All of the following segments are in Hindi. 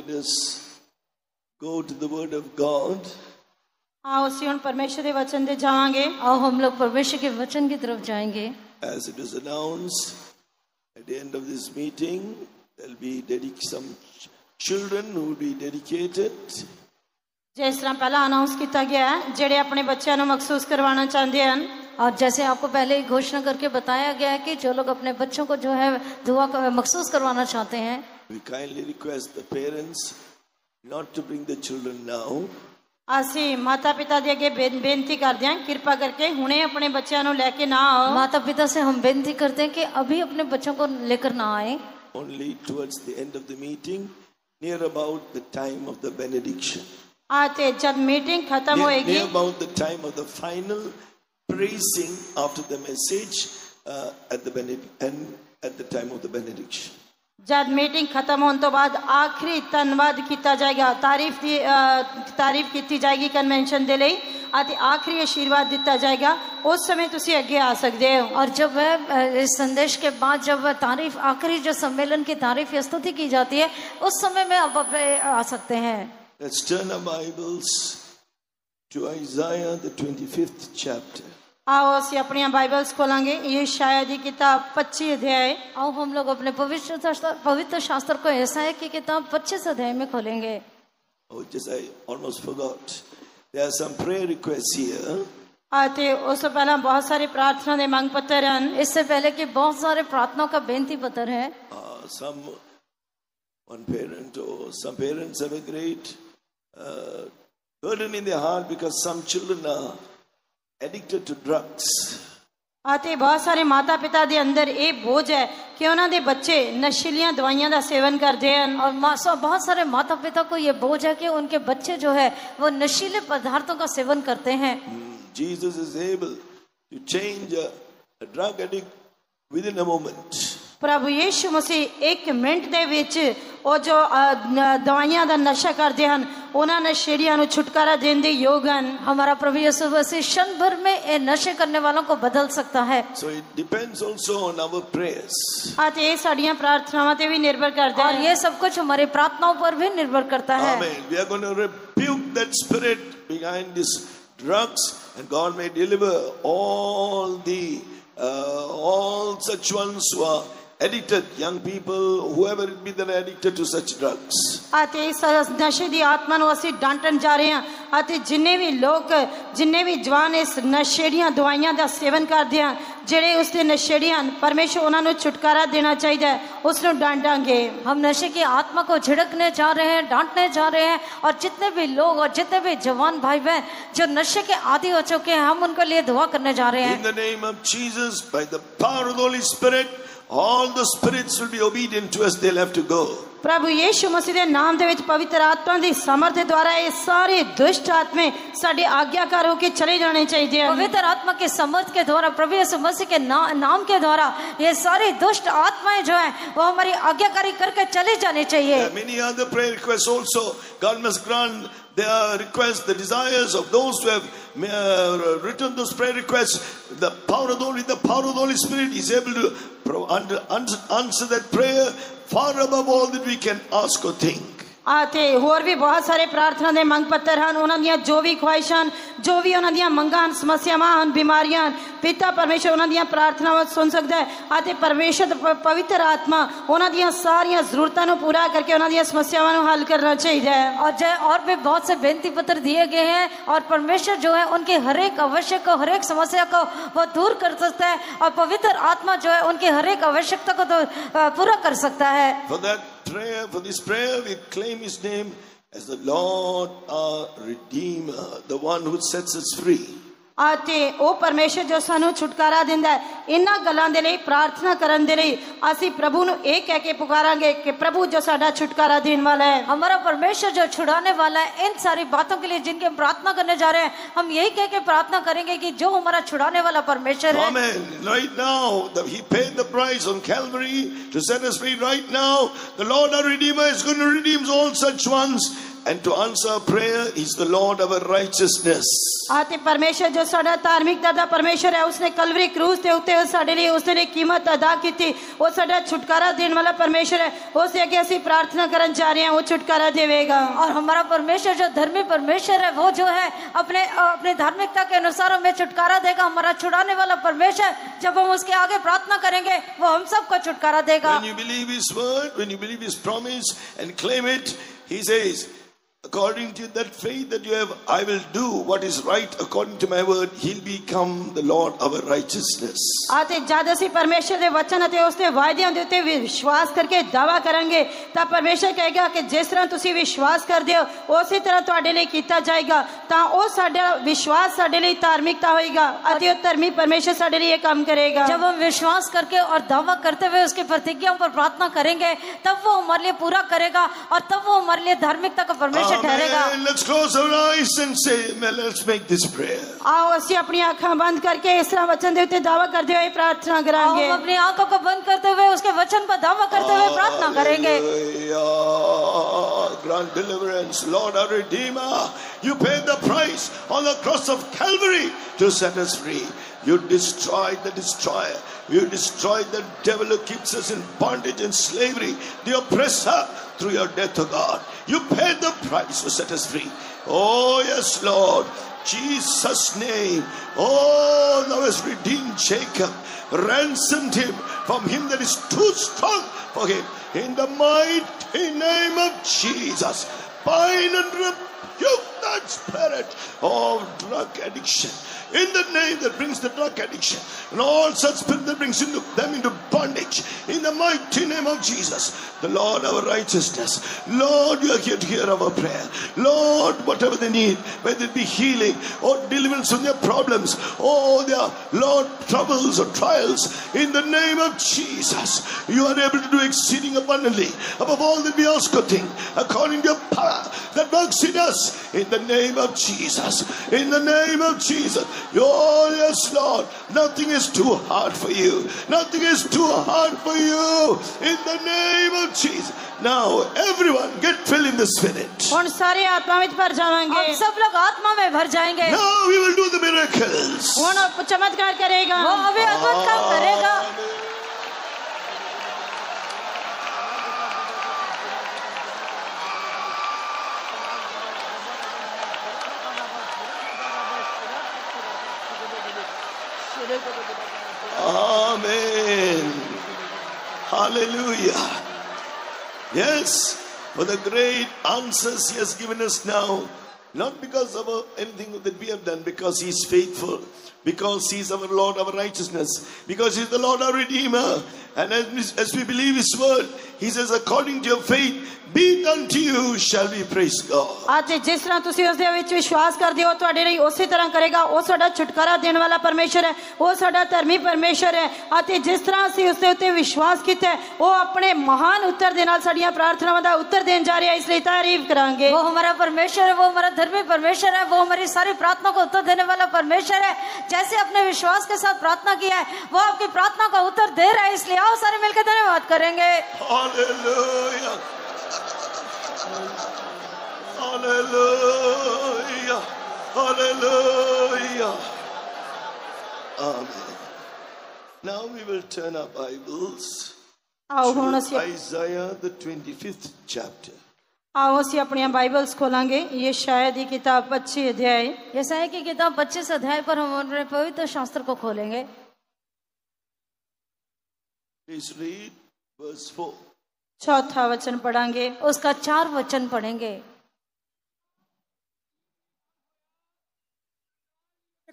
let us go to the Word of God. आओ सियोन परमेश्वर के वचन दे जाएंगे। आओ हम लोग परमेश्वर के वचन की तरफ जाएंगे। As it is announced at the end of this meeting, there will be some children who will be dedicated. जिस तरह पहला अनाउंस किया गया है, जेड़े अपने बच्चों को मखसूस करवाना चाहते हैं, और जैसे आपको पहले ही घोषणा करके बताया गया है कि जो लोग अपने बच्चों को जो है दुआ मखसूस करवाना चाहते हैं, we kindly request the parents not to bring the children now. आसी माता पिता दे आगे बेनती करते हैं, कृपा करके हुणे अपने बच्चों को लेके ना आओ। माता पिता से हम बेनती करते हैं कि अभी अपने बच्चों को लेकर ना आए। Only towards the end of the meeting, near about the time of the benediction. आते जब मीटिंग खत्म होएगी, near about the time of the final praising after the message at the time of the benediction. जब मीटिंग खत्म होने तो बाद आखिरी धन्यवाद किया जाएगा, तारीफ की जाएगी कन्वेंशन दे लिए, आते आखिरी आशीर्वाद दिता जाएगा। उस समय तुसी आगे आ सकते हो। और जब इस संदेश के बाद जब तारीफ आखिरी जो सम्मेलन की तारीफ या स्तुति की जाती है, उस समय में आप आ सकते हैं। Let's turn our Bibles to Isaiah the 25th chapter. आओ ਅਸੀਂ अपनी बाइबल्स खोलेंगे यशायाह की किताब 25 अध्याय। आओ हम लोग अपने पवित्र शास्त्र को यशायाह की किताब 25 अध्याय में खोलेंगे। Oh, just I almost forgot. There are some prayer requests here. आते उससे पहले बहुत सारे प्रार्थना दे मांग पत्र हैं। इससे पहले कि बहुत सारे प्रार्थना का बेनती पत्र है। Some parents have a great burden in their heart because some children are addicted to drugs. आते बहुत सारे माता पिता दे अंदर ये बोझ है कि उन्हां दे बच्चे नशीलियां दवाइयां दा सेवन करते हैं, और बहुत सारे माता पिता को ये बोझ है कि उनके बच्चे जो है वो नशीले पदार्थों का सेवन करते हैं। Jesus is able to change a drug addict within a moment. प्रभु यीशु मसीह एक मिनट दे विच ओ जो दवाइयां दा नशा करते हैं उन्हां नशेड़ियां नु छुटकारा देने दे योग हैं। हमारा प्रभु यीशु मसीह क्षण भर में ये नशे करने वालों को बदल सकता है। So it depends also on our prayers. आते ये साड़ियां प्रार्थनाओं पे भी निर्भर करता है, और ये सब कुछ हमारी प्रार्थनाओं पर भी निर्भर करता है। Amen. We are going to rebuke that spirit behind these drugs, and God may deliver all such ones who are addicted, young people, whoever it be that are addicted to such drugs. आते इस नशे दी आत्मा नु असी डांटन जा रहे हैं। आते जिन्ने भी लोग जिन्ने भी जवान इस नशेड़ियां दवाइयां दा सेवन करते हैं, जेड़े उसके नशेड़ियां परमेश्वर उन्हां नु छुटकारा देना चाहिए, उसनु डांटांगे। हम नशे की आत्मा को झिड़कने जा रहे हैं, डांटने जा रहे हैं, और जितने भी लोग और जितने भी जवान भाई बहन जो नशे के आदी हो चुके हैं, हम उनके लिए दुआ करने जा रहे हैं। In the name of Jesus, by the power of the Holy Spirit, all the spirits will be obedient to us. They'll have to go. प्रभु यीशु मसीह दे नाम दे विच पवित्र आत्मा दी सामर्थ द्वारा ये सारे दुष्ट आत्मे साडे आज्ञाकार होके चले जाने चाहिए। पवित्र आत्मा के समर्थ के द्वारा, प्रभु यीशु मसीह के नाम के द्वारा ये सारी दुष्ट आत्माएं जो है वो हमारी आज्ञाकारी करके चले जाने चाहिए। Many other prayer requests also. God must grant the requests, the desires of those who have written those prayer requests. The power of the Holy Spirit is able to answer that prayer far above all that we can ask or think. आते होर भी बहुत सारे प्रार्थना दे मंग पत्र हैं, उन्हां दियां जो भी ख्वाहिशां जो भी उन्हां दियां मंगां समस्यावां बीमारियां पिता परमेश्वर उन्हां दियां प्रार्थनावां सुन सकदा है। आते परमेश्वर पवित्र आत्मा उन्हां दियां सारियां जरूरतां नु पूरा करके उन्हां दियां समस्यावां नु हल करना चाहिए है। और भी बहुत से बेनती पत्र दिए गए हैं, और परमेश्वर जो है उनके हर एक आवश्यक को, हर एक समस्या को वो दूर कर सकता है, और पवित्र आत्मा जो है उनकी हर एक आवश्यकता को तो पूरा कर सकता है। For this prayer, we claim His name as the Lord our Redeemer, the one who sets us free. आते ओ परमेश्वर जो सानू छुटकारा देंदा है, इन्हां गल्लां दे लई प्रार्थना करन दे लई असी प्रभु नु एक कह के पुकारांगे कि प्रभु जो साडा छुटकारा देने वाला है, हमारा परमेश्वर जो छुड़ाने वाला है, इन सारी बातों के लिए जिनके हम प्रार्थना करने जा रहे हैं, हम यही कह के प्रार्थना करेंगे कि जो हमारा छुड़ाने वाला परमेश्वर है। Amen. Right now, He paid the price on Calvary to set us free. Right now, the Lord our Redeemer is going to redeem all such ones. and to answer prayer. He's the Lord our righteousness. आते परमेश्वर जो साडा धार्मिकता दा परमेश्वर है, उसने कलवरी क्रूस ते उत्ते साडे लिए उसने कीमत अदा की थी। वो साडा छुटकारा देने वाला परमेश्वर है। उससे आगे ऐसी प्रार्थना करन जा रहे हैं, वो छुटकारा देवेगा। और हमारा परमेश्वर जो धर्मी परमेश्वर है, वो जो है अपने धार्मिकता के अनुसार हमें छुटकारा देगा। हमारा छुड़ाने वाला परमेश्वर, जब हम उसके आगे प्रार्थना करेंगे, वो हम सबको छुटकारा देगा। When you believe His word, when you believe His promise and claim it, He says, according to that faith that you have, I will do what is right according to my word. He'll become the Lord our righteousness. आते जद असीं परमेश्वर दे वचन अते उसदे वायदियां दे उत्ते विश्वास करके दावा करांगे, तां परमेश्वर कहेगा कि जिस तरह तुसीं विश्वास करदे हो, उसी तरह तुहाडे लिए कीता जाएगा। तां ओ साडा विश्वास साडे लिए धार्मिकता होएगा अते ओ धर्मी परमेश्वर साडे लिए काम करेगा। जब हम विश्वास करके और दावा करते हुए उसकी प्रतिज्ञाओं पर प्रार्थना करेंगे, तब वो हमारे लिए पूरा करेगा और तब वो हमारे लिए धार्मिकता का परमेश्वर ठहरेगा। Let's close our eyes and say, let's make this prayer. आओ असीं अपनी आंखां बंद करके इस तरह वचन दे उत्ते दावा करदे हुए प्रार्थना करांगे। हम अपनी आंखों को बंद करते हुए उसके वचन पर दावा करते हुए प्रार्थना करेंगे। Grant deliverance, Lord our Redeemer. You paid the price on the cross of Calvary to set us free. You destroyed the destroyer. You destroyed the devil who keeps us in bondage and slavery, the oppressor, through your death, O God. You paid the price to set us free. Oh yes, Lord. Jesus' name. Oh, thou hast redeemed Jacob, ransomed him from him that is too strong for him. In the mighty name of Jesus, bind and rebuke that spirit of drug addiction. In the name that brings the drug addiction and all such spirit that brings them into bondage. In the mighty name of Jesus, the Lord our righteousness. Lord, you are here to hear our prayer. Lord, whatever they need, whether it be healing or deliverance from their problems or their, Lord, troubles or trials, in the name of Jesus, you are able to do exceeding abundantly above all that we ask or think, according to your power that works in us. In the name of Jesus. In the name of Jesus. Oh yes, Lord. Nothing is too hard for you. Nothing is too hard for you. In the name of Jesus. Now everyone get filled in the Spirit. हुण सारे आत्मा में भर जाएंगे। हम सब लोग आत्मा में भर जाएंगे। Now we will do the miracles. हुण चमत्कार करेगा। वो अभी अद्भुत काम करेगा। Amen. Hallelujah. Yes, for the great answers He has given us now, not because of anything that we have done, because He is faithful, because He is our Lord, our righteousness, because He is the Lord, our Redeemer. And as we believe His word, He says, according to your faith, be it unto you, shall we praise God. आज जिस तरह तुसीं उस दे विच विश्वास करदे हो, तुहाडे लिए उसी तरह करेगा। वो साडा छुटकारा देने वाला परमेश्वर है, वो साडा धर्मी परमेश्वर है। आते जिस तरह असीं उस दे उत्ते विश्वास कीता है, वो अपने महान उत्तर दे नाल साडीआं प्रार्थनावां दा उत्तर देण जा रहा है, इसलिए तारीफ करांगे। वो हमारा परमेश्वर है, वो हमारा धर्मी परमेश्वर है, वो हमारी सारी प्रार्थना को उत्तर देने वाला परमेश्वर है। जैसे अपने विश्वास के साथ प्रार्थना किया है, वो आपकी प्रार्थना का उत्तर दे रहा है, इसलिए आओ सारे मिलकर धन्यवाद करेंगे। Hallelujah. Hallelujah. Hallelujah. Amen. Now we will turn our Bibles to Isaiah the 25th chapter. आओ असीं अपनी बाइबल्स खोलांगे। ये शायद ही किताब 25 अध्याय, यशायाह की किताब 25 अध्याय पर हम अपने पवित्र शास्त्र को खोलेंगे। Please read verse 4. चौथा वचन पढ़ांगे, उसका 4 वचन पढ़ेंगे।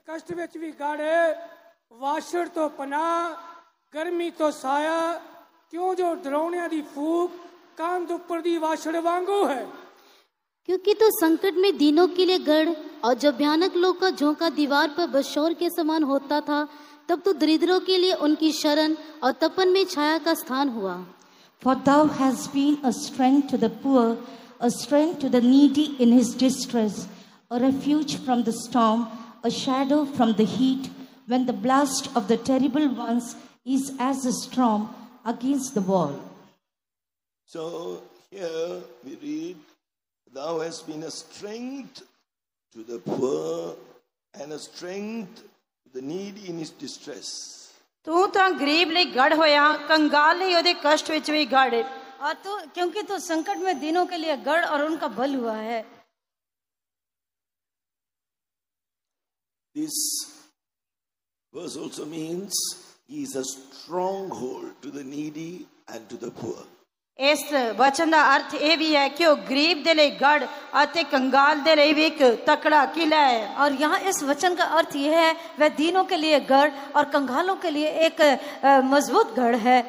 कष्ट विच भी गढ़, वाशड़ तो पनाह, गर्मी तो साया, क्यों जो डरावनियां दी फूक कांध उपर दी वाशड़ वांगू है। क्योंकि तो संकट में दिनों के लिए गढ़ और जब भयानक लोग का झोंका दीवार पर बशौर के समान होता था, तब तो दरिद्रों के लिए उनकी शरण और तपन में छाया का स्थान हुआ। For thou hast been a strength to the poor, a strength to the needy in his distress, a refuge from the storm, a shadow from the heat, when the blast of the terrible ones is as a storm against the wall. So here we read Thou hast been a strength to the poor and a strength to the needy in his distress. ਤੂੰ ਤਾਂ ਗਰੀਬ ਲਈ ਗੜ ਹੋਇਆ, ਕੰਗਾਲ ਲਈ ਉਹਦੇ ਕਸ਼ਟ ਵਿੱਚ ਵੀ ਗੜ। और तू क्योंकि तू संकट में दीनों के लिए गढ़ और उनका बल हुआ है। This verse also means he is a stronghold to the needy and to the poor. ਇਸ ਵਚਨ ਦਾ ਅਰਥ ਇਹ ਵੀ ਹੈ ਕਿ ਉਹ ਗਰੀਬ ਦੇ ਲਈ ਗੜ ਅਤੇ ਕੰਗਾਲ ਦੇ ਲਈ ਵੀ ਇੱਕ ਤਕੜਾ ਕਿਲਾ ਹੈ। और यहाँ इस वचन का अर्थ यह है वह दीनों के लिए गढ़ और कंगालों के लिए एक मजबूत गढ़ है।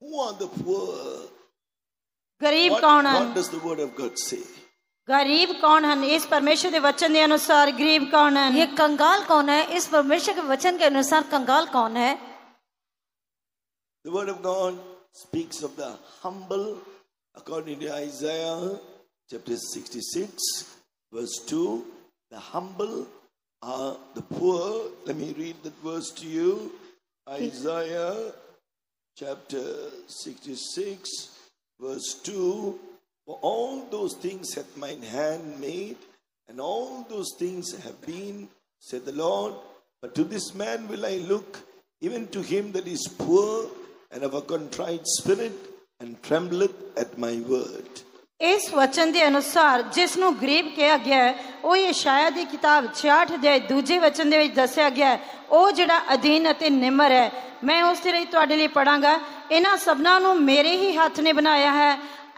Who are the poor? गरीब कौन What ਹਨ? does the word of God say? गरीब कौन ਹਨ? ਇਸ ਪਰਮੇਸ਼ਰ ਦੇ ਵਚਨ ਦੇ ਅਨੁਸਾਰ ਗਰੀਬ ਕੌਣ ਹਨ? ये कंगाल कौन है? इस परमेश्वर के वचन के अनुसार कंगाल कौन है? The word of God speaks of the humble according to Isaiah chapter 66 verse 2. The humble are the poor. Let me read that verse to you. Isaiah chapter 66 verse 2. For all those things hath mine hand made, and all those things have been, said the Lord. But to this man will I look, even to him that is poor and of a contrite spirit, and trembleth at my word. ਇਸ ਵਚਨ ਦੇ ਅਨੁਸਾਰ ਜਿਸ ਨੂੰ ਗਰੀਬ ਕਿਹਾ ਗਿਆ ਹੈ ਉਹ ਯਸ਼ਾਇਆ ਦੀ ਕਿਤਾਬ 66 ਦੇ ਦੂਜੇ ਵਚਨ ਦੇ ਵਿੱਚ ਦੱਸਿਆ ਗਿਆ ਹੈ, ਉਹ ਜਿਹੜਾ ਅਧੀਨ ਅਤੇ ਨਿਮਰ ਹੈ। ਮੈਂ ਉਸ ਦੇ ਲਈ ਤੁਹਾਡੇ ਲਈ ਪੜਾਂਗਾ। ਇਹਨਾਂ ਸਭਨਾਂ ਨੂੰ ਮੇਰੇ ਹੀ ਹੱਥ ਨੇ ਬਣਾਇਆ ਹੈ,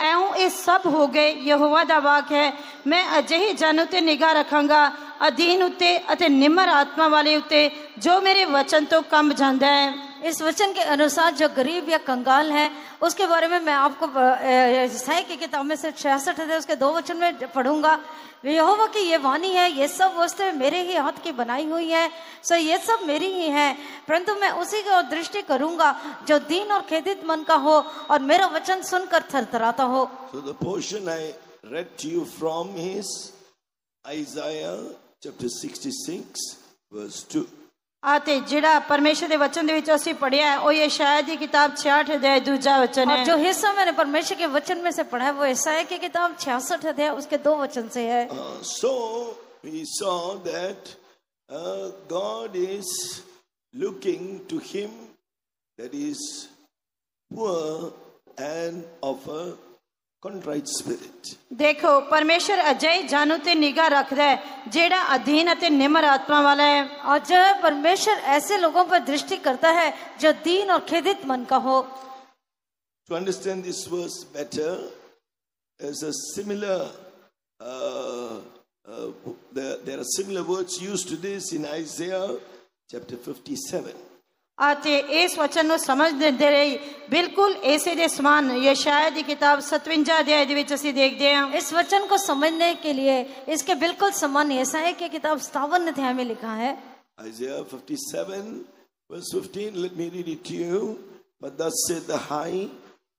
ਐਉਂ ਇਹ ਸਭ ਹੋ ਗਏ, ਯਹੋਵਾ ਦਾ ਵਾਕ ਹੈ। ਮੈਂ ਅਜਿਹੇ ਜਨ ਉਤੇ ਨਿਗਾਹ ਰੱਖਾਂਗਾ, ਅਧੀਨ ਉਤੇ ਅਤੇ ਨਿਮਰ ਆਤਮਾ ਵਾਲੇ ਉਤੇ, ਜੋ ਮੇਰੇ ਵਚਨ ਤੋਂ ਕੰਬ ਜਾਂਦਾ ਹੈ। इस वचन के अनुसार जो गरीब या कंगाल है उसके बारे में मैं आपको यशायाह की किताब में से 66 है उसके 2 वचन में पढ़ूंगा। यहोवा की ये वाणी है, ये सब वस्तुएं मेरे ही हाथ की बनाई हुई है, सो ये सब मेरी ही है, परंतु मैं उसी की ओर दृष्टि करूंगा जो दीन और खेदित मन का हो और मेरा वचन सुनकर थरथराता हो। So the portion I read to you from is Isaiah chapter 66 verse 2. ਅਤੇ ਜਿਹੜਾ ਪਰਮੇਸ਼ਰ ਦੇ ਵਚਨ ਦੇ ਵਿੱਚ ਅਸੀਂ ਪੜਿਆ ਉਹ ਯਸ਼ਾਇਆ ਦੀ ਕਿਤਾਬ 66 ਅਧਿਆਇ ਦੂਜਾ ਵਚਨ और ਹੈ। जो हिस्सा मैंने परमेश्वर के वचन में से पढ़ा है वो यशायाह की किताब 66 अध्याय उसके 2 वचन से है। So we saw that God is looking to him that is poor and of a contrite spirit. ਦੇਖੋ ਪਰਮੇਸ਼ਰ ਅਜਿਹੇ ਜਨ ਉਤੇ ਨਿਗਾਹ ਰੱਖਦਾ ਹੈ ਜਿਹੜਾ ਅਧੀਨ ਅਤੇ ਨਿਮਰ ਆਤਮਾ ਵਾਲਾ ਹੈ। और जो परमेश्वर ऐसे लोगों पर दृष्टि करता है जो दीन और खेदित मन का हो। To understand this verse better, there's a similar there are similar words used to this in Isaiah chapter 57. ਅਤੇ ਇਸ ਵਚਨ ਨੂੰ ਸਮਝਣ ਦੇ ਲਈ ਬਿਲਕੁਲ ਇਸੇ ਦੇ ਸਮਾਨ ਯਸ਼ਾਇਆ ਦੀ ਕਿਤਾਬ 57 ਅਧਿਆਇ ਦੇ ਵਿੱਚ ਅਸੀਂ ਦੇਖਦੇ ਹਾਂ। इस वचन को समझने के लिए इसके बिल्कुल समान यशायाह की किताब 57 अध्याय में लिखा है। Isaiah 57 verse 15, let me read it to you. But thus saith the high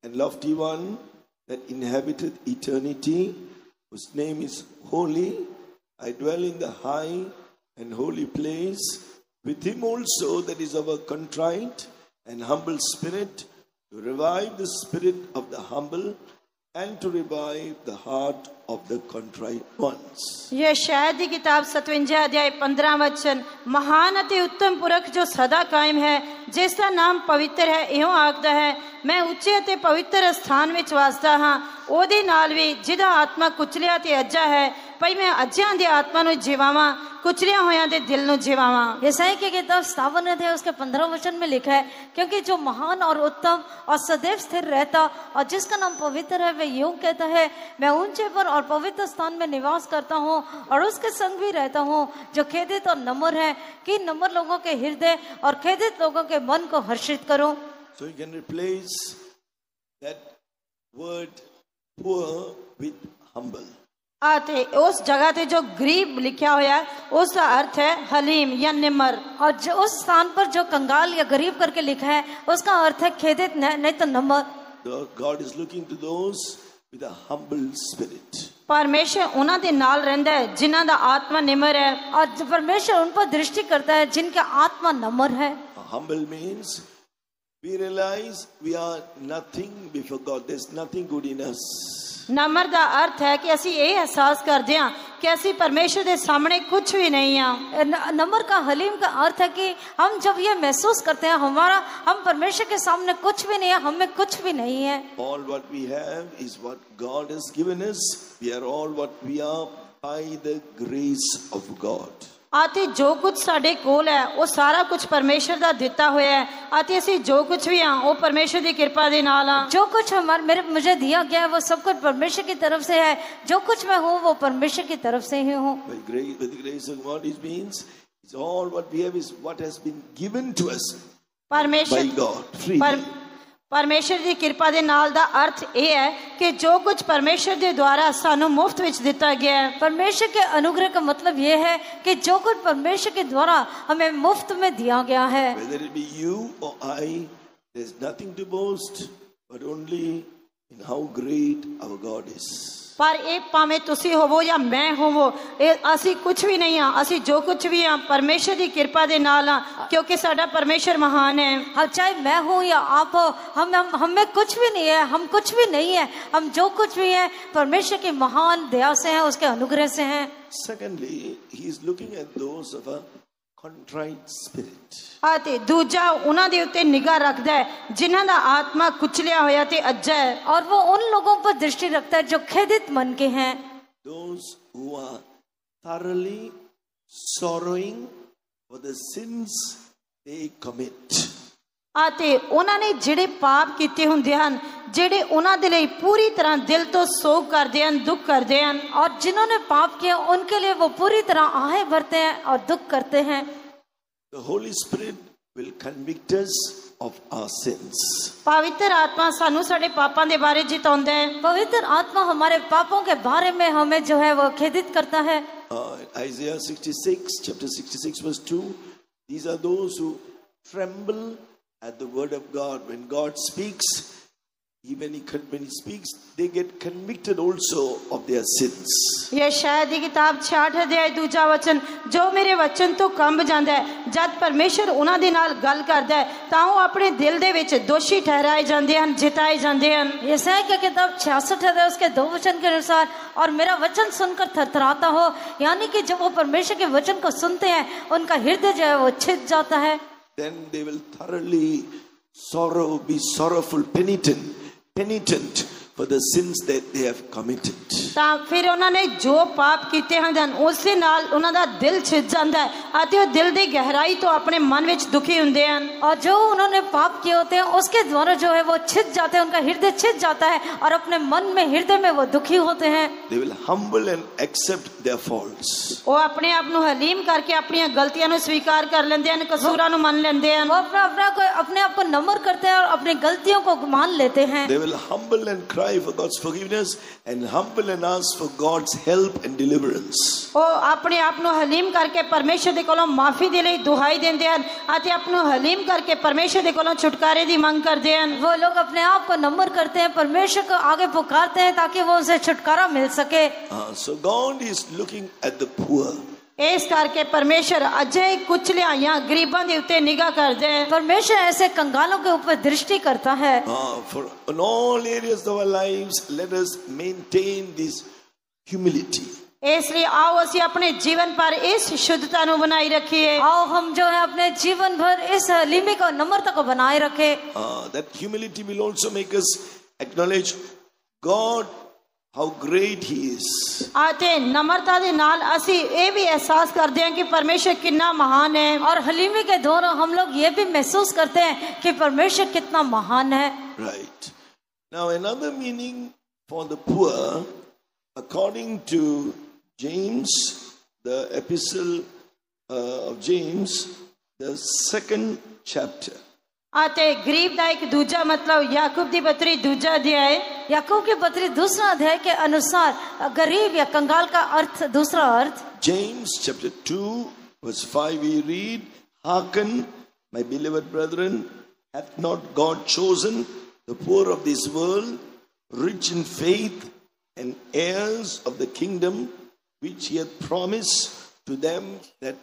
and lofty one that inhabiteth eternity, whose name is holy. I dwell in the high and holy place, with him also that is of a contrite and humble spirit, to revive the spirit of the humble and to revive the heart of the contrite ones. ਯਸ਼ਾਇਆ ਦੀ ਕਿਤਾਬ 57 ਅਧਿਆਇ 15 ਵਚਨ, ਮਹਾਨ ਅਤੇ ਉੱਤਮ ਪੁਰਖ ਜੋ ਸਦਾ ਕਾਇਮ ਹੈ, ਜਿਸ ਦਾ ਨਾਮ ਪਵਿੱਤਰ ਹੈ, ਇਉਂ ਆਖਦਾ ਹੈ, ਮੈਂ ਉੱਚੇ ਅਤੇ ਪਵਿੱਤਰ ਸਥਾਨ ਵਿੱਚ ਵਸਦਾ ਹਾਂ, ਉਹਦੇ ਨਾਲ ਵੀ ਜਿਹਦਾ ਆਤਮਾ ਕੁਚਲਿਆ ਤੇ ਅੱਜਾ ਹੈ, ਭਈ ਮੈਂ ਅੱਜਿਆਂ ਦੀ ਆਤਮਾ ਨੂੰ ਜਿਵਾਵਾਂ, कुचलिया होया दे दिल नु जिवावा। यशायाह की किताब 57 अध्याय उसके 15 वचन में लिखा है, क्योंकि जो महान और उत्तम और सदैव स्थिर रहता और जिसका नाम पवित्र है वह यूं कहता है, मैं ऊंचे पर और पवित्र स्थान में निवास करता हूँ और उसके संग भी रहता हूँ, जो खेदित और नम्र है, कि नम्र लोगों के हृदय और खेदित लोगों के मन को हर्षित करूं। So you can replace that word poor with humble. आते उस जगह ते जो गरीब लिखा होया उसका अर्थ है हलीम या निमर, और जो उस स्थान पर जो कंगाल या गरीब करके लिखा है उसका अर्थ है खेदित नहीं तो नम्र। God is looking to those with a humble spirit. परमेश्वर उन्हां दे नाल रहंदा है जिन्हां दा आत्मा निमर है, और जो परमेश्वर उन पर दृष्टि करता है जिनका आत्मा नम्र है। Humble means we realize we are nothing before God. There's nothing good in us. ਨਮਰ ਦਾ ਅਰਥ ਹੈ ਕਿ ਅਸੀਂ ਇਹ ਅਹਿਸਾਸ ਕਰਦੇ ਹਾਂ ਕਿ ਅਸੀਂ ਪਰਮੇਸ਼ਰ ਦੇ ਸਾਹਮਣੇ ਕੁਝ ਵੀ ਨਹੀਂ ਹਾਂ। नम्र का हलीम का अर्थ है कि हम जब ये महसूस करते हैं हम परमेश्वर के सामने कुछ भी नहीं है, हम में कुछ भी नहीं है। All what we have is what God has given us. We are all what we are by the grace of God. ਅਤੇ ਜੋ ਕੁਝ ਸਾਡੇ ਕੋਲ ਹੈ ਉਹ ਸਾਰਾ ਕੁਝ ਪਰਮੇਸ਼ਰ ਦਾ ਦਿੱਤਾ ਹੋਇਆ ਹੈ ਅਤੇ ਅਸੀਂ ਜੋ ਕੁਝ ਵੀ ਹਾਂ ਉਹ ਪਰਮੇਸ਼ਰ ਦੀ ਕਿਰਪਾ ਦੇ ਨਾਲ ਹਾਂ। जो कुछ मुझे दिया गया है वो सब कुछ परमेश्वर की तरफ से है। जो कुछ मैं हूँ वो परमेश्वर की तरफ से ही हूँ। With the grace of God, it means it's all what we have is what has been given to us by God freely. ਪਰਮੇਸ਼ਰ ਦੀ ਕਿਰਪਾ ਦੇ ਨਾਲ ਦਾ ਅਰਥ ਇਹ ਹੈ ਕਿ ਜੋ ਕੁਝ ਪਰਮੇਸ਼ਰ ਦੇ ਦੁਆਰਾ ਸਾਨੂੰ ਮੁਫਤ ਵਿੱਚ ਦਿੱਤਾ ਗਿਆ ਹੈ। परमेश्वर के अनुग्रह का मतलब ये है कि जो कुछ परमेश्वर के द्वारा हमें मुफ्त में दिया गया है। Whether it be you or I, there's nothing to boast, but only in how great our God is. ਪਰ ਇਹ ਭਾਵੇਂ ਤੁਸੀਂ ਹੋਵੋ ਜਾਂ ਮੈਂ ਹੋਵੋ, ਇਹ ਅਸੀਂ ਕੁਝ ਵੀ ਨਹੀਂ ਹਾਂ। ਅਸੀਂ ਜੋ ਕੁਝ ਵੀ ਹਾਂ ਪਰਮੇਸ਼ਰ ਦੀ ਕਿਰਪਾ ਦੇ ਨਾਲ ਹਾਂ, ਕਿਉਂਕਿ ਸਾਡਾ ਪਰਮੇਸ਼ਰ महान है। हाँ, चाहे मैं हूँ या आप हो, हम में कुछ भी नहीं है, हम कुछ भी नहीं है। हम जो कुछ भी है परमेश्वर की महान दया से है, उसके अनुग्रह से है। Secondly, he is looking at those of a contrite spirit. ਅਤੇ ਦੂਜਾ ਉਹਨਾਂ ਦੇ ਉੱਤੇ ਨਿਗਾਹ ਰੱਖਦਾ ਹੈ ਜਿਨ੍ਹਾਂ ਦਾ ਆਤਮਾ ਕੁਚਲਿਆ ਹੋਇਆ ਤੇ ਅੱਜਾ ਹੈ। और वो उन लोगों पर दृष्टि रखता है जो खेदित मन के हैं। Those who are thoroughly sorrowing for the sins they commit. ਅਤੇ ਉਹਨਾਂ ਨੇ ਜਿਹੜੇ ਪਾਪ ਕੀਤੇ ਹੁੰਦੇ ਹਨ, ਜਿਹੜੇ ਉਹਨਾਂ ਦੇ ਲਈ ਪੂਰੀ ਤਰ੍ਹਾਂ ਦਿਲ ਤੋਂ ਸੋਗ ਕਰਦੇ ਹਨ, ਦੁੱਖ ਕਰਦੇ ਹਨ। और जिन्होंने पाप किया उनके लिए वो पूरी तरह आहें भरते हैं और दुख करते हैं। The Holy Spirit will convict us of our sins. ਪਵਿੱਤਰ ਆਤਮਾ ਸਾਨੂੰ ਸਾਡੇ ਪਾਪਾਂ ਦੇ ਬਾਰੇ ਜਿਤਾਉਂਦਾ ਹੈ। पवित्र आत्मा हमारे पापों के बारे में हमें जो है वो खेदित करता है। Isaiah 66, chapter 66 verse 2, these are those who tremble at the word of God. When God speaks, when he speaks, they get convicted also of their sins. ਯਸ਼ਾਇਆ ਦੀ ਕਿਤਾਬ 66 ਅਧਿਆਇ ਦੂਜਾ ਵਚਨ, ਜੋ ਮੇਰੇ ਵਚਨ ਤੋਂ ਕੰਬ ਜਾਂਦਾ ਹੈ, ਜਦ ਪਰਮੇਸ਼ਰ ਉਹਨਾਂ ਦੇ ਨਾਲ ਗੱਲ ਕਰਦਾ ਹੈ ਤਾਂ ਉਹ ਆਪਣੇ ਦਿਲ ਦੇ ਵਿੱਚ ਦੋਸ਼ੀ ਠਹਿਰਾਏ ਜਾਂਦੇ ਹਨ, ਜਿਤਾਏ ਜਾਂਦੇ ਹਨ। यशायाह की किताब 66 है उसके 2 वचन के अनुसार, और मेरा वचन सुनकर थरथराता हो, यानी कि जब वो परमेश्वर के वचन को सुनते हैं उनका हृदय जो है वो छिद जाता है। Then they will thoroughly be sorrowful, penitent for the sins that they have committed. ਤਾਂ ਫਿਰ ਉਹਨਾਂ ਨੇ ਜੋ ਪਾਪ ਕੀਤੇ ਹਨ ਉਸੇ ਨਾਲ ਉਹਨਾਂ ਦਾ ਦਿਲ ਛਿੱਜ ਜਾਂਦਾ ਹੈ ਅਤੇ ਉਹ ਦਿਲ ਦੀ ਗਹਿਰਾਈ ਤੋਂ ਆਪਣੇ ਮਨ ਵਿੱਚ ਦੁਖੀ ਹੁੰਦੇ ਹਨ। और जो उन्होंने पाप किए होते हैं उसके द्वारा जो है वो छिद जाते हैं, उनका हृदय छिद जाता है और अपने मन में हृदय में वो दुखी होते हैं। They will humble and accept their faults. ਉਹ ਆਪਣੇ ਆਪ ਨੂੰ ਹਲੀਮ ਕਰਕੇ ਆਪਣੀਆਂ ਗਲਤੀਆਂ ਨੂੰ ਸਵੀਕਾਰ ਕਰ ਲੈਂਦੇ ਹਨ, ਕਸੂਰਾਂ ਨੂੰ ਮੰਨ ਲੈਂਦੇ ਹਨ। वो अपने आप को नम्र करते हैं और अपनी गलतियों को मान लेते हैं। They will humble and cry for God's forgiveness and humble and ask for God's help and deliverance. ਉਹ ਆਪਣੇ ਆਪ ਨੂੰ ਹਲੀਮ ਕਰਕੇ ਪਰਮੇਸ਼ਰ ਦੇ ਕੋਲੋਂ ਮਾਫੀ ਦੇ ਲਈ ਦੁਹਾਈ ਦਿੰਦੇ ਹਨ ਅਤੇ ਆਪ ਨੂੰ ਹਲੀਮ ਕਰਕੇ ਪਰਮੇਸ਼ਰ ਦੇ ਕੋਲੋਂ ਛੁਟਕਾਰੇ ਦੀ ਮੰਗ ਕਰਦੇ ਹਨ। वो लोग अपने आप को नम्र करते हैं, परमेश्वर को आगे पुकारते हैं ताकि वो उनसे छुटकारा मिल सके। So God is looking at the poor. ਇਸ ਕਰਕੇ ਪਰਮੇਸ਼ਰ ਅਜੇ ਕੁਚਲਿਆਂ ਜਾਂ ਗਰੀਬਾਂ ਦੇ ਉੱਤੇ ਨਿਗਾਹ ਕਰਦਾ ਹੈ। परमेश्वर ऐसे कंगालों के ऊपर दृष्टि करता है। For in all areas of our lives, let us maintain this humility. ਇਸ ਲਈ ਆਓ ਅਸੀਂ ਆਪਣੇ ਜੀਵਨ ਪਰ ਇਸ शुद्धता ਨੂੰ ਬਣਾਈ ਰੱਖੀਏ। आओ हम जो है अपने जीवन भर इस हलीमी को, नम्रता को बनाए रखे। That humility will also make us acknowledge God, how great He is. ਅਤੇ ਨਮਰਤਾ ਦੇ ਨਾਲ ਅਸੀਂ ਇਹ ਵੀ ਅਹਿਸਾਸ ਕਰਦੇ ਹਾਂ ਕਿ ਪਰਮੇਸ਼ਰ ਕਿੰਨਾ ਮਹਾਨ ਹੈ। और हलीमी के द्वारा हम लोग ये भी महसूस करते हैं कि परमेश्वर कितना महान है। Right. Now another meaning for the poor, according to James, the epistle of James, the 2nd chapter. ਅਤੇ ਗਰੀਬ ਦਾ ਇੱਕ ਦੂਜਾ ਮਤਲਬ ਯਾਕੂਬ ਦੀ ਪत्री दूजा अध्याय, याकूब की पत्री 2 अध्याय के अनुसार गरीब या कंगाल का अर्थ, दूसरा अर्थ। James chapter 2 verse 5 we read, Hearken, my beloved brethren, hath not God chosen the poor of this world, rich in faith and heirs of the kingdom which he hath promised to them that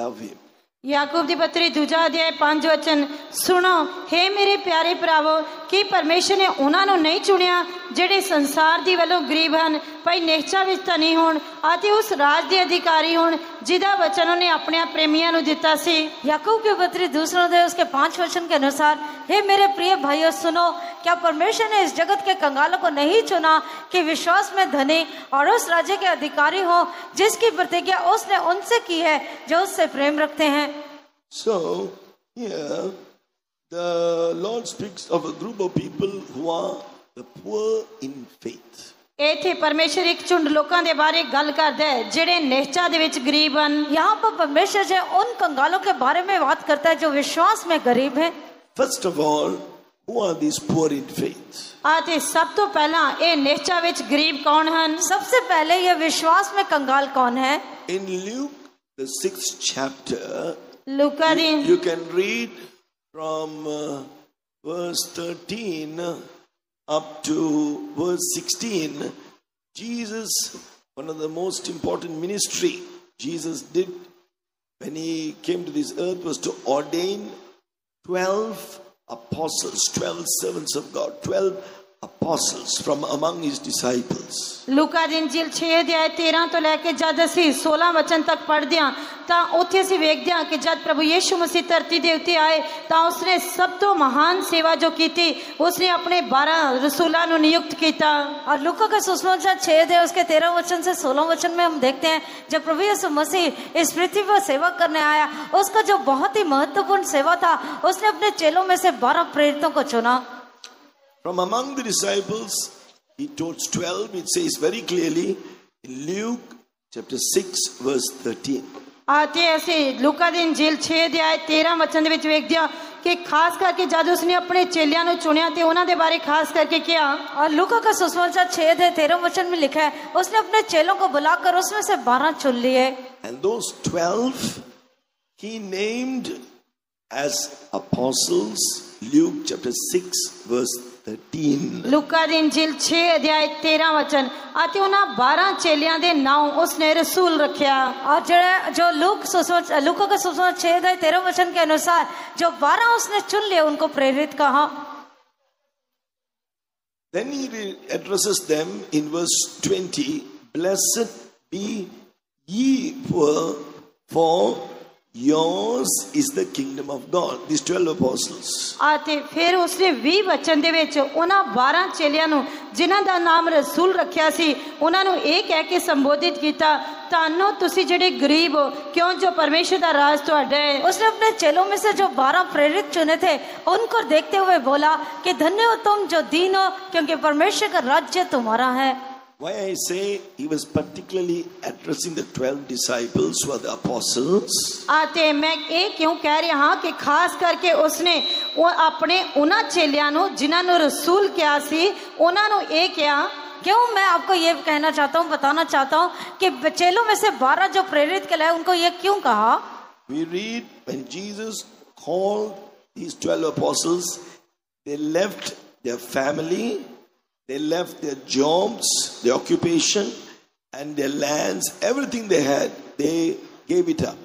love him. याकूब दी पत्री दूजा अध्याय 5 वचन सुनो हे मेरे प्यारे भरावो कि परमेश्वर ने ਉਹਨਾਂ ਨੂੰ ਨਹੀਂ ਚੁਣਿਆ ਜਿਹੜੇ ਸੰਸਾਰ ਦੀ ਵੱਲੋਂ ਗਰੀਬ ਹਨ ਭਾਈ ਨਿਹਚਾ ਵਿੱਚ ਤਾਂ ਨਹੀਂ ਹੋਣ ਅਤੇ ਉਸ ਰਾਜ ਦੇ ਅਧਿਕਾਰੀ ਹੋਣ ਜਿਹਦਾ वचन ਉਹਨੇ ਆਪਣੇ ਪ੍ਰੇਮੀਆਂ ਨੂੰ ਦਿੱਤਾ ਸੀ। याकूब की पत्री दूसरा अध्याय उसके 5 वचन के अनुसार हे मेरे प्रिय भाइयों सुनो क्या परमेश्वर ने इस जगत के कंगालों को नहीं चुना कि विश्वास में धनी और उस राज्य के अधिकारी हो जिसकी प्रतिज्ञा उसने उनसे की है जो उससे प्रेम रखते हैं। So here the Lord speaks of a group of people who are the poor in faith. ਇੱਥੇ ਪਰਮੇਸ਼ਰ ਇੱਕ ਝੁੰਡ ਲੋਕਾਂ ਦੇ ਬਾਰੇ ਗੱਲ ਕਰਦਾ ਹੈ ਜਿਹੜੇ ਨਿਹਚਾ ਦੇ ਵਿੱਚ ਗਰੀਬ ਹਨ। यहाँ पर परमेश्वर जो उन कंगालों के बारे में बात करता है जो विश्वास में गरीब है। First of all, who are these poor in faith? ਅਤੇ ਸਭ ਤੋਂ ਪਹਿਲਾਂ ਇਹ ਨਿਹਚਾ ਵਿੱਚ ਗਰੀਬ ਕੌਣ ਹਨ? सबसे पहले ये विश्वास में कंगाल कौन है? In Luke, the 6th chapter, Luka the you can read from verse 13 up to verse 16. Jesus, one of the most important ministry Jesus did when he came to this earth was to ordain 12 apostles, 12 servants of God, 12 apostles from among his disciples. ਲੂਕਾ ਦੀ ਇੰਜੀਲ 6 ਅਧਿਆਇ 13 ਤੋਂ ਲੈ ਕੇ ਜਦ ਅਸੀਂ 16 ਵਚਨ ਤੱਕ ਪੜ੍ਹਦੇ ਹਾਂ ਤਾਂ ਉੱਥੇ ਅਸੀਂ ਵੇਖਦੇ ਹਾਂ ਕਿ ਜਦ ਪ੍ਰਭੂ ਯੀਸ਼ੂ ਮਸੀਹ ਧਰਤੀ ਦੇ ਉੱਤੇ ਆਏ ਤਾਂ ਉਸਨੇ ਸਭ ਤੋਂ ਮਹਾਨ ਸੇਵਾ ਜੋ ਕੀਤੀ ਉਸਨੇ ਆਪਣੇ 12 रसूलों ਨੂੰ ਨਿਯੁਕਤ ਕੀਤਾ। और लूका का सुसमाचार 6 अध्याय उसके 13 वचन से 16 वचन में हम देखते हैं जब प्रभु यीशु मसीह इस पृथ्वी पर सेवा करने आया उसका जो बहुत ही महत्वपूर्ण सेवा था उसने अपने चेलों में से 12 प्रेरितों को चुना। From among the disciples, he chose 12. It says very clearly in Luke chapter 6 verse 13. ਅਤੇ ਅਸੀਂ ਲੂਕਾ ਦੀ ਇੰਜੀਲ 6 ਅਧਿਆਇ 13 ਵਚਨ ਦੇ ਵਿੱਚ ਵੇਖਦੇ ਹਾਂ ਕਿ ਖਾਸ ਕਰਕੇ ਜਦ ਉਸਨੇ ਆਪਣੇ ਚੇਲਿਆਂ ਨੂੰ ਚੁਣਿਆ ਤੇ ਉਹਨਾਂ ਦੇ ਬਾਰੇ ਖਾਸ ਕਰਕੇ ਕਿਹਾ। और लूका का सुसमाचार 6 अध्याय 13 वचन में लिखा है उसने अपने चेलों को बुलाकर उसमें से 12 चुन लिए। And those 12 he named as apostles. Luke chapter 6 verse 13. ਲੂਕਾ ਦੀ ਇੰਜੀਲ 6 ਅਧਿਆਇ 13 ਵਚਨ ਅਤੇ ਉਹਨਾਂ 12 ਚੇਲਿਆਂ ਦੇ ਨਾਮ ਉਸਨੇ ਰਸੂਲ ਰੱਖਿਆ। और जो लूका का सुसमाचार 6 अध्याय 13 वचन के अनुसार जो 12 उसने चुन लिए उनको प्रेरित कहा। Then he addresses them in verse 20. Blessed be ye poor, for yours is the kingdom of God. These 12 apostles. ਅਤੇ ਫਿਰ ਉਸਨੇ 20 ਵਚਨ ਦੇ ਵਿੱਚ ਉਹਨਾਂ 12 ਚੇਲਿਆਂ ਨੂੰ ਜਿਨ੍ਹਾਂ ਦਾ ਨਾਮ ਰਸੂਲ ਰੱਖਿਆ ਸੀ ਉਹਨਾਂ ਨੂੰ ਇਹ ਕਹਿ ਕੇ ਸੰਬੋਧਿਤ ਕੀਤਾ ਧੰਨੋ ਤੁਸੀਂ ਜਿਹੜੇ ਗਰੀਬ ਹੋ क्यों जो परमेश्वर का राज ਤੁਹਾਡਾ है। उसने अपने चेलों में से जो 12 प्रेरित चुने थे उनको देखते हुए बोला कि धन्य हो तुम जो दीन हो क्योंकि परमेश्वर का राज्य तुम्हारा है। Why I say he was particularly addressing the 12 disciples who are the apostles. ਅਤੇ ਮੈਂ ਇਹ ਕਿਉਂ ਕਹਿ ਰਿਹਾ ਹਾਂ ਕਿ ਖਾਸ ਕਰਕੇ ਉਸਨੇ ਉਹ ਆਪਣੇ ਉਹਨਾਂ ਚੇਲਿਆਂ ਨੂੰ ਜਿਨ੍ਹਾਂ ਨੂੰ ਰਸੂਲ ਕਿਹਾ ਸੀ ਉਹਨਾਂ ਨੂੰ ਇਹ ਕਿਹਾ। क्यों मैं आपको ये कहना चाहता हूँ बताना चाहता हूँ कि चेलों में से 12 जो प्रेरित कहलाए उनको ये क्यों कहा। We read when Jesus called these 12 apostles, they left their family, they left their jobs, their occupation and their lands, everything they had, they gave it up.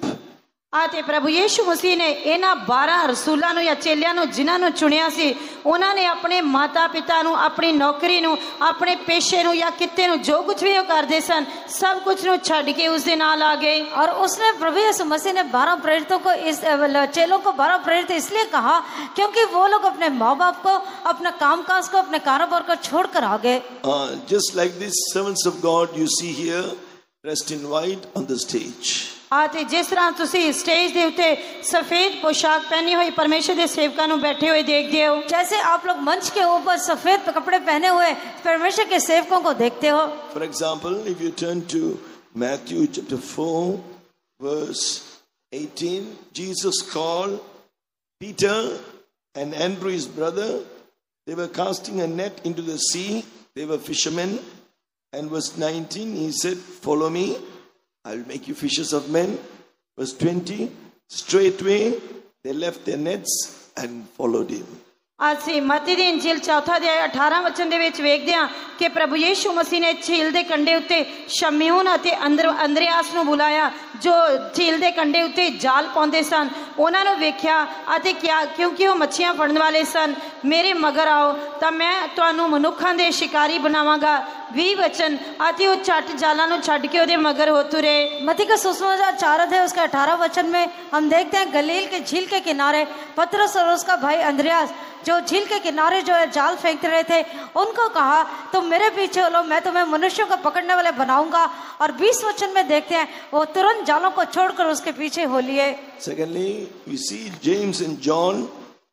ਅਤੇ ਪ੍ਰਭੂ ਯੀਸ਼ੂ ਮਸੀਹ ਨੇ ਇਹਨਾਂ 12 ਰਸੂਲਾਂ ਨੂੰ ਜਾਂ ਚੇਲਿਆਂ ਨੂੰ ਜਿਨ੍ਹਾਂ ਨੂੰ ਚੁਣਿਆ ਸੀ ਉਹਨਾਂ ਨੇ ਆਪਣੇ ਮਾਤਾ ਪਿਤਾ ਨੂੰ ਆਪਣੀ ਨੌਕਰੀ ਨੂੰ ਆਪਣੇ ਪੇਸ਼ੇ ਨੂੰ ਜਾਂ ਕਿੱਤੇ ਨੂੰ ਜੋ ਕੁਝ ਵੀ ਉਹ ਕਰਦੇ ਸਨ ਸਭ ਕੁਝ ਨੂੰ ਛੱਡ ਕੇ ਉਸ ਦੇ ਨਾਲ ਆ ਗਏ। और उसने प्रभु यीशु मसीह ने 12 प्रेरितों को इस चेलों को 12 प्रेरित इसलिए कहा क्योंकि वो लोग अपने माँ बाप को अपना कामकाज को अपने कारोबार को छोड़कर आ गए। Just like these servants of God you see here dressed in white on the stage. ਅਤੇ ਜਿਸ ਤਰ੍ਹਾਂ ਤੁਸੀਂ ਸਟੇਜ ਦੇ ਉੱਤੇ ਸਫेद पोशाक पहनी हुई परमेश्वर के सेवकों ਨੂੰ बैठे हुए देखते हो। जैसे आप लोग मंच के ऊपर सफेद कपड़े पहने हुए परमेश्वर के सेवकों को देखते हो। For example, if you turn to Matthew chapter 4 verse 18, Jesus called Peter and Andrew his brother. They were casting a net into the sea. They were fishermen. And verse 19 he said, follow me, I will make you fishers of men. Verse 20, straightway they left their nets and followed him. ਅਸੀਂ ਮਤੀ ਦੀ ਇੰਜੀਲ ਚੌਥਾ ਅਧਿਆਇ 18 ਵਚਨ ਦੇ ਵਿੱਚ ਵੇਖਦੇ ਹਾਂ ਕਿ ਪ੍ਰਭੂ ਯੀਸ਼ੂ ਮਸੀਹ ਨੇ ਝੀਲ ਦੇ ਕੰਢੇ ਉੱਤੇ ਸ਼ਮਯੂਨ ਅਤੇ ਅੰਦਰਿਆਸ ਨੂੰ ਬੁਲਾਇਆ ਜੋ ਝੀਲ ਦੇ ਕੰਢੇ ਉੱਤੇ ਜਾਲ ਪਾਉਂਦੇ ਸਨ। ਉਹਨਾਂ ਨੂੰ ਵੇਖਿਆ ਅਤੇ ਕਿਹਾ ਕਿਉਂਕਿ ਉਹ ਮੱਛੀਆਂ ਫੜਨ ਵਾਲੇ ਸਨ, ਮੇਰੇ ਮਗਰ ਆਓ ਤਾਂ ਮੈਂ ਤੁਹਾਨੂੰ ਮਨੁੱਖਾਂ ਦੇ ਸ਼ਿਕਾਰੀ ਬਣਾਵਾਂਗਾ। 20 वचन आती वो चट जाला नु छड़ के ओदे मगर हो तुरे। मत्ती का सुसमाचार 4 अध्याय उसका 18 वचन में हम देखते हैं गलील के झील के किनारे पतरस और उसका भाई अंद्रयास जो झील के किनारे जो है जाल फेंकते रहे थे, उनको कहा तुम मेरे पीछे लो, मैं तुम्हें मनुष्यों को पकड़ने वाले बनाऊंगा। और 20 वचन में देखते हैं वो तुरंत जालों को छोड़कर उसके पीछे हो लिए। Secondly, we see James and John,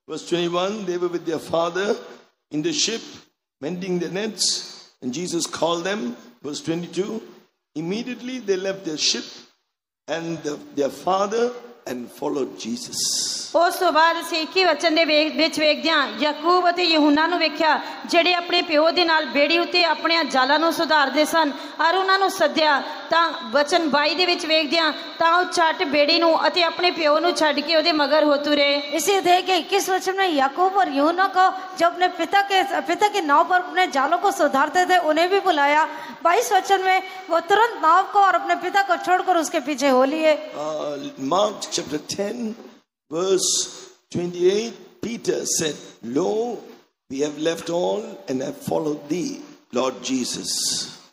verse 21, they were with their father in the ship, mending their nets, and Jesus called them, verse 22. Immediately they left their ship and their father and followed Jesus. ਉਸ ਤੋਂ ਬਾਅਦ ਅਸੀਂ 21 ਵਚਨ ਦੇ ਵਿੱਚ ਵੇਖਦੇ ਹਾਂ ਯਾਕੂਬ ਅਤੇ ਯਹੂਨਾ ਨੂੰ ਵੇਖਿਆ ਜਿਹੜੇ ਆਪਣੇ ਪਿਓ ਦੇ ਨਾਲ ਬੇੜੀ ਉੱਤੇ ਆਪਣੇ ਜਾਲਾਂ ਨੂੰ ਸੁਧਾਰਦੇ ਸਨ ਔਰ ਉਹਨਾਂ ਨੂੰ ਸੱਦਿਆ। ਤਾਂ ਵਚਨ 22 ਦੇ ਵਿੱਚ ਵੇਖਦੇ ਹਾਂ ਤਾਂ ਉਹ ਛੱਟ ਬੇੜੀ ਨੂੰ ਅਤੇ ਆਪਣੇ ਪਿਓ ਨੂੰ ਛੱਡ ਕੇ ਉਹਦੇ ਮਗਰ ਹੋ ਤੁਰੇ। इसे देख के 21 वचन में याकूब और यूहन्ना को जो अपने पिता के नाव पर अपने जालों को सुधारते थे उन्हें भी बुलाया। 22 वचन में वो तुरंत नाव को और अपने पिता को छोड़कर उसके पीछे हो लिए। Mark chapter 10 verse 28, Peter said, Lo, we have left all and have followed thee, Lord Jesus.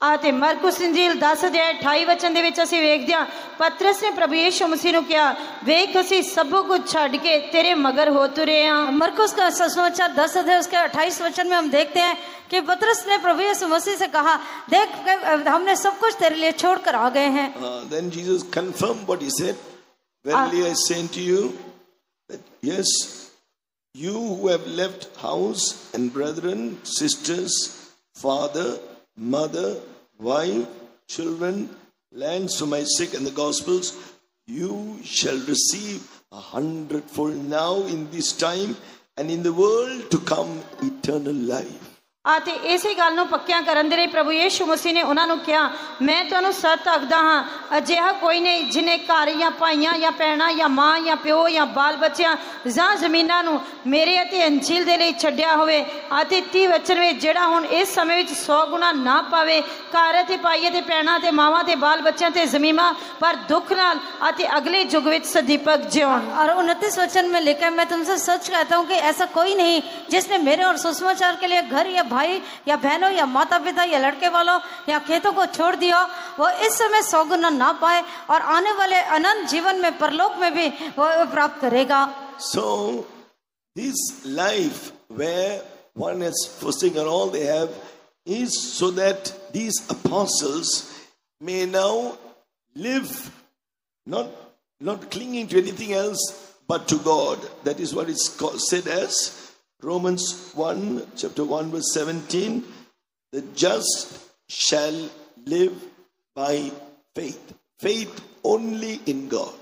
आते मरकुस इंजील 10 अध्याय 28 वचन ਦੇ ਵਿੱਚ ਅਸੀਂ ਵੇਖਦੇ ਹਾਂ ਪਤਰਸ ਨੇ ਪ੍ਰਭੂ ਯੀਸ਼ੂ ਮਸੀਹ ਨੂੰ ਕਿਹਾ ਵੇਖ ਅਸੀਂ ਸਭ ਕੁਝ ਛੱਡ ਕੇ ਤੇਰੇ ਮਗਰ ਹੋ ਤੁਰੇ ਹਾਂ। मरकुस का सुसमाचार 10 अध्याय उसके 28 वचन में हम देखते हैं कि पतरस ने प्रभु यीशु मसीह से कहा देख हमने सब कुछ तेरे लिए छोड़कर आ गए हैं। Then Jesus confirmed what he said. Verily I say unto you that yes, you who have left house and brethren, sisters, father, mother, wife, children, lands for my sake and the gospels, you shall receive 100-fold now in this time and in the world to come eternal life. आते इसी गल नूं पक्कियां करन दे लई प्रभु यीशु मसीह ने उन्हां नूं कहा मैं तुहानूं सच आखदा हां अजिहा कोई नहीं जिन्हें घर या भाइयां या भैणां या मां या प्यो या बाल बच्चियां जां जमीनां नूं मेरे अते अंजील दे लई छड्डिया होवे। आते 30 वचन विच जिहड़ा हुण इस समय विच 100 गुना ना पावे घर अते भाई अते भैणां ते मावां ते बाल बच्चियां ते जमीनां पर दुख नाल अते अगले युग विच सदीपक जीवन। और 29 वचन में लिखा है मैं तुमसे सच कहता हूं कि ऐसा कोई नहीं जिसने मेरे और सुसमाचार के लिए घर या भाई या बहनों या माता पिता या लड़के वालों या खेतों को छोड़ दिया वो इस समय 100 गुना ना पाए और आने वाले अनंत जीवन में परलोक में भी वो प्राप्त करेगा। So this life where one is forsaken all they have is so that these apostles may now live not clinging to anything else but to God. That is what is said as Romans 1, chapter 1, verse 17, the just shall live by faith. Faith only in God.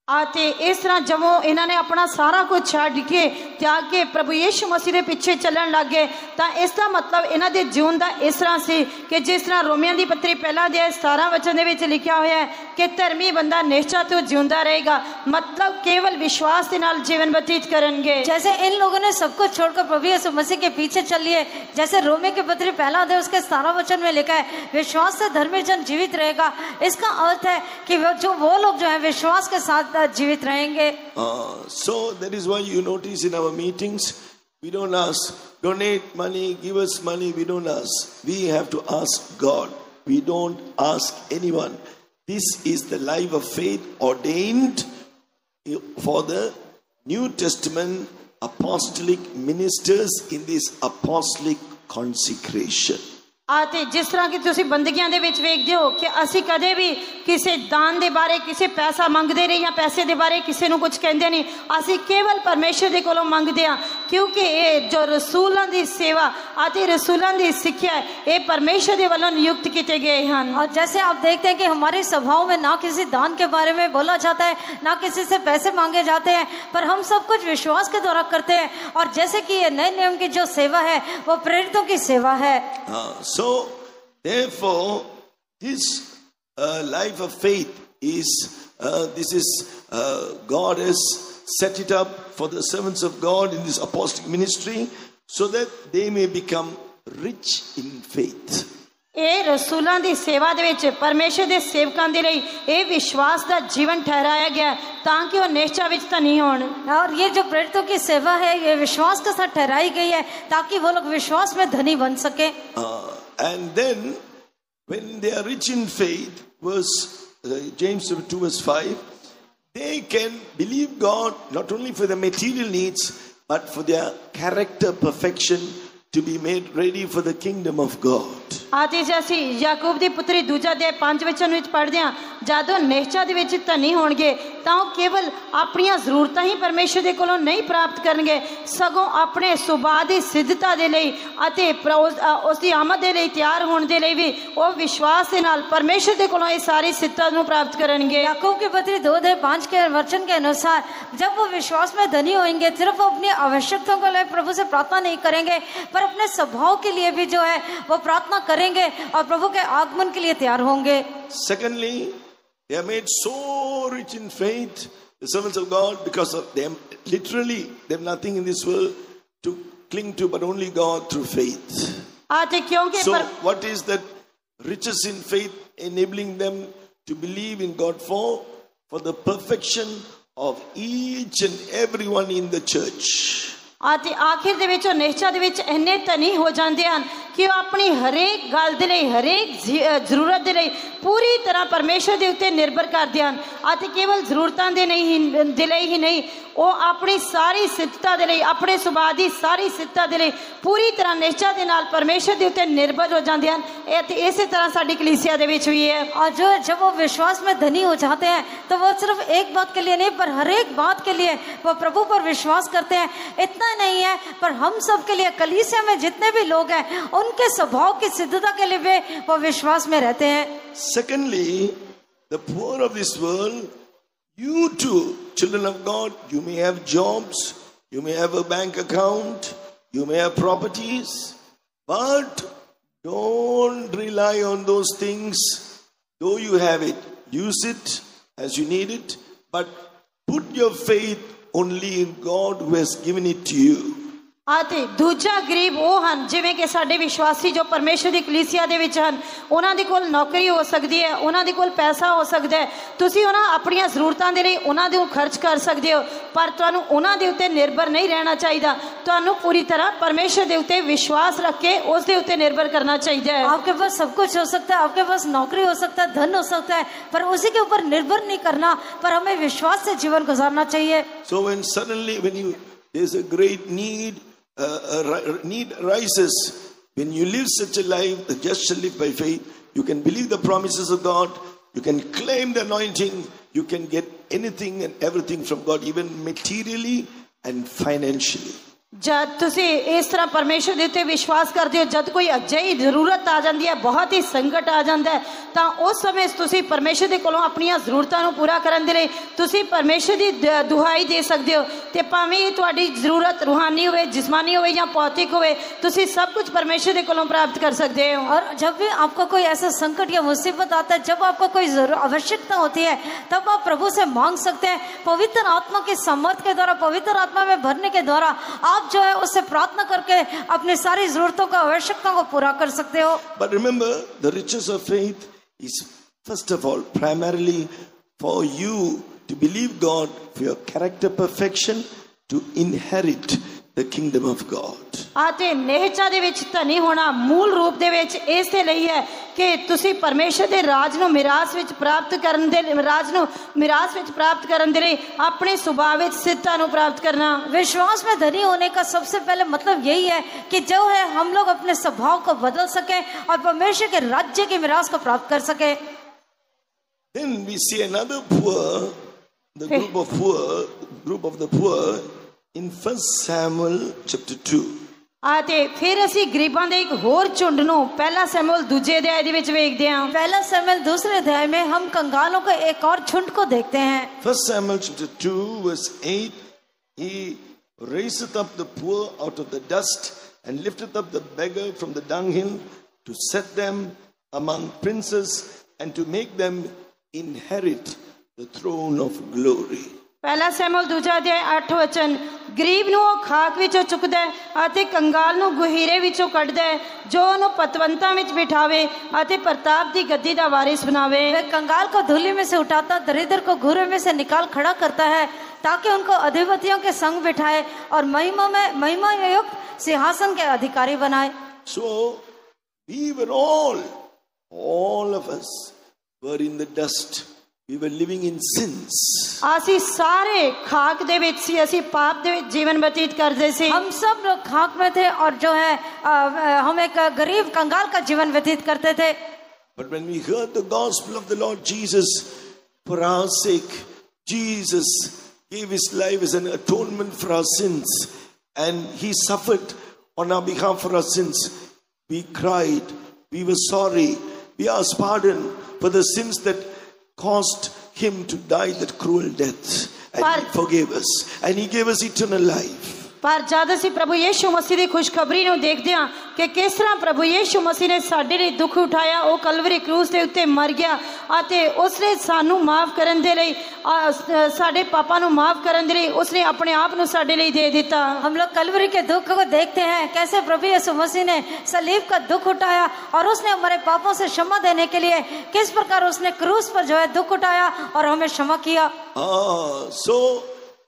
आते इस तरह जमो इन्होंने अपना सारा कुछ छड़ के त्याग के प्रभु यीशु मसीह के पीछे चलन लग गए तो इसका मतलब इन्हों के जीवन का इस तरह से कि जिस तरह रोमियों की पत्री पहला अध्याय 17 वचन के लिखा हुआ है कि धर्मी बंदा निश्चय तो जिंदा रहेगा, मतलब केवल विश्वास के नाल जीवन व्यतीत करेंगे। जैसे इन लोगों ने सब कुछ छोड़कर प्रभु यीशु मसीह के पीछे चलिए, जैसे रोमी की पत्री पहला अध्याय उसके 17 वचन में लिखा है विश्वास से धर्मी जन जीवित रहेगा। इसका अर्थ है कि वो लोग जो है विश्वास के साथ जीवित रहेंगे। So that is why you notice in our meetings we don't ask donate money, give us money. We don't ask. We have to ask God. We don't ask anyone. This is the life of faith ordained for the New Testament apostolic ministers in this apostolic consecration. आते जिस तरह की तुसी बंदगियां दे विच वेखदे हो कि असी कदे भी किसी दान दे बारे किसी पैसा मंगदे नहीं या पैसे दे बारे किसी नु कुछ कहंदे नहीं, असी केवल परमेश्वर दे कोलों मंगदे हां क्योंकि ये जो रसूलां दी सेवा आते रसूलां दी सिक्ख्या है ये परमेश्वर दे वल्लों नियुक्त किए गए हैं। और जैसे आप देखते हैं कि हमारी सभाओं में ना किसी दान के बारे में बोला जाता है ना किसी से पैसे मांगे जाते हैं, पर हम सब कुछ विश्वास के द्वारा करते हैं। और जैसे कि ये नए नियम की जो सेवा है वो प्रेरितों की सेवा है। So, therefore, this life of faith is, God has set it up for the servants of God in this apostolic ministry so that they may become rich in faith. ਇਹ ਰਸੂਲਾਂ ਦੀ ਸੇਵਾ ਦੇ ਵਿੱਚ ਪਰਮੇਸ਼ਰ ਦੇ ਸੇਵਕਾਂ ਦੇ ਲਈ ਇਹ ਵਿਸ਼ਵਾਸ ਦਾ ਜੀਵਨ ਠਹਿਰਾਇਆ ਗਿਆ ਤਾਂ ਕਿ ਉਹ ਨਿਸ਼ਚਾ ਵਿੱਚ ਧਨੀ ਹੋਣ। और ये जो प्रेरितों की सेवा है ये विश्वास के साथ ठहराई गई है ताकि वो लोग विश्वास में धनी बन सके। And then when they are rich in faith, James 2 verse 5, they can believe God not only for the material needs but for their character perfection to be made ready for the kingdom of God. ਆਤੇ ਜੇ ਅਸੀਂ ਯਾਕੂਬ ਦੀ ਪੁੱਤਰੀ ਦੂਜਾ ਅਧਿਆਇ 5 ਵਚਨ ਵਿੱਚ ਪੜ੍ਹਦੇ ਹਾਂ, ਜਦੋਂ ਨਿਸ਼ਚਾ ਦੇ ਵਿੱਚ ਧਨੀ ਹੋਣਗੇ ਤਾਂ ਉਹ ਕੇਵਲ ਆਪਣੀਆਂ ਜ਼ਰੂਰਤਾਂ ਹੀ ਪਰਮੇਸ਼ਰ ਦੇ ਕੋਲੋਂ ਨਹੀਂ ਪ੍ਰਾਪਤ ਕਰਨਗੇ, ਸਗੋਂ ਆਪਣੇ ਸੁਭਾਅ ਦੀ ਸਿੱਧਤਾ ਦੇ ਲਈ ਅਤੇ ਉਸ ਦੀ ਆਮਦ ਦੇ ਲਈ ਤਿਆਰ ਹੋਣ ਦੇ ਲਈ ਵੀ ਉਹ ਵਿਸ਼ਵਾਸ ਦੇ ਨਾਲ ਪਰਮੇਸ਼ਰ ਦੇ ਕੋਲੋਂ ਇਹ ਸਾਰੀ ਸਿੱਧਤਾ ਨੂੰ ਪ੍ਰਾप्त करेंगे। याकूब की पत्री 2:5 के वचन के अनुसार जब वो विश्वास में धनी होंगे सिर्फ वो अपनी आवश्यकताओं के लिए प्रभु से प्रार्थना नहीं करेंगे पर अपने स्वभाव के लिए भी जो है वो प्रार्थना करेंगे और प्रभु के आगमन के लिए तैयार होंगे। Secondly, they are made so rich in faith, the servants of God, because of them. Literally, they have nothing in this world to cling to, but only God through faith. So, what is that riches in faith enabling them to believe in God for the perfection of each and everyone in the church? ਅਤੇ ਆਖਿਰ ਦੇ ਵਿੱਚ ਉਹ ਨਿਸ਼ਚਾ ਦੇ ਵਿੱਚ ਇੰਨੇ ਧਨੀ ਹੋ ਜਾਂਦੇ ਹਨ ਕਿ ਉਹ ਆਪਣੀ ਹਰੇਕ ਗੱਲ ਦੇ ਲਈ ਹਰੇਕ ਜ਼ਰੂਰਤ ਦੇ ਲਈ ਪੂਰੀ ਤਰ੍ਹਾਂ ਪਰਮੇਸ਼ਰ ਦੇ ਉੱਤੇ ਨਿਰਭਰ ਕਰਦੇ ਹਨ ਅਤੇ ਕੇਵਲ ਜ਼ਰੂਰਤਾਂ ਦੇ ਲਈ ਹੀ ਨਹੀਂ ਉਹ ਆਪਣੀ ਸਾਰੀ ਸਿੱਧਤਾ ਦੇ ਲਈ ਆਪਣੇ ਸੁਭਾਅ ਦੀ ਸਾਰੀ ਸਿੱਧਤਾ ਦੇ ਲਈ ਪੂਰੀ ਤਰ੍ਹਾਂ ਨਿਸ਼ਚਾ ਦੇ ਨਾਲ ਪਰਮੇਸ਼ਰ ਦੇ ਉੱਤੇ ਨਿਰਭਰ ਹੋ ਜਾਂਦੇ ਹਨ। ਅਤੇ ਇਸੇ ਤਰ੍ਹਾਂ ਸਾਡੀ ਕਲੀਸਿया ਦੇ ਵਿੱਚ ਵੀ है। और जो जब वो विश्वास में धनी हो जाते हैं तो वो सिर्फ एक बात के लिए नहीं पर हर एक बात के लिए वो प्रभु पर विश्वास करते हैं। इतना नहीं है पर हम सब के लिए कलीसिया में जितने भी लोग हैं उनके स्वभाव की सिद्धता के लिए भी वो विश्वास में रहते हैं। Secondly, the poor of this world, you too, children of God, you may have jobs, you may have a bank account, you may have properties, but don't rely on those things. Though you have it, use it as you need it, but put your faith only in God who has given it to you. ਅਤੇ ਦੂਜਾ ਗਰੀਬ ਉਹ ਹਨ ਜਿਵੇਂ ਕਿ ਸਾਡੇ ਵਿਸ਼ਵਾਸੀ ਜੋ ਪਰਮੇਸ਼ਰ ਦੀ ਕਲੀਸਿया ਦੇ ਵਿੱਚ ਹਨ, ਉਹਨਾਂ ਦੇ ਕੋਲ ਨੌਕਰੀ ਹੋ ਸਕਦੀ ਹੈ, ਉਹਨਾਂ ਦੇ ਕੋਲ ਪੈਸਾ ਹੋ ਸਕਦਾ ਹੈ, ਤੁਸੀਂ ਉਹਨਾਂ ਆਪਣੀਆਂ ਜ਼ਰੂਰਤਾਂ ਦੇ ਲਈ ਉਹਨਾਂ ਦੇ ਉੱਤੇ ਖਰਚ ਕਰ ਸਕਦੇ ਹੋ, ਪਰ ਤੁਹਾਨੂੰ ਉਹਨਾਂ ਦੇ ਉੱਤੇ ਨਿਰਭਰ ਨਹੀਂ ਰਹਿਣਾ ਚਾਹੀਦਾ। ਤੁਹਾਨੂੰ पूरी तरह परमेश्वर ਦੇ ਉੱਤੇ विश्वास रख के ਉਸ ਦੇ ਉੱਤੇ निर्भर करना चाहिए। आपके पास सब कुछ हो सकता है, आपके पास नौकरी हो सकता है, धन हो सकता है, पर उसी के ऊपर निर्भर नहीं करना, पर हमें विश्वास से जीवन गुजारना चाहिए। So when there's a great need rises, when you live such a life, the just shall live by faith, you can believe the promises of God, you can claim the anointing, you can get anything and everything from God, even materially and financially. जब तुसी इस तरह परमेश्वर ਦੇ ਉੱਤੇ ਵਿਸ਼ਵਾਸ ਕਰਦੇ ਹੋ, ਜਦ ਕੋਈ ਅਜਿਹੀ ਜ਼ਰੂਰਤ ਆ ਜਾਂਦੀ ਹੈ, ਬਹੁਤ ਹੀ ਸੰਕਟ ਆ ਜਾਂਦਾ ਹੈ, ਤਾਂ ਉਸ ਸਮੇਂ ਤੁਸੀਂ ਪਰਮੇਸ਼ਰ ਦੇ ਕੋਲੋਂ ਆਪਣੀਆਂ ਜ਼ਰੂਰਤਾਂ ਨੂੰ ਪੂਰਾ ਕਰਨ ਦੇ ਲਈ ਤੁਸੀਂ ਪਰਮੇਸ਼ਰ ਦੀ ਦੁਹਾਈ ਦੇ ਸਕਦੇ ਹੋ। ਤੇ ਭਾਵੇਂ ਤੁਹਾਡੀ ਜ਼ਰੂਰਤ रूहानी ਹੋਵੇ, जिस्मानी ਹੋਵੇ ਜਾਂ ਭੌਤਿਕ ਹੋਵੇ, ਤੁਸੀਂ सब कुछ परमेश्वर ਦੇ ਕੋਲੋਂ प्राप्त कर सकते हो। और जब भी आपको कोई ऐसा संकट या मुसीबत आता है, जब आपको कोई आवश्यकता होती है, तब आप प्रभु से मांग सकते हैं। पवित्र आत्मा के सामर्थ के द्वारा, पवित्र आत्मा में भरने के द्वारा आप जो है उससे प्रार्थना करके अपनी सारी जरूरतों को, आवश्यकताओं को पूरा कर सकते हो। But remember, the riches of faith is first of all primarily for you to believe God for your character perfection, to inherit the kingdom of God. आते ਨਿਹਚਾ ਦੇ ਵਿੱਚ ਧਨੀ ਹੋਣਾ ਮੂਲ ਰੂਪ ਦੇ ਵਿੱਚ ਇਸ ਦੇ ਲਈ ਹੈ ਕਿ ਤੁਸੀਂ ਪਰਮੇਸ਼ਰ ਦੇ ਰਾਜ ਨੂੰ ਮਿਰਾਸ ਵਿੱਚ ਪ੍ਰਾਪਤ ਕਰਨ ਦੇ ਲਈ ਆਪਣੇ ਸੁਭਾਅ ਵਿੱਚ ਸਿੱਧਤਾ ਨੂੰ ਪ੍ਰਾਪਤ ਕਰਨਾ। विश्वास में धनी होने का सबसे पहले मतलब यही है कि जो है हम लोग अपने स्वभाव को बदल सके और परमेश्वर के राज्य की मिरास को प्राप्त कर सके। Then we see another poor, the group of the poor in 1 Samuel chapter 2. आते फिर ਅਸੀਂ ਗਰੀਬਾਂ ਦੇ ਇੱਕ ਹੋਰ ਝੁੰਡ ਨੂੰ ਪਹਿਲਾ शमूएल दूजे अध्याय ਦੇ ਵਿੱਚ ਵੇਖਦੇ ਹਾਂ। पहला शमूएल दूसरे अध्याय में हम कंगालों के एक और झुंड को देखते हैं। 1 Samuel chapter 2 verse 8, he raiseth up the poor out of the dust and lifteth up the beggar from the dunghill to set them among princes and to make them inherit the throne of glory. ਪਹਿਲਾ ਸ਼ਮੂਏਲ ਦੂਜਾ ਅਧਿਆਇ 8 ਵਚਨ। ਗਰੀਬ ਨੂੰ ਉਹ ਖਾਕ ਵਿੱਚੋਂ ਚੁੱਕਦਾ ਹੈ ਅਤੇ ਕੰਗਾਲ ਨੂੰ ਗੁਹੀਰੇ ਵਿੱਚੋਂ ਕੱਢਦਾ ਹੈ, ਜੋ ਉਹਨੂੰ ਪਤਵੰਤਾਂ ਵਿੱਚ ਬਿਠਾਵੇ ਅਤੇ ਪ੍ਰਤਾਪ ਦੀ ਗੱਦੀ ਦਾ ਵਾਰਿਸ बनावे। वह कंगाल को धूलि में से उठाता, दरिद्र को घूरे में से निकाल खड़ा करता है, ताकि उनको अधिपतियों के संग बिठाए और महिमा युक्त सिंहासन के अधिकारी बनाए। So we were all of us were in the dust. We were living in sins. ਅਸੀਂ ਸਾਰੇ ਖਾਕ ਦੇ ਵਿੱਚ ਸੀ, ਅਸੀਂ ਪਾਪ ਦੇ ਵਿੱਚ ਜੀਵਨ ਬਤੀਤ ਕਰਦੇ ਸੀ। हम सब लोग खाक में थे और जो है हम एक गरीब कंगाल का जीवन व्यतीत करते थे। But when we heard the gospel of the Lord Jesus, for our sake, Jesus gave his life as an atonement for our sins, and he suffered on our behalf for our sins. We cried, we were sorry, we asked pardon for the sins that caused him to die that cruel death, and he forgave us, and he gave us eternal life. ਪਰ ਜਦ ਅਸੀਂ ਪ੍ਰਭੂ ਯੀਸ਼ੂ ਮਸੀਹ ਦੀ ਖੁਸ਼ਖਬਰੀ ਨੂੰ ਦੇਖਦੇ ਹਾਂ ਕਿ ਕਿਸ ਤਰ੍ਹਾਂ ਪ੍ਰਭੂ ਯੀਸ਼ੂ ਮਸੀਹ ਨੇ ਸਾਡੇ ਲਈ ਦੁੱਖ ਉਠਾਇਆ, ਉਹ ਕਲਵਰੀ ਕਰੂਸ ਦੇ ਉੱਤੇ ਮਰ ਗਿਆ ਅਤੇ ਉਸਨੇ ਸਾਨੂੰ ਮਾਫ ਕਰਨ ਦੇ ਲਈ, ਸਾਡੇ ਪਾਪਾਂ ਨੂੰ ਮਾਫ ਕਰਨ ਦੇ ਲਈ ਉਸਨੇ ਆਪਣੇ ਆਪ ਨੂੰ ਸਾਡੇ ਲਈ ਦੇ ਦਿੱਤਾ। हम लोग कलवरी के दुख को देखते हैं, कैसे प्रभु यीशु मसीह ने सलीब का दुख उठाया और उसने हमारे पापों से क्षमा देने के लिए किस प्रकार उसने क्रूस पर जो है दुख उठाया और हमें क्षमा किया। So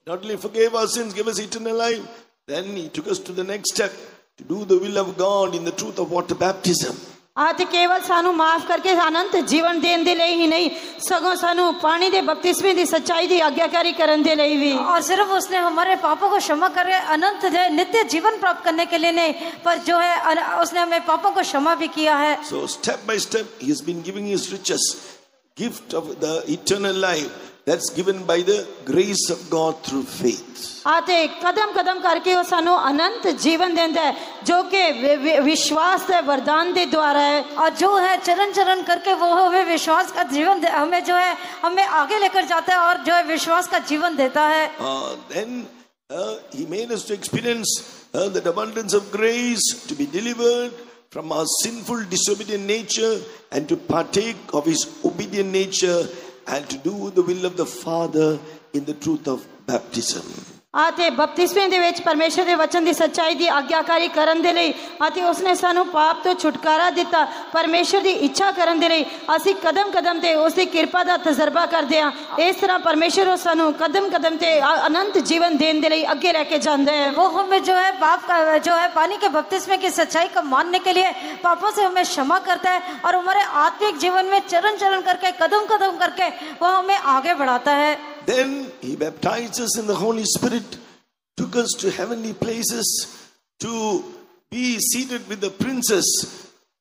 not only forgave our sins, gave us eternal life, then he took us to the next step to do the will of God in the truth of water baptism. ਅਤੇ ਕੇਵਲ ਸਾਨੂੰ ਮਾਫ ਕਰਕੇ ਅਨੰਤ ਜੀਵਨ ਦੇਣ ਦੇ ਲਈ ਹੀ ਨਹੀਂ, ਸਗੋਂ ਸਾਨੂੰ ਪਾਣੀ ਦੇ ਬਪਤਿਸਮੇ ਦੀ ਸੱਚਾਈ ਦੀ ਆਗਿਆਕਾਰੀ ਕਰਨ ਦੇ ਲਈ ਵੀ। और सिर्फ उसने हमारे पापों को क्षमा कर अनंत नित्य जीवन प्राप्त करने के लिए नहीं, पर जो है उसने हमें पापों को क्षमा भी किया है। So step by step he has been giving his riches, gift of the eternal life that's given by the grace of God through faith. ਅਤੇ ਕਦਮ ਕਦਮ ਕਰਕੇ ਉਹ ਸਾਨੂੰ ਅਨੰਤ ਜੀਵਨ ਦਿੰਦਾ ਹੈ, ਜੋ ਕਿ ਵਿਸ਼ਵਾਸ ਦੇ ਵਰਦਾਨ ਦੇ ਦੁਆਰਾ ਹੈ। और जो है चरण चरण करके वो हमें विश्वास का जीवन हमें जो है हमें आगे लेकर जाता है और जो है विश्वास का जीवन देता है। Then he made us to experience that abundance of grace, to be delivered from our sinful disobedient nature and to partake of his obedient nature and to do the will of the Father in the truth of baptism. ਅਤੇ ਬਪਤਿਸਮੇ ਦੇ ਵਿੱਚ ਪਰਮੇਸ਼ਰ ਦੇ ਵਚਨ ਦੀ ਸੱਚਾਈ ਦੀ ਆਗਿਆਕਾਰੀ ਕਰਨ ਦੇ ਲਈ ਅਤੇ ਉਸਨੇ ਸਾਨੂੰ ਪਾਪ ਤੋਂ ਛੁਟਕਾਰਾ ਦਿੱਤਾ, ਪਰਮੇਸ਼ਰ ਦੀ ਇੱਛਾ ਕਰਨ ਦੇ ਲਈ ਅਸੀਂ ਕਦਮ ਕਦਮ ਤੇ ਉਸ ਦੀ ਕਿਰਪਾ ਦਾ ਤਜਰਬਾ ਕਰਦੇ ਹਾਂ। ਇਸ ਤਰ੍ਹਾਂ ਪਰਮੇਸ਼ਰ ਸਾਨੂੰ ਕਦਮ ਕਦਮ ਤੇ ਅਨੰਤ ਜੀਵਨ ਦੇਣ ਦੇ ਲਈ ਅੱਗੇ ਲੈ ਕੇ ਜਾਂਦਾ ਹੈ। वो हमें जो है पाप का जो है पानी के बपतिस्मे की सच्चाई को मानने के लिए पापों से हमें क्षमा करता है और हमारे आत्मिक जीवन में चरण चरण करके कदम कदम करके वो हमें आगे बढ़ाता है। Then he baptized us in the Holy Spirit, took us to heavenly places to be seated with the princes,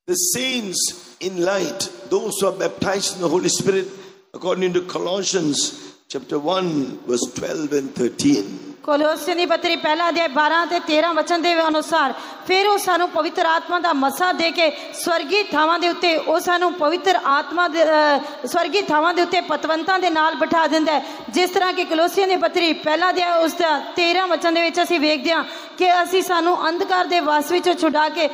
the saints in light, those who are baptized in the Holy Spirit, according to Colossians chapter 1 verse 12 and 13. ਕੋਲੋਸੀਆਂ ਦੀ ਪੱਤਰੀ ਪਹਿਲਾ ਅਧਿਆਇ 12 ਤੇ 13 ਵਚਨ ਦੇ ਅਨੁਸਾਰ ਫਿਰ ਉਹ ਸਾਨੂੰ ਪਵਿੱਤਰ ਆਤਮਾ ਦਾ ਮਸਾ ਦੇ ਕੇ ਸਵਰਗੀ ਥਾਵਾਂ ਦੇ ਉੱਤੇ ਉਹ ਸਾਨੂੰ ਪਵਿੱਤਰ ਆਤਮਾ ਦੇ ਸਵਰਗੀ ਥਾਵਾਂ ਦੇ ਉੱਤੇ ਪਤਵੰਤਾਂ ਦੇ ਨਾਲ ਬਿਠਾ ਦਿੰਦਾ ਹੈ। ਜਿਸ ਤਰ੍ਹਾਂ ਕਿ ਕੋਲੋਸੀਆਂ ਦੀ ਪੱਤਰੀ ਪਹਿਲਾ ਅਧਿਆਇ ਉਸ ਦਾ 13 ਵਚਨ ਦੇ ਵਿੱਚ ਅਸੀਂ ਵੇਖਦੇ ਹਾਂ ਕਿ ਅਸੀਂ ਸਾਨੂੰ ਅੰਧਕਾਰ ਦੇ ਵਾਸ ਵਿੱਚੋਂ ਛੁਡਾ ਕੇ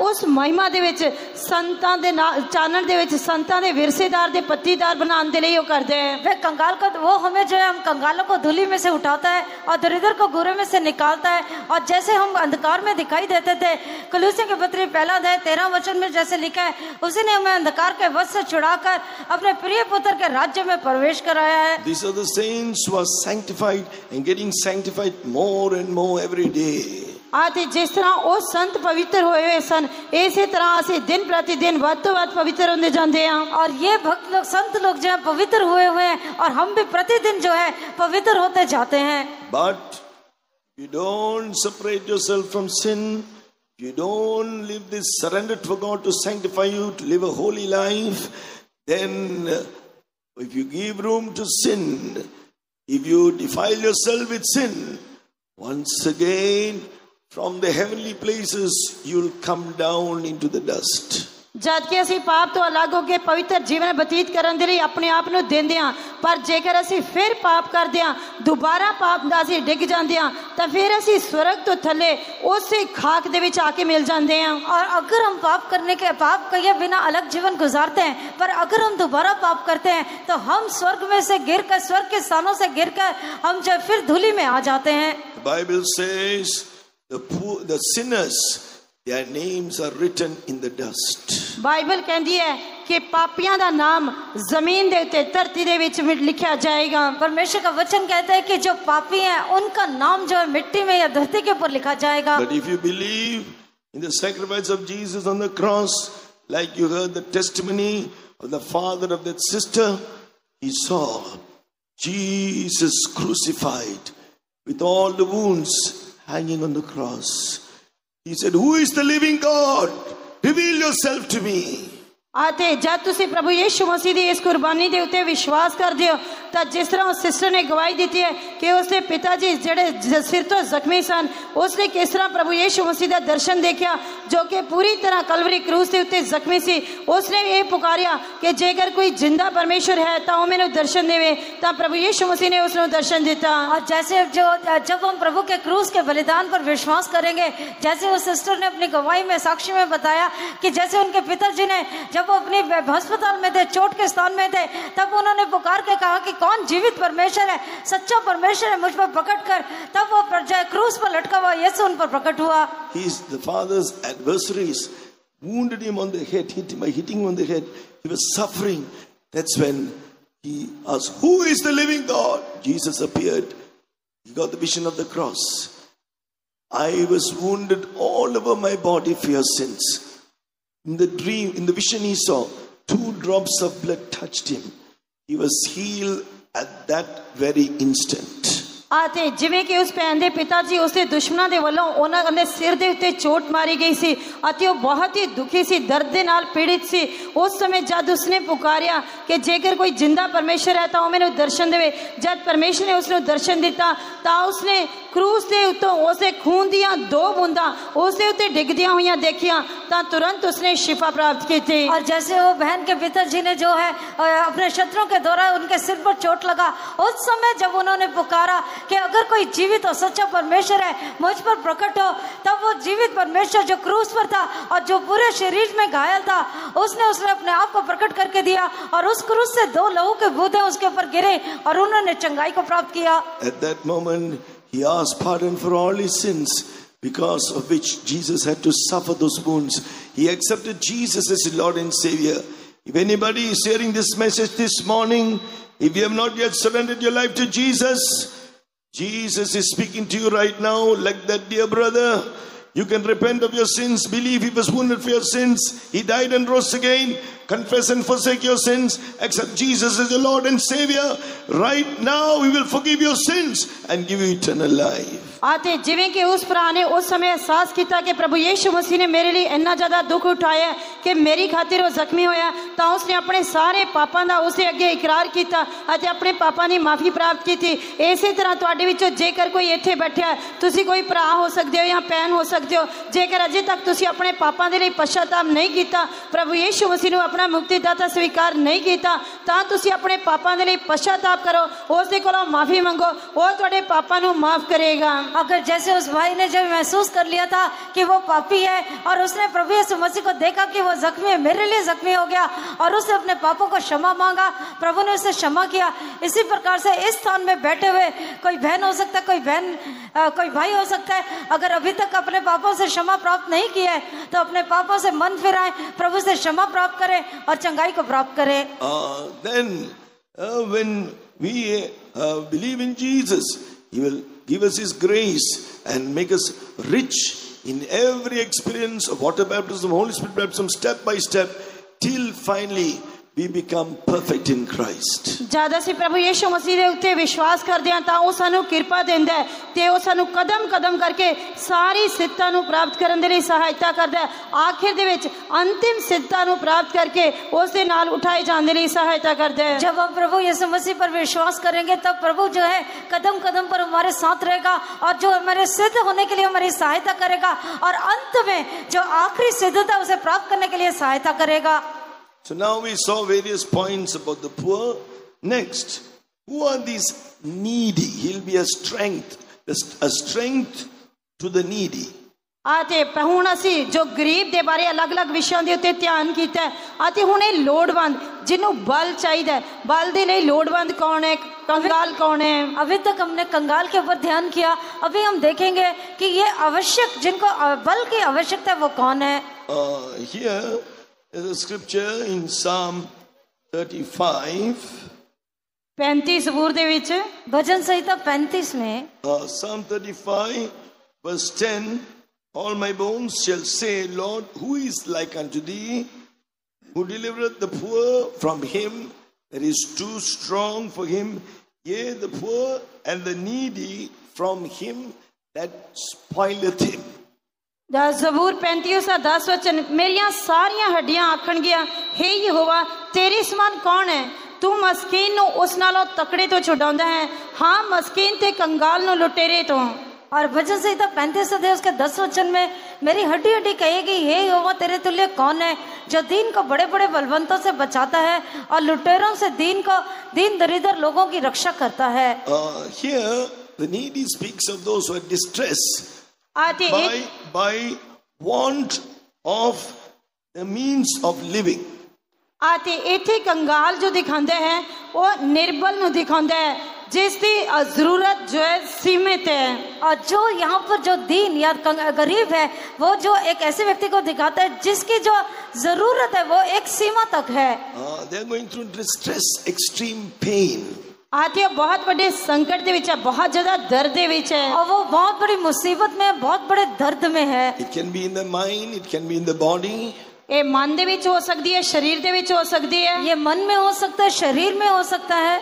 ਉਸ ਮਹਿਮਾ ਦੇ ਵਿੱਚ ਸੰਤਾਂ ਦੇ ਨਾਲ ਚਾਨਣ ਦੇ ਵਿੱਚ ਸੰਤਾਂ ਦੇ ਵਿਰਸੇਦਾਰ ਦੇ ਪੱਤੀਦਾਰ ਬਣਾਉਣ ਦੇ ਲਈ ਉਹ ਕਰਦੇ ਹੈ। वे कंगाल को वो हमें जो है हम कंगालों को धूलि में से उठाता है और दरिद्र को घूरे में से निकालता है, और जैसे हम अंधकार में दिखाई देते थे, कोलोसियों की पत्री पहला अध्याय 13 वचन में जैसे लिखा है, उसी ने हमें अंधकार के वश से छुड़ाकर अपने प्रिय पुत्र के राज्य में प्रवेश कराया है। These are the saints who are sanctified and getting sanctified more and more every day. ਅਤੇ ਜਿਸ ਤਰ੍ਹਾਂ ਉਹ ਸੰਤ ਪਵਿੱਤਰ ਹੋਏ ਹੋਏ ਸਨ, ਇਸੇ ਤਰ੍ਹਾਂ ਅਸੀਂ ਦਿਨ ਪ੍ਰਤੀ ਦਿਨ ਵੱਧ ਤੋਂ ਵੱਧ ਪਵਿੱਤਰ ਹੁੰਦੇ ਜਾਂਦੇ ਹਾਂ। और ये भक्त लोग संत लोग जो है पवित्र हुए हुए हैं और हम भी प्रतिदिन जो है पवित्र होते जाते हैं। But you don't separate yourself from sin. You don't live this surrender for God to sanctify you, to live a holy life. Then if you give room to sin, if you defile yourself with sin, once again from the heavenly places you'll come down into the dust. जद कि ਅਸੀਂ ਪਾਪ ਤੋਂ ਅਲੱਗ ਹੋ ਕੇ ਪਵਿੱਤਰ ਜੀਵਨ ਬਤੀਤ ਕਰਨ ਦੇ ਲਈ ਆਪਣੇ ਆਪ ਨੂੰ ਦਿੰਦੇ ਹਾਂ, ਪਰ ਜੇਕਰ ਅਸੀਂ ਫਿਰ ਪਾਪ ਕਰਦੇ ਹਾਂ, ਦੁਬਾਰਾ ਪਾਪ ਦਾ ਅਸੀਂ ਡਿੱਗ ਜਾਂਦੇ ਹਾਂ, ਤਾਂ ਫਿਰ ਅਸੀਂ ਸਵਰਗ ਤੋਂ ਥੱਲੇ ਉਸੇ ਖਾਕ ਦੇ ਵਿੱਚ ਆ ਕੇ ਮਿਲ ਜਾਂਦੇ ਹਾਂ। और अगर हम पाप किए बिना अलग जीवन गुजारते हैं, पर अगर हम दोबारा पाप करते हैं तो हम स्वर्ग में से गिरकर, स्वर्ग के स्थानों से गिरकर हम जो फिर धूलि में आ जाते हैं। The Bible says the sinners, their names are written in the dust. Bible ਕਹਿੰਦੀ ਹੈ ਕਿ ਪਾਪੀਆਂ ਦਾ ਨਾਮ ਜ਼ਮੀਨ ਦੇ ਉੱਤੇ, ਧਰਤੀ ਦੇ ਵਿੱਚ ਲਿਖਿਆ ਜਾਏਗਾ। परमेश्वर का वचन कहता है कि जो पापी हैं उनका नाम जो है मिट्टी में या धरती के ऊपर लिखा जाएगा। But if you believe in the sacrifice of Jesus on the cross, like you heard the testimony of the father of that sister, he saw Jesus crucified with all the wounds hanging on the cross. He said, "Who is the living God? Reveal yourself to me." आते जब तुसी प्रभु यीशु मसीह दी इस कुर्बानी दे उत्ते विश्वास करदे हो, ਤਾਂ ਜਿਸ ਤਰ੍ਹਾਂ ਉਸ ਸਿਸਟਰ ਨੇ ਗਵਾਹੀ ਦਿੱਤੀ ਹੈ ਕਿ ਉਸਦੇ ਪਿਤਾ ਜੀ ਜਿਹੜੇ ਸਿਰ ਤੋਂ ਜ਼ਖਮੀ ਸਨ, ਉਸਨੇ ਕਿਸ ਤਰ੍ਹਾਂ ਪ੍ਰਭੂ ਯੀਸ਼ੂ ਮਸੀਹ ਦਾ ਦਰਸ਼ਨ ਦੇਖਿਆ ਜੋ ਕਿ ਪੂਰੀ ਤਰ੍ਹਾਂ ਕਲਵਰੀ ਕਰੂਸ ਦੇ ਉੱਤੇ ਜ਼ਖਮੀ ਸੀ। ਉਸਨੇ ਇਹ ਪੁਕਾਰਿਆ ਕਿ ਜੇਕਰ ਕੋਈ ਜਿੰਦਾ ਪਰਮੇਸ਼ਰ ਹੈ ਤਾਂ ਉਹ ਮੈਨੂੰ ਦਰਸ਼ਨ ਦੇਵੇ, ਤਾਂ ਪ੍ਰਭੂ ਯੀशु मसीह ने उसको दर्शन दिया। और जैसे जब हम प्रभु के क्रूस के बलिदान पर विश्वास करेंगे, जैसे उस सिस्टर ने अपनी गवाही में, साक्ष्य में बताया कि जैसे उनके पिताजी ने जब वो अपनी अस्पताल में थे, चोट के स्थान में थे, तब उन्होंने पुकार के कहा कि कौन जीवित परमेश्वर है, सच्चा परमेश्वर है, मुझ पर प्रकट कर, तब वो क्रूस पर लटका हुआ यीशु उन पर प्रकट हुआ। The father's adversaries wounded him on the head, hitting him on the head. He was suffering. That's when he asked, "Who is the living God?" Jesus appeared. He got the vision of the cross. "I was wounded all over my body for your sins." In the dream, in the vision he saw, 2 drops of blood touched him. He was healed at that very instant. आते जिवें कि उस भैन दे पिता जी उसके दुश्मनों के वलों उन्हां दे सिर दे उत्ते चोट मारी गई सी अते वो बहुत ही दुखी सी, दर्द दे नाल पीड़ित सी। उस समय जब उसने पुकारिया कि जेकर कोई जिंदा परमेश्वर है तो वो मैनूं दर्शन देवे, जब परमेश्वर ने उसनूं दर्शन दिता तां उसने क्रूस दे उत्तों उसके खून दियां 2 बूंदां उसके उत्ते डिगदियां हुईयां देखियां, तां तुरंत उसने शिफा प्राप्त की थी। और जैसे वो बहन के पिताजी ने जो है अपने शत्रुओं के द्वारा उनके सिर पर चोट लगा, उस समय जब उन्होंने पुकारा कि अगर कोई जीवित और सच्चा परमेश्वर है मुझ पर प्रकट हो, तब वो जीवित परमेश्वर जो क्रूस पर था और जो पूरे शरीर में घायल था, उसने अपने आप को प्रकट करके दिया और उस क्रूस से 2 लहू के बूंदें उसके ऊपर गिरे और उन्होंने चंगाई को प्राप्त किया। At that moment he asked pardon for all his sins, because of which Jesus had to suffer those wounds. He accepted Jesus as his Lord and Savior. If anybody is hearing this message this morning, if you have not yet surrendered your life to Jesus, Jesus is speaking to you right now like that dear brother. You can repent of your sins, believe he was wounded for your sins, he died and rose again, confess and forsake your sins, accept Jesus as your Lord and Savior. Right now he will forgive your sins and give you eternal life. आते जिवें कि उस भरा ने उस समय एहसास किया कि प्रभु यीशु मसीह ने मेरे लिए इन्ना ज़्यादा दुख उठाया कि मेरी खातिर वो जख्मी होया, तो उसने अपने सारे पापां दा उसके अगे इकरार किया अते अपने पापां दी माफ़ी प्राप्त की थी। इसी तरह तुहाडे विचों जेकर कोई इत्थे बैठा है, तुसी कोई भरा हो सकते हो या भैन हो सकते हो, जेकर अजे तक तुसी अपने पापां दे लई पश्चाताप नहीं किया, प्रभु यीशु मसीह नूं अपना मुक्तिदाता स्वीकार नहीं किया, तां तुसी अपने पापां दे लई पश्चाताप करो, उस दे कोलों माफ़ी मंगो, वो तुहाडे पापां नूं माफ़ करेगा। अगर जैसे उस भाई ने जब महसूस कर लिया था कि वो पापी है और उसने प्रभु यीशु मसीह को देखा कि वो जख्मी है, मेरे लिए जख्मी हो गया, और उसने अपने पापों को क्षमा मांगा, प्रभु ने उसे क्षमा किया। इसी प्रकार से इस स्थान में बैठे हुए कोई बहन हो सकता है, कोई भाई हो सकता है, अगर अभी तक अपने पापों से क्षमा प्राप्त नहीं किया है तो अपने पापों से मन फिराएं, प्रभु से क्षमा प्राप्त करें और चंगाई को प्राप्त करें। Then when we believe in Jesus, he will give us his grace and make us rich in every experience of water baptism, Holy Spirit baptism, step by step, till finally we become perfect in Christ. ਜਦ ਅਸੀਂ ਪ੍ਰਭੂ ਯਿਸੂ ਮਸੀਹ ਦੇ ਉੱਤੇ ਵਿਸ਼ਵਾਸ ਕਰਦੇ ਹਾਂ ਤਾਂ ਉਹ ਸਾਨੂੰ ਕਿਰਪਾ ਦਿੰਦਾ ਹੈ ਤੇ ਉਹ ਸਾਨੂੰ ਕਦਮ ਕਦਮ ਕਰਕੇ ਸਾਰੀ ਸਿੱਧਤਾ ਨੂੰ ਪ੍ਰਾਪਤ ਕਰਨ ਦੇ ਲਈ ਸਹਾਇਤਾ ਕਰਦਾ ਹੈ। ਆਖਿਰ ਦੇ ਵਿੱਚ ਅੰਤਿਮ ਸਿੱਧਤਾ ਨੂੰ ਪ੍ਰਾਪਤ ਕਰਕੇ ਉਸ ਦੇ ਨਾਲ ਉਠਾਏ ਜਾਣ ਦੇ ਲਈ ਸਹਾਇਤਾ ਕਰਦਾ ਹੈ। जब हम प्रभु यीशु मसीह पर विश्वास करेंगे तब प्रभु जो है कदम कदम पर हमारे साथ रहेगा और जो हमारे सिद्ध होने के लिए हमारी सहायता करेगा और अंत में जो आखिरी सिद्धता उसे प्राप्त करने के लिए सहायता करेगा। So now we saw various points about the poor. Next, who are these needy? He'll be a strength to the needy. ਅਤੇ ਹੁਣ ਅਸੀਂ ਜੋ ਗਰੀਬ ਦੇ ਬਾਰੇ ਅਲੱਗ-ਅਲੱਗ ਵਿਸ਼ਿਆਂ ਦੇ ਉੱਤੇ ਧਿਆਨ ਕੀਤਾ ਅਤੇ ਹੁਣ ਇਹ ਲੋੜਵੰਦ ਜਿਹਨੂੰ ਬਲ ਚਾਹੀਦਾ ਬਲ ਦੇ ਲਈ ਲੋੜਵੰਦ ਕੌਣ ਹੈ कंगाल कौन है। अभी तक हमने कंगाल के ऊपर ध्यान किया, अभी हम देखेंगे कि ये आवश्यक जिनको बल की आवश्यकता है वो कौन है। Here is a scripture in Psalm 35. 35 ਜ਼ਬੂਰ ਦੇ ਵਿੱਚ भजन संहिता 35 में Psalm 35 verse 10, all my bones shall say, Lord, who is like unto thee, who delivereth the poor from him that is too strong for him, yea, the poor and the needy from him that spoileth him. ਜ਼ਬੂਰ 35:10 वचन, मेरियां सारियां हड्डियां आखणगियां, हे यहोवा तेरे समान कौन है, तू मस्कीन नु उस नालों तकड़े तो छुड़ाउंदा है, हाँ मस्कीन ते कंगाल नु लुटेरे तो। और भजन संहिता 35 अध्याय उसके 10 वचन में, मेरी हड्डी हड्डी कहेगी, हे यहोवा तेरे तुल्य कौन है, जो दीन को बड़े बड़े बलवंतों से बचाता है और लुटेरों से दीन दरिद्र लोगों की रक्षा करता है। Here the needy speaks of those who are distressed by want of the means of living. आते इथे कंगाल जो दिखांदा है वो निर्बल नु दिखांदा है जिसकी जरूरत जो है सीमित है। और जो यहाँ पर जो दीन या गरीब है वो जो एक ऐसे व्यक्ति को दिखाता है जिसकी जो जरूरत है वो एक सीमा तक है। They are going through distress, extreme pain. आते बहुत बड़े संकट दे विच है, बहुत ज्यादा दर्द दे विच है और वो बहुत बड़ी मुसीबत में, बहुत बड़े दर्द में है। It can be in the mind, it can be in the body. ये मन दे विच हो सकती है, शरीर दे विच हो सकती है, ये मन में हो सकता है, शरीर में हो सकता है।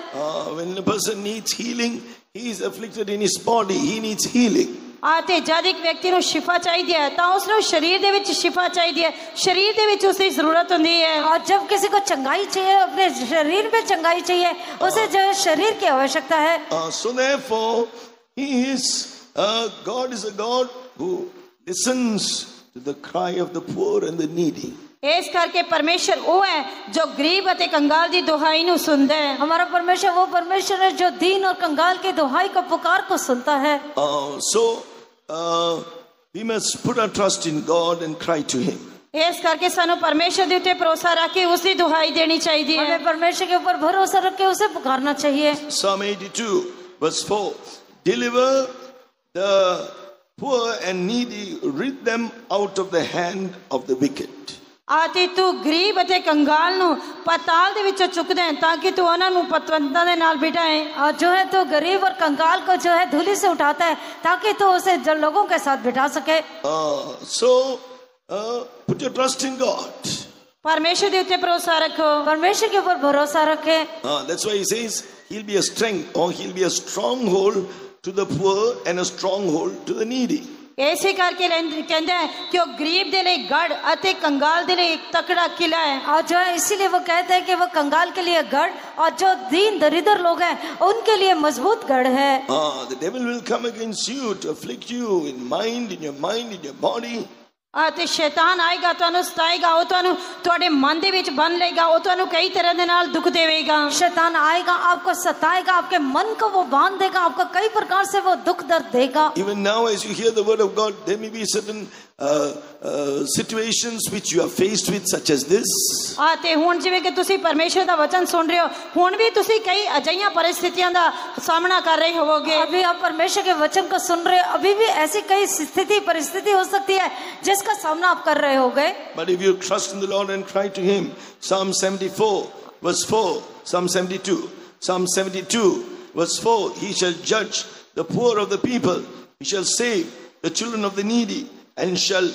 When a person needs healing, he is afflicted in his body, he needs healing. आते जद एक व्यक्ति नु शिफा चाहिए है तो उसनु शरीर दे विच शिफा चाहिए है, शरीर दे विच उसकी जरूरत होती है। और जब किसी को चंगाई चाहिए, अपने शरीर में चंगाई चाहिए, उसे जो शरीर की आवश्यकता है। So therefore, he is God is a God who listens to the cry of the poor and the needy. इस करके परमेश्वर वो है जो गरीब अते कंगाल दी दुहाई नु सुनता है। हमारा परमेश्वर वो परमेश्वर है जो दीन और कंगाल की दुहाई को पुकार को सुनता है। So we must put our trust in God and cry to him. इस करके सानू परमेश्वर दे उत्ते भरोसा रख के उसकी दुहाई देनी चाहिए। हमें परमेश्वर के ऊपर भरोसा रख के उसे पुकारना चाहिए। Psalm 82 verse 4, deliver the poor and needy, rid them out of the hand of the wicked. आते तू गरीब अते कंगाल नु पताल दे विचों चुकदा है ताकि तू उन्हां नु पतवंतां दे नाल बिठाए। और जो है तो गरीब और कंगाल को जो है धूली से उठाता है ताकि तू उसे लोगों के साथ बिठा सके। So put your trust in God. परमेश्वर दे उत्ते भरोसा रखो, परमेश्वर के ऊपर भरोसा रखे। That's why he says he'll be a strength, or he'll be a stronghold to the poor and a stronghold to the needy. ऐसे करके कहता है कि वो गरीब दे लिए गढ़ अते कंगाल दे लिए एक तकड़ा किला है। और जो है इसीलिए वो कहते हैं कि वो कंगाल के लिए गढ़ और जो दीन दरिद्र लोग हैं उनके लिए मजबूत गढ़ है। The devil will come against you to afflict you in your body. आते शैतान आएगा तो सताएगा, वो तुहाडे मन दे विच बन लेगा, वो तुहानू कई तरह दे नाल दुख देवेगा। शैतान आएगा, आपको सताएगा, आपके मन को वो बांध देगा, आपको कई प्रकार से वो दुख दर्द देगा। Even now as you hear the word of God, there may be certain situations which you are faced with, such as this. आते हुण जिवें कि तुसी परमेश्वर दा वचन सुन रहे हो, हुण भी तुसी कई अजिहियां परिस्थितियां दा सामना कर रहे होवोगे। अभी आप परमेश्वर के वचन को सुन रहे हो, अभी भी ऐसी कई परिस्थिति हो सकती है जिसका सामना आप कर रहे होगे। But if you trust in the Lord and cry to him, Psalm 74 verse 4, Psalm 72 verse 4, he shall judge the poor of the people, he shall save the children of the needy, and shall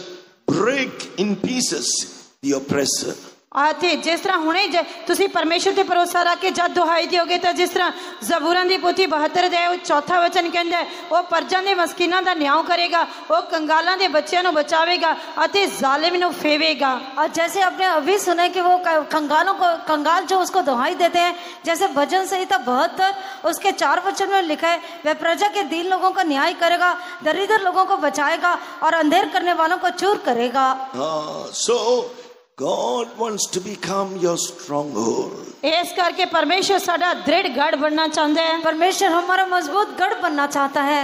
break in pieces the oppressor. आते जिस तरह हुणे तुसी परमेश्वर ते भरोसा रख के जद दुहाई दिओगे तो जिस तरह ज़बूरां दी पोथी 72 दे 4 वचन कहंदा है वो परजां दे मस्कीनां दा न्याय करेगा, वो कंगालां दे बच्चों को बचावेगा अते जालिम नु फेवेगा। और जैसे आपने अभी सुना कि वो कंगाल जो उसको दुहाई देते हैं, जैसे भजन संहिता 72 उसके 4 वचन में लिखा है, वह प्रजा के दीन लोगों का न्याय करेगा, दरिद्र लोगों को बचाएगा और अंधेर करने वालों को चूर करेगा। So God wants to become your stronghold. इस करके परमेश्वर साडा दृढ़ गढ़ बनना चाहता है, परमेश्वर हमारा मजबूत गढ़ बनना चाहता है।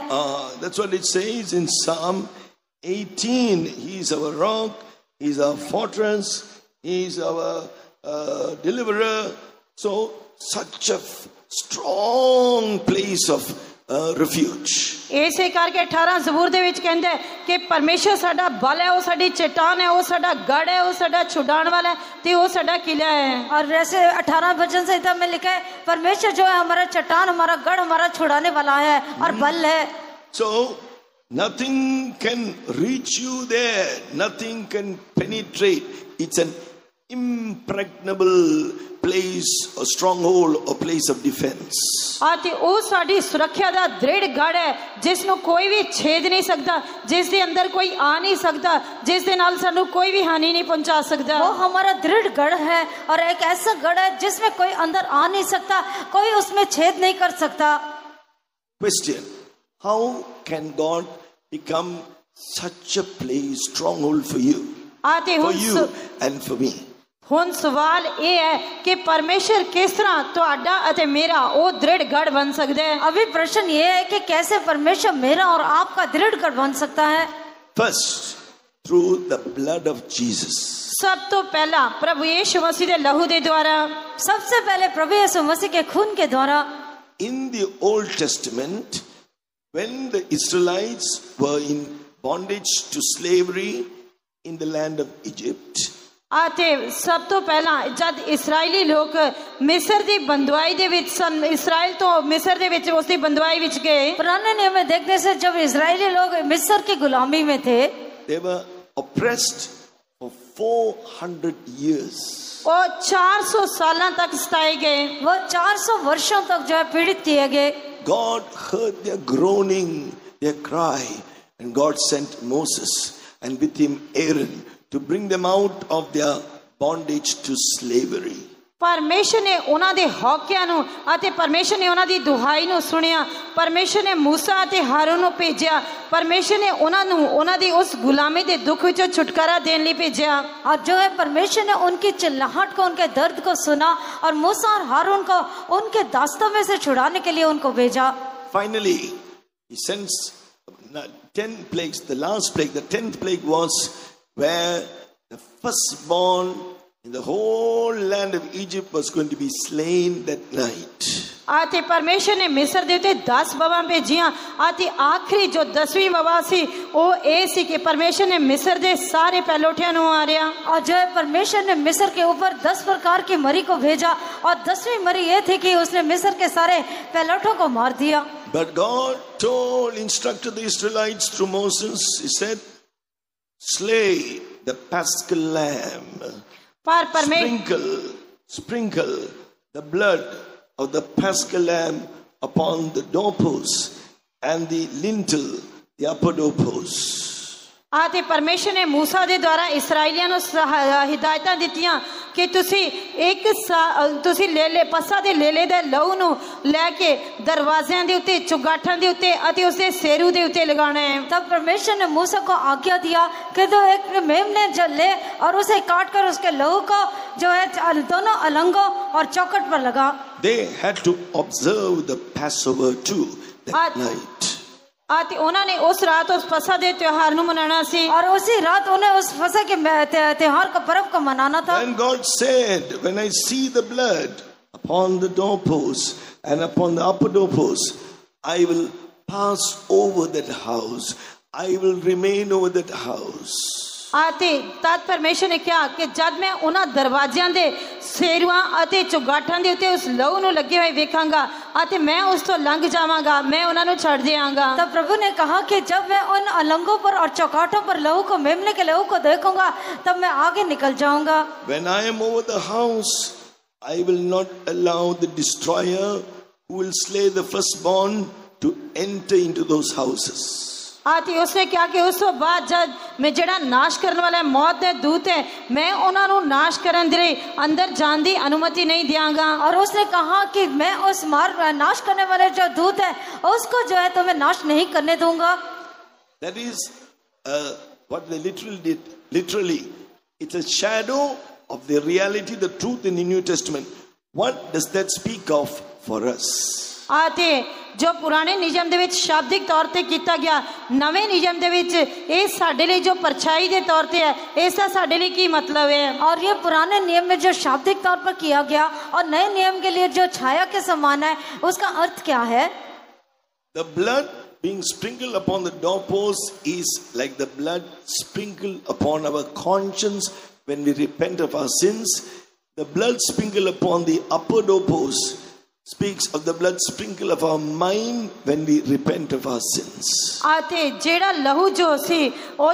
That's what it says in Psalm 18. He is our rock, he is our fortress, he is our deliverer. So such a strong place of refuge. इसे करके 18 ज़बूर दे विच कहंदा है कि परमेश्वर साडा बल है, वो साडी चट्टान है, वो साडा गढ़ है, वो साडा छुड़ाने वाला है, ते वो साडा किला है। और जैसे 18 भजन संहिता में लिखा है, परमेश्वर जो है हमारा चट्टान, हमारा गढ़, हमारा छुड़ाने वाला है और बल है। So nothing can reach you there, nothing can penetrate. It's an impregnable place, a stronghold, a place of defense. आते वो साडी सुरक्षा दा दृढ़ गढ़ है जिसनु कोई भी छेद नहीं सकता, जिस दे अंदर कोई आ नहीं सकता, जिस दे नाल सानू कोई भी हानि नहीं पहुंचा सकता। वो हमारा दृढ़ गढ़ है और एक ऐसा गढ़ है जिसमें कोई अंदर आ नहीं सकता, कोई उसमें छेद नहीं कर सकता। Question: how can God become such a place, stronghold for you, आते for you and for me? हुन सवाल ये है कि परमेश्वर किस तरह तुहाडा अते मेरा वो दृढ़ गढ़ बन सकदा है। अभी प्रश्न ये है कि कैसे परमेश्वर मेरा और आपका दृढ़ गढ़ बन सकता है। First, through the blood of Jesus. सब तो पहला प्रभु यीशु मसीह दे लहू दे द्वारा, सबसे पहले प्रभु यीशु मसीह के खून के द्वारा। In the Old Testament, when the Israelites were in bondage to slavery in the land of Egypt, आते सब तो पहला जद इस्राएली लोग मिस्र दी बंदवाई दे विच सन, इस्राएल तो मिस्र दे विच उसदी बंदवाई विच गए। पुराने नियम में देखने से जब इस्राएली लोग मिस्र की गुलामी में थे, they were oppressed for 400 years. और 400 साल तक सताए गए, वो 400 वर्षों तक जो है पीड़ित किए गए। God heard their groaning, their cry, and God sent Moses and with him Aaron to bring them out of their bondage to slavery. परमेश्वर ने उन्हां दे हौकियां नु अते परमेश्वर ने उन्हां दी दुहाई नु सुनिया, परमेश्वर ने मूसा अते हारून नु भेजिया, परमेश्वर ने उन्हां नु उन्हां दी उस गुलामी दे दुख विचों छुटकारा देने लई भेजिया। और जो है परमेश्वर ने उनकी चिल्लाहट को, उनके दर्द को सुना और मूसा और हारून को उनके दास्तों में से छुड़ाने के लिए उनको भेजा। Finally, he sends 10 plagues. The last plague, the 10th plague was where the firstborn in the whole land of Egypt was going to be slain that night. आते परमेश्वर ने मिस्र दे उते 10 बवा भेजियां, आते आखिरी जो 10वीं बवा सी वो ए सी कि परमेश्वर ने मिस्र दे सारे पहलोठियां नु मारिया। और जो है परमेश्वर ने मिस्र के ऊपर 10 प्रकार की मरी को भेजा और 10वीं मरी ये थी कि उसने मिस्र के सारे पहलोठों को मार दिया। But God instructed the Israelites through Moses. He said, slay the paschal lamb. Sprinkle the blood of the paschal lamb upon the doorposts and the lintel, the upper doorposts. आते परमेश्वर ने मूसा दे द्वारा इस्राएलियां नु हिदायतां दित्तियां कि तुसी ले पसा दे ले दे लहू नु लेके दरवाज़ियां दे उत्ते, चुगाठां दे उत्ते अते उसदे सेरू दे उत्ते लगाना है। तब परमेश्वर ने मूसा को आज्ञा दिया कि तो एक मेमने ले और उसे काट कर उसके लहू को जो है दोनों अलंगों और चौखट पर लगा। They had to observe the Passover too that night. आते उन्होंने उस रात उस फसह दे त्योहार नु मनाना सी और उसी रात उन्हें उस फसह के त्योहार का पर्व को मनाना था। And God said, when I see the blood upon the doorposts and upon the upper doorposts, I will pass over that house. I will remain over that house. आते तद परमेश्वर ने कहा कि जब मैं उन्हां दरवाजियां दे सेरुआं अते चुगाठां दे उत्ते उस लहू नूं लगे होए वेखांगा अते मैं उस तो लंघ जावांगा, मैं उन्हां नूं छड्ड देवांगा। तब प्रभु ने कहा कि जब मैं उन अलंगों पर और चौकाठों पर लहू को, मेमने के लहू को देखूंगा तब मैं आगे निकल जाऊंगा। When I am over the house, I will not allow the destroyer who will slay the firstborn to enter into those houses. आती उसने क्या कि उस बाद जब मैं जड़ा नाश करने वाला मौत दे दूत है, मैं उन्हां नूं नाश करन दे अंदर जान दी अनुमति नहीं दियांगा। और उसने कहा कि मैं उस नाश करने वाले जो दूत है उसको जो है तो मैं नाश नहीं करने दूंगा। That is what they literally did. Literally, it's a shadow of the reality, the truth in the New Testament. What does that speak of for us? आते जो पुराने नियम दे विच शाब्दिक तौर ते कीता गया, नवे नियम दे विच ये साडे लिए जो परछाई दे तौर ते है, इसका साडे लिए की मतलब है? और ये पुराने नियम में जो शाब्दिक तौर पर किया गया और नए नियम के लिए जो छाया के समान है, उसका अर्थ क्या है? The blood being sprinkled upon the doorpost is like the blood sprinkled upon our conscience when we repent of our sins. The blood sprinkled upon the upper doorpost speaks of the blood sprinkle of our mind when we repent of our sins. आते जेड़ा लहू जो सी ओ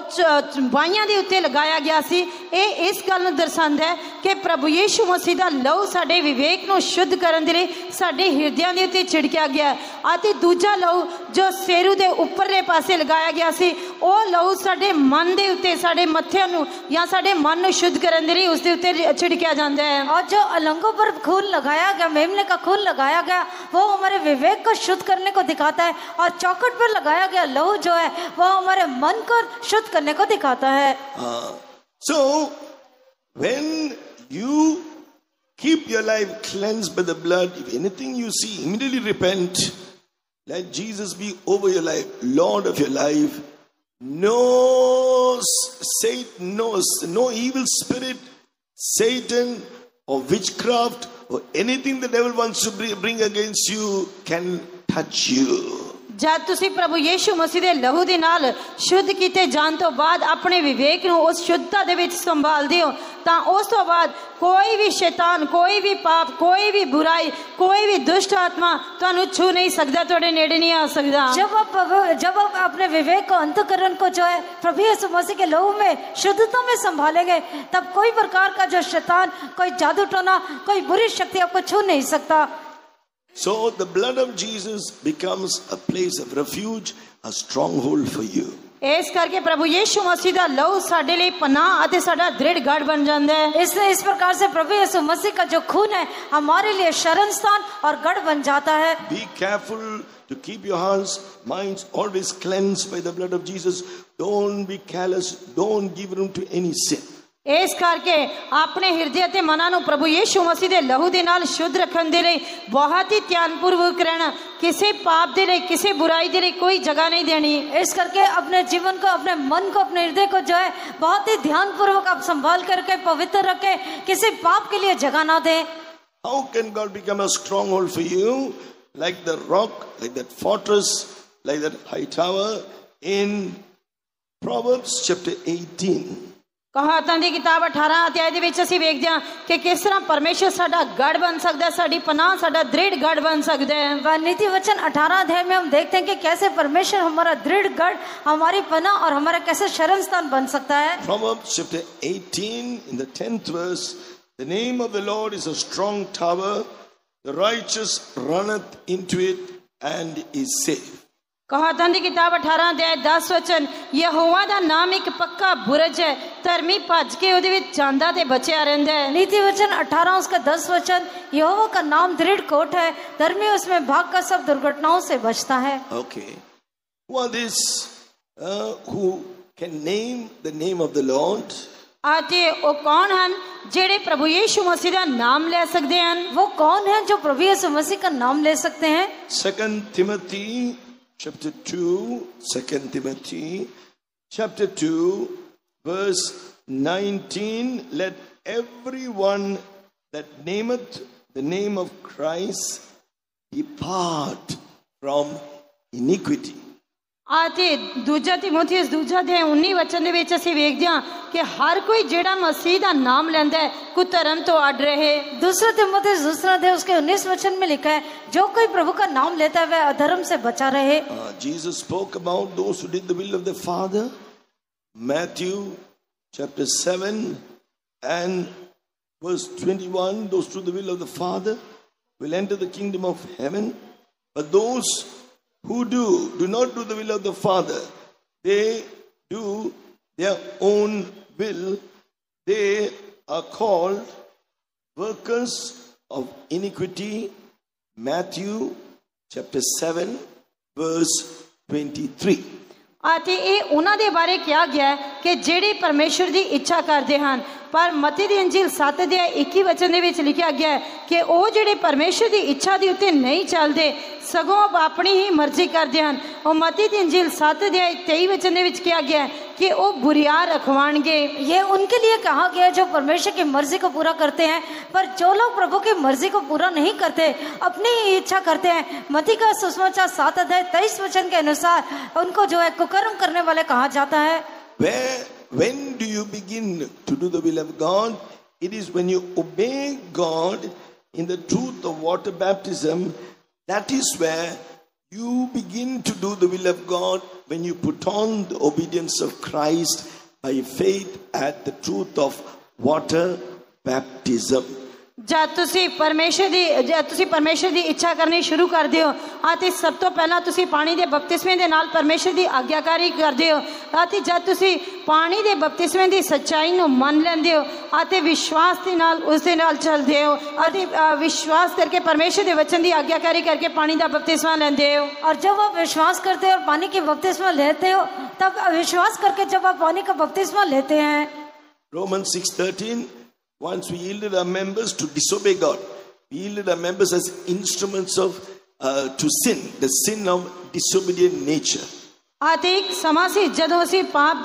बाइयां दे उत्ते लगाया गया सी, ए इस गल नूं दर्शांदा है कि प्रभु यीशु मसीह दा लहू साडे विवेक नूं शुद्ध करन दे लई साडे हिरदियां दे उत्ते छिड़किया गया। आते दूजा लहू जो सेरू दे उपरले पासे लगाया गया सी, ओ लहू साडे मन दे उत्ते, साडे मत्थे नूं या साडे मन नूं शुद्ध करन दे लई उस दे उत्ते छिड़किया जांदा है। और जो अलंगों पर खून लगाया गया, मेमने का खून लगाया गया, वो हमारे विवेक को शुद्ध करने को दिखाता है। और चौखट पर लगाया गया लहू जो है वो हमारे मन को शुद्ध करने को दिखाता है। So when you keep your life cleansed by the blood, if anything you see, immediately repent. Let Jesus be over your life, Lord of your life. No Satan, no evil spirit, Satan or witchcraft or anything the devil wants to bring against you can touch you. जब तुसी प्रभु यीशु मसीह दे लहू दे नाल शुद्ध कीते जान तो बाद अपने विवेक नूं उस शुद्धता दे विच संभाल दियो, तां उस तो बाद कोई भी शैतान, कोई भी पाप, कोई भी बुराई, कोई भी दुष्ट आत्मा तुहानू छू नहीं सकता, तुहाडे नेड़े नहीं आ सकता। जब आप अपने विवेक को, अंतःकरण को जो है प्रभु यीशु मसीह के लहू में शुद्धता में संभालेंगे, तब कोई प्रकार का जो शैतान, कोई जादू टोना, कोई बुरी शक्ति आपको छू नहीं सकता। So the blood of Jesus becomes a place of refuge, a stronghold for you. इस करके प्रभु यीशु मसीह दा लहू साडे लिए पनाह अते साडा दृढ़ गढ़ बन जांदा है। इस प्रकार से प्रभु यीशु मसीह का जो खून है हमारे लिए शरण स्थान और गढ़ बन जाता है। Be careful to keep your hearts, minds always cleansed by the blood of Jesus. Don't be callous. Don't give room to any sin. इस करके अपने हृदय ते मनां नूं प्रभु यीशु मसीह दे लहू दे नाल शुद्ध रखण दे लई बहुत ही ध्यानपूर्वक रहना, किसी पाप दे लई, किसी बुराई दे लई कोई जगह नहीं देनी। इस करके अपने जीवन को, अपने मन को, अपने हृदय को जो है बहुत ही ध्यानपूर्वक आप संभाल करके पवित्र रखे, किसी पाप के लिए जगह ना दें। How can God become a stronghold for you? Like the rock, like that fortress, like that high tower in Proverbs chapter 18. कहावतां दी किताब 18 अध्याय दे विच असीं वेखदे हां कि किस तरह परमेश्वर साडा गढ़ बन सकदा है, साडी पनाह, साडा दृढ़ गढ़ बन सकदा है। नीति वचन 18 अध्याय में हम देखते हैं कि कैसे परमेश्वर हमारा दृढ़ गढ़, हमारी पनाह और हमारा कैसे शरण स्थान बन सकता है। Proverbs chapter 18 in the 10th verse, the name of the Lord is a strong tower, the righteous runneth into it and is safe. कहावतां दी किताब 18 अध्याय 10 वचन, यहोवा दा नाम एक पक्का बुरज है, धर्मी भज के उहदे विच जांदा ते बचिया रहिंदा है। नीति वचन 18 उसका 10 वचन, यहोवा का नाम दृढ़ कोट है, धर्मी उसमें भाग कर सब दुर्घटनाओं से बचता है। Okay, who are these who can name the name of the Lord? आते ओ कौन हन जेड़े प्रभु यीशु मसीह दा नाम ले सकदे हन? वो कौन है जो प्रभु यीशु मसीह का नाम ले सकते हैं? 2 Timothy chapter 2, 2 Timothy chapter 2 verse 19, let everyone that nameth the name of Christ depart from iniquity. आते दूजा तिमोथियस दूजा अध्याय 19 वचन ਦੇ ਵਿੱਚ ਅਸੀਂ ਵੇਖਦੇ ਹਾਂ ਕਿ ਹਰ ਕੋਈ ਜਿਹੜਾ ਮਸੀਹ ਦਾ ਨਾਮ ਲੈਂਦਾ ਹੈ ਕੁਧਰਮ ਤੋਂ ਅੱਡ ਰਹੇ। दूसरा तिमोथियस दूसरा अध्याय उसके 19 वचन में लिखा है, जो कोई प्रभु का नाम लेता है वह अधर्म से बचा रहे। Jesus spoke about those who did the will of the Father. Matthew chapter 7 and verse 21, those who do the will of the Father will enter the kingdom of heaven. But those who do not do the will of the Father, they do their own will. They are called workers of iniquity. Matthew chapter 7 verse 23. ਅਤੇ ਇਹ ਉਹਨਾਂ ਦੇ ਬਾਰੇ ਕਿਹਾ ਗਿਆ ਹੈ ਕਿ ਜਿਹੜੇ ਪਰਮੇਸ਼ਰ ਦੀ ਇੱਛਾ ਕਰਦੇ ਹਨ। ਪਰ ਮਤੀ ਦੀ ਅੰਜੀਲ 7 ਦੇ 21 ਵਚਨ ਦੇ ਵਿੱਚ ਲਿਖਿਆ ਗਿਆ ਹੈ ਕਿ ਉਹ ਜਿਹੜੇ ਪਰਮੇਸ਼ਰ ਦੀ ਇੱਛਾ ਦੇ ਉੱਤੇ ਨਹੀਂ ਚੱਲਦੇ ਸਗੋਂ ਆਪਣੀ ਹੀ ਮਰਜ਼ੀ ਕਰਦੇ ਹਨ। ਉਹ ਮਤੀ ਦੀ ਅੰਜੀਲ 7 ਦੇ 23 ਵਚਨ ਦੇ ਵਿੱਚ ਕਿਹਾ ਗਿਆ ਹੈ कि वो बुरिया रखवाएंगे। ये उनके लिए कहा गया जो परमेश्वर की मर्जी को पूरा करते हैं, पर जो लोग प्रभु की मर्जी को पूरा नहीं करते, अपनी ही इच्छा करते हैं, मती का सुसमाचार 7 अध्याय 23 वचन के अनुसार उनको जो है कुकर्म करने वाले कहा जाता है। When do you begin to do the will of God? It is when you obey God in the truth of water baptism. That is where you begin to do the will of God, when you put on the obedience of Christ by faith at the truth of water baptism. जब तुसी परमेश्वर दी इच्छा करनी शुरू कर दियो आते सब तो पहला तुसी पानी दे बपतिस्मे दे नाल परमेश्वर दी आज्ञाकारी कर दियो आते जब तुसी पानी दे बपतिस्मे दी सच्चाई नु मान लेंदे हो आते विश्वास दे नाल उस दे नाल चलदे हो आते विश्वास करके परमेश्वर दे वचन दी आज्ञाकारी करके पानी दा बपतिस्मा लेंदे हो। और जब आप विश्वास करते हो और पानी की बपतिस्मा लेते हो, तब विश्वास करके जब आप पानी का बपतिस्मा लेते हैं। Romans 6:13, once we yielded our members to disobey God, we yielded our members as instruments of to sin, the sin of disobedient nature. आते एक समा से जदों ਅਸੀਂ ਪਾਪ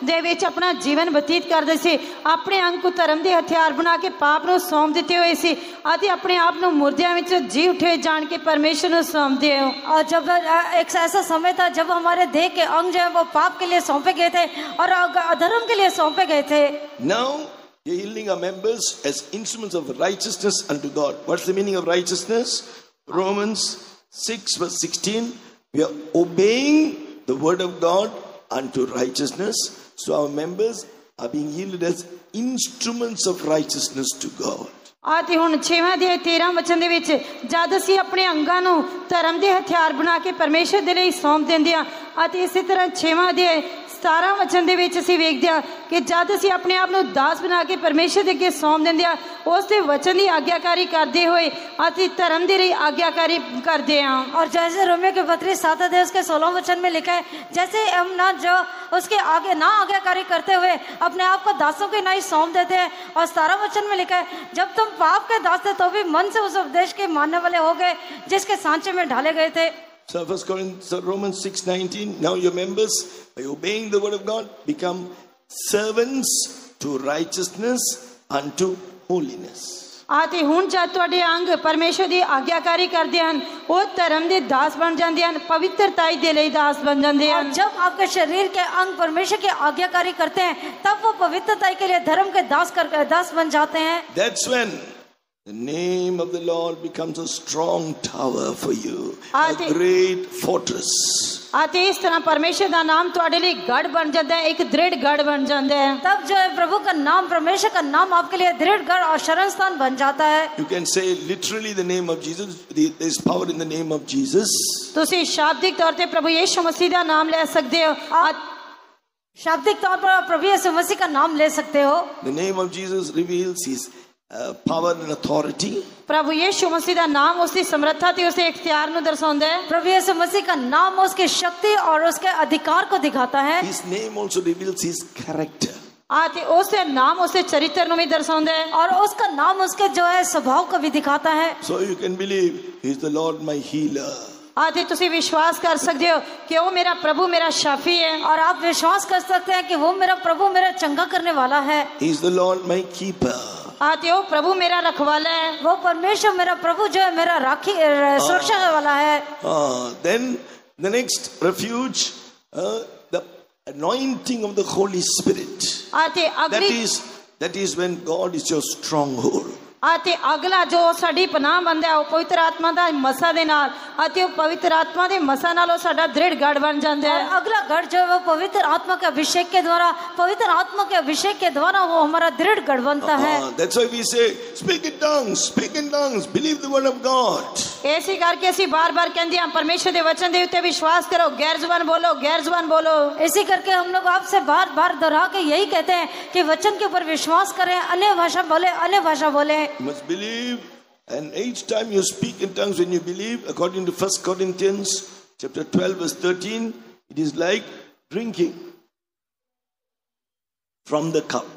ਦੇ ਵਿੱਚ ਆਪਣਾ ਜੀਵਨ ਬਤੀਤ ਕਰਦੇ ਸੀ ਆਪਣੇ ਅੰਗ ਨੂੰ ਧਰਮ ਦੇ ਹਥਿਆਰ ਬਣਾ ਕੇ ਪਾਪ ਨੂੰ ਸੌਂਪ ਦਿੱਤੇ ਹੋਏ ਸੀ ਅਤੇ ਆਪਣੇ ਆਪ ਨੂੰ ਮੁਰਦਿਆਂ ਵਿੱਚ ਜੀ ਉਠੇ ਜਾਣ ਕੇ परमेश्वर ਨੂੰ सौंपते हो। और जब एक ऐसा समय था जब हमारे देह के अंग जो है वो पाप के लिए सौंपे गए थे और अधर्म के लिए सौंपे गए थे। Now we are yielding our members as instruments of righteousness unto God. What's the meaning of righteousness? Romans 6 verse 16, we are obeying the word of God unto righteousness. So our members are being yielded as instruments of righteousness to God. आते हुण 6वां अध्याय 13 वचन दे विच जद असीं अपने अंगां नूं धर्म दे हथियार बना के परमेश्वर दे लई सौंप दिंदे हां अते इसी तरह 6वां अध्याय 17 वचन दे विच असीं वेखदे हां कि जद असीं अपने आप नूं दास बना के परमेश्वर दे अगे सौंप दिंदे हां उस दे वचन दी आज्ञाकारी करदे होए अते धर्म दे लई आज्ञाकारी करदे हां। और जैसे रोमियो के पत्री 7 अध्याय उसके 16 वचन में लिखा है, जैसे हम ना जो उसके आगे ना आज्ञाकारी करते हुए अपने आप को दासों के नहीं सौंप देते हैं। और 17 वचन में लिखा है, जब तुम पाप के दास थे तो भी मन से उस उपदेश के मानने वाले हो गए जिसके सांचे में ढाले गए थे। So Romans 6:19, now your members, by obeying the word of God, become servants to righteousness unto holiness. आते हुण जद तुहाडे अंग परमेश्वर दी आज्ञाकारी करदे हन वो धर्म दे दास बन जांदे हन, पवित्रताई दे लई दास बन जांदे हन। जब आपके शरीर के अंग परमेश्वर की आज्ञाकारी करते हैं तब वो पवित्रताई के लिए धर्म के दास बन जाते हैं। That's when the name of the Lord becomes a strong tower for you, a great fortress. आते इस तरह परमेश्वर का नाम तुहाडे लिए गढ़ बन जाता है, एक दृढ़ गढ़ बन जाता है। तब जो है प्रभु का नाम, परमेश्वर का नाम आपके लिए दृढ़ गढ़ और शरण स्थान बन जाता है। You can say literally the name of Jesus. There is power in the name of Jesus. तुसी शाब्दिक तौर पे प्रभु यीशु मसीह का नाम ले सकते हो। शाब्दिक तौर पर प्रभु यीशु मसीह का नाम ले सकते हो। The name of Jesus reveals his power and authority. प्रभु यीशु मसीह का नाम उसकी समर्था ते उसके इख्तियार नु दर्शाता है। प्रभु यीशु मसीह का नाम उसकी शक्ति और उसके अधिकार को दिखाता है। His name also reveals his character. आते उसके नाम उसके चरित्र नु भी दर्शाता है और उसका नाम उसके जो है स्वभाव को भी दिखाता है। So you can believe he is the Lord my healer. आते तुसी विश्वास कर सकते हो कि वो मेरा प्रभु मेरा शाफी है। और आप विश्वास कर सकते हैं कि वो मेरा प्रभु मेरा चंगा करने वाला है। He is the Lord my keeper. आते हो प्रभु मेरा रखवाला है। वो परमेश्वर मेरा प्रभु जो है मेरा राखी सुरक्षा वाला है। Then The next refuge, the anointing of the Holy Spirit. ਅਤੇ ਅਗਲੀ That is when God is your stronghold. ਅਤੇ ਅਗਲਾ ਜੋ ਸਾਡੀ ਪਨਾਹ ਬੰਦਾ ਉਹ ਪਵਿੱਤਰ ਆਤਮਾ ਦਾ ਮਸਾ ਦੇ ਨਾਲ ਅਤੇ ਉਹ ਪਵਿੱਤਰ ਆਤਮਾ ਦੇ ਮਸਾ ਨਾਲ ਉਹ ਸਾਡਾ ਦ੍ਰਿੜ ਗੜ ਬਣ ਜਾਂਦਾ है। अगला गढ़ जो है वो पवित्र आत्मा के अभिषेक के द्वारा, पवित्र आत्मा के अभिषेक के द्वारा वो हमारा दृढ़ गढ़ बनता है। That's why we say, speak in tongues, believe the word of God. ਇਸੇ ਕਰਕੇ ਅਸੀਂ ਬਾਰ-ਬਾਰ ਕਹਿੰਦੇ ਹਾਂ ਪਰਮੇਸ਼ਰ ਦੇ ਵਚਨ ਦੇ ਉੱਤੇ ਵਿਸ਼ਵਾਸ ਕਰੋ, ਗੈਰ ਜ਼ੁਬਾਨ बोलो। इसी करके हम लोग आपसे बार-बार दोहरा के यही कहते हैं कि वचन के ऊपर विश्वास करें, अन्य भाषा बोले। You must believe, and each time you speak in tongues, when you believe, according to 1 Corinthians chapter 12 verse 13, it is like drinking from the cup.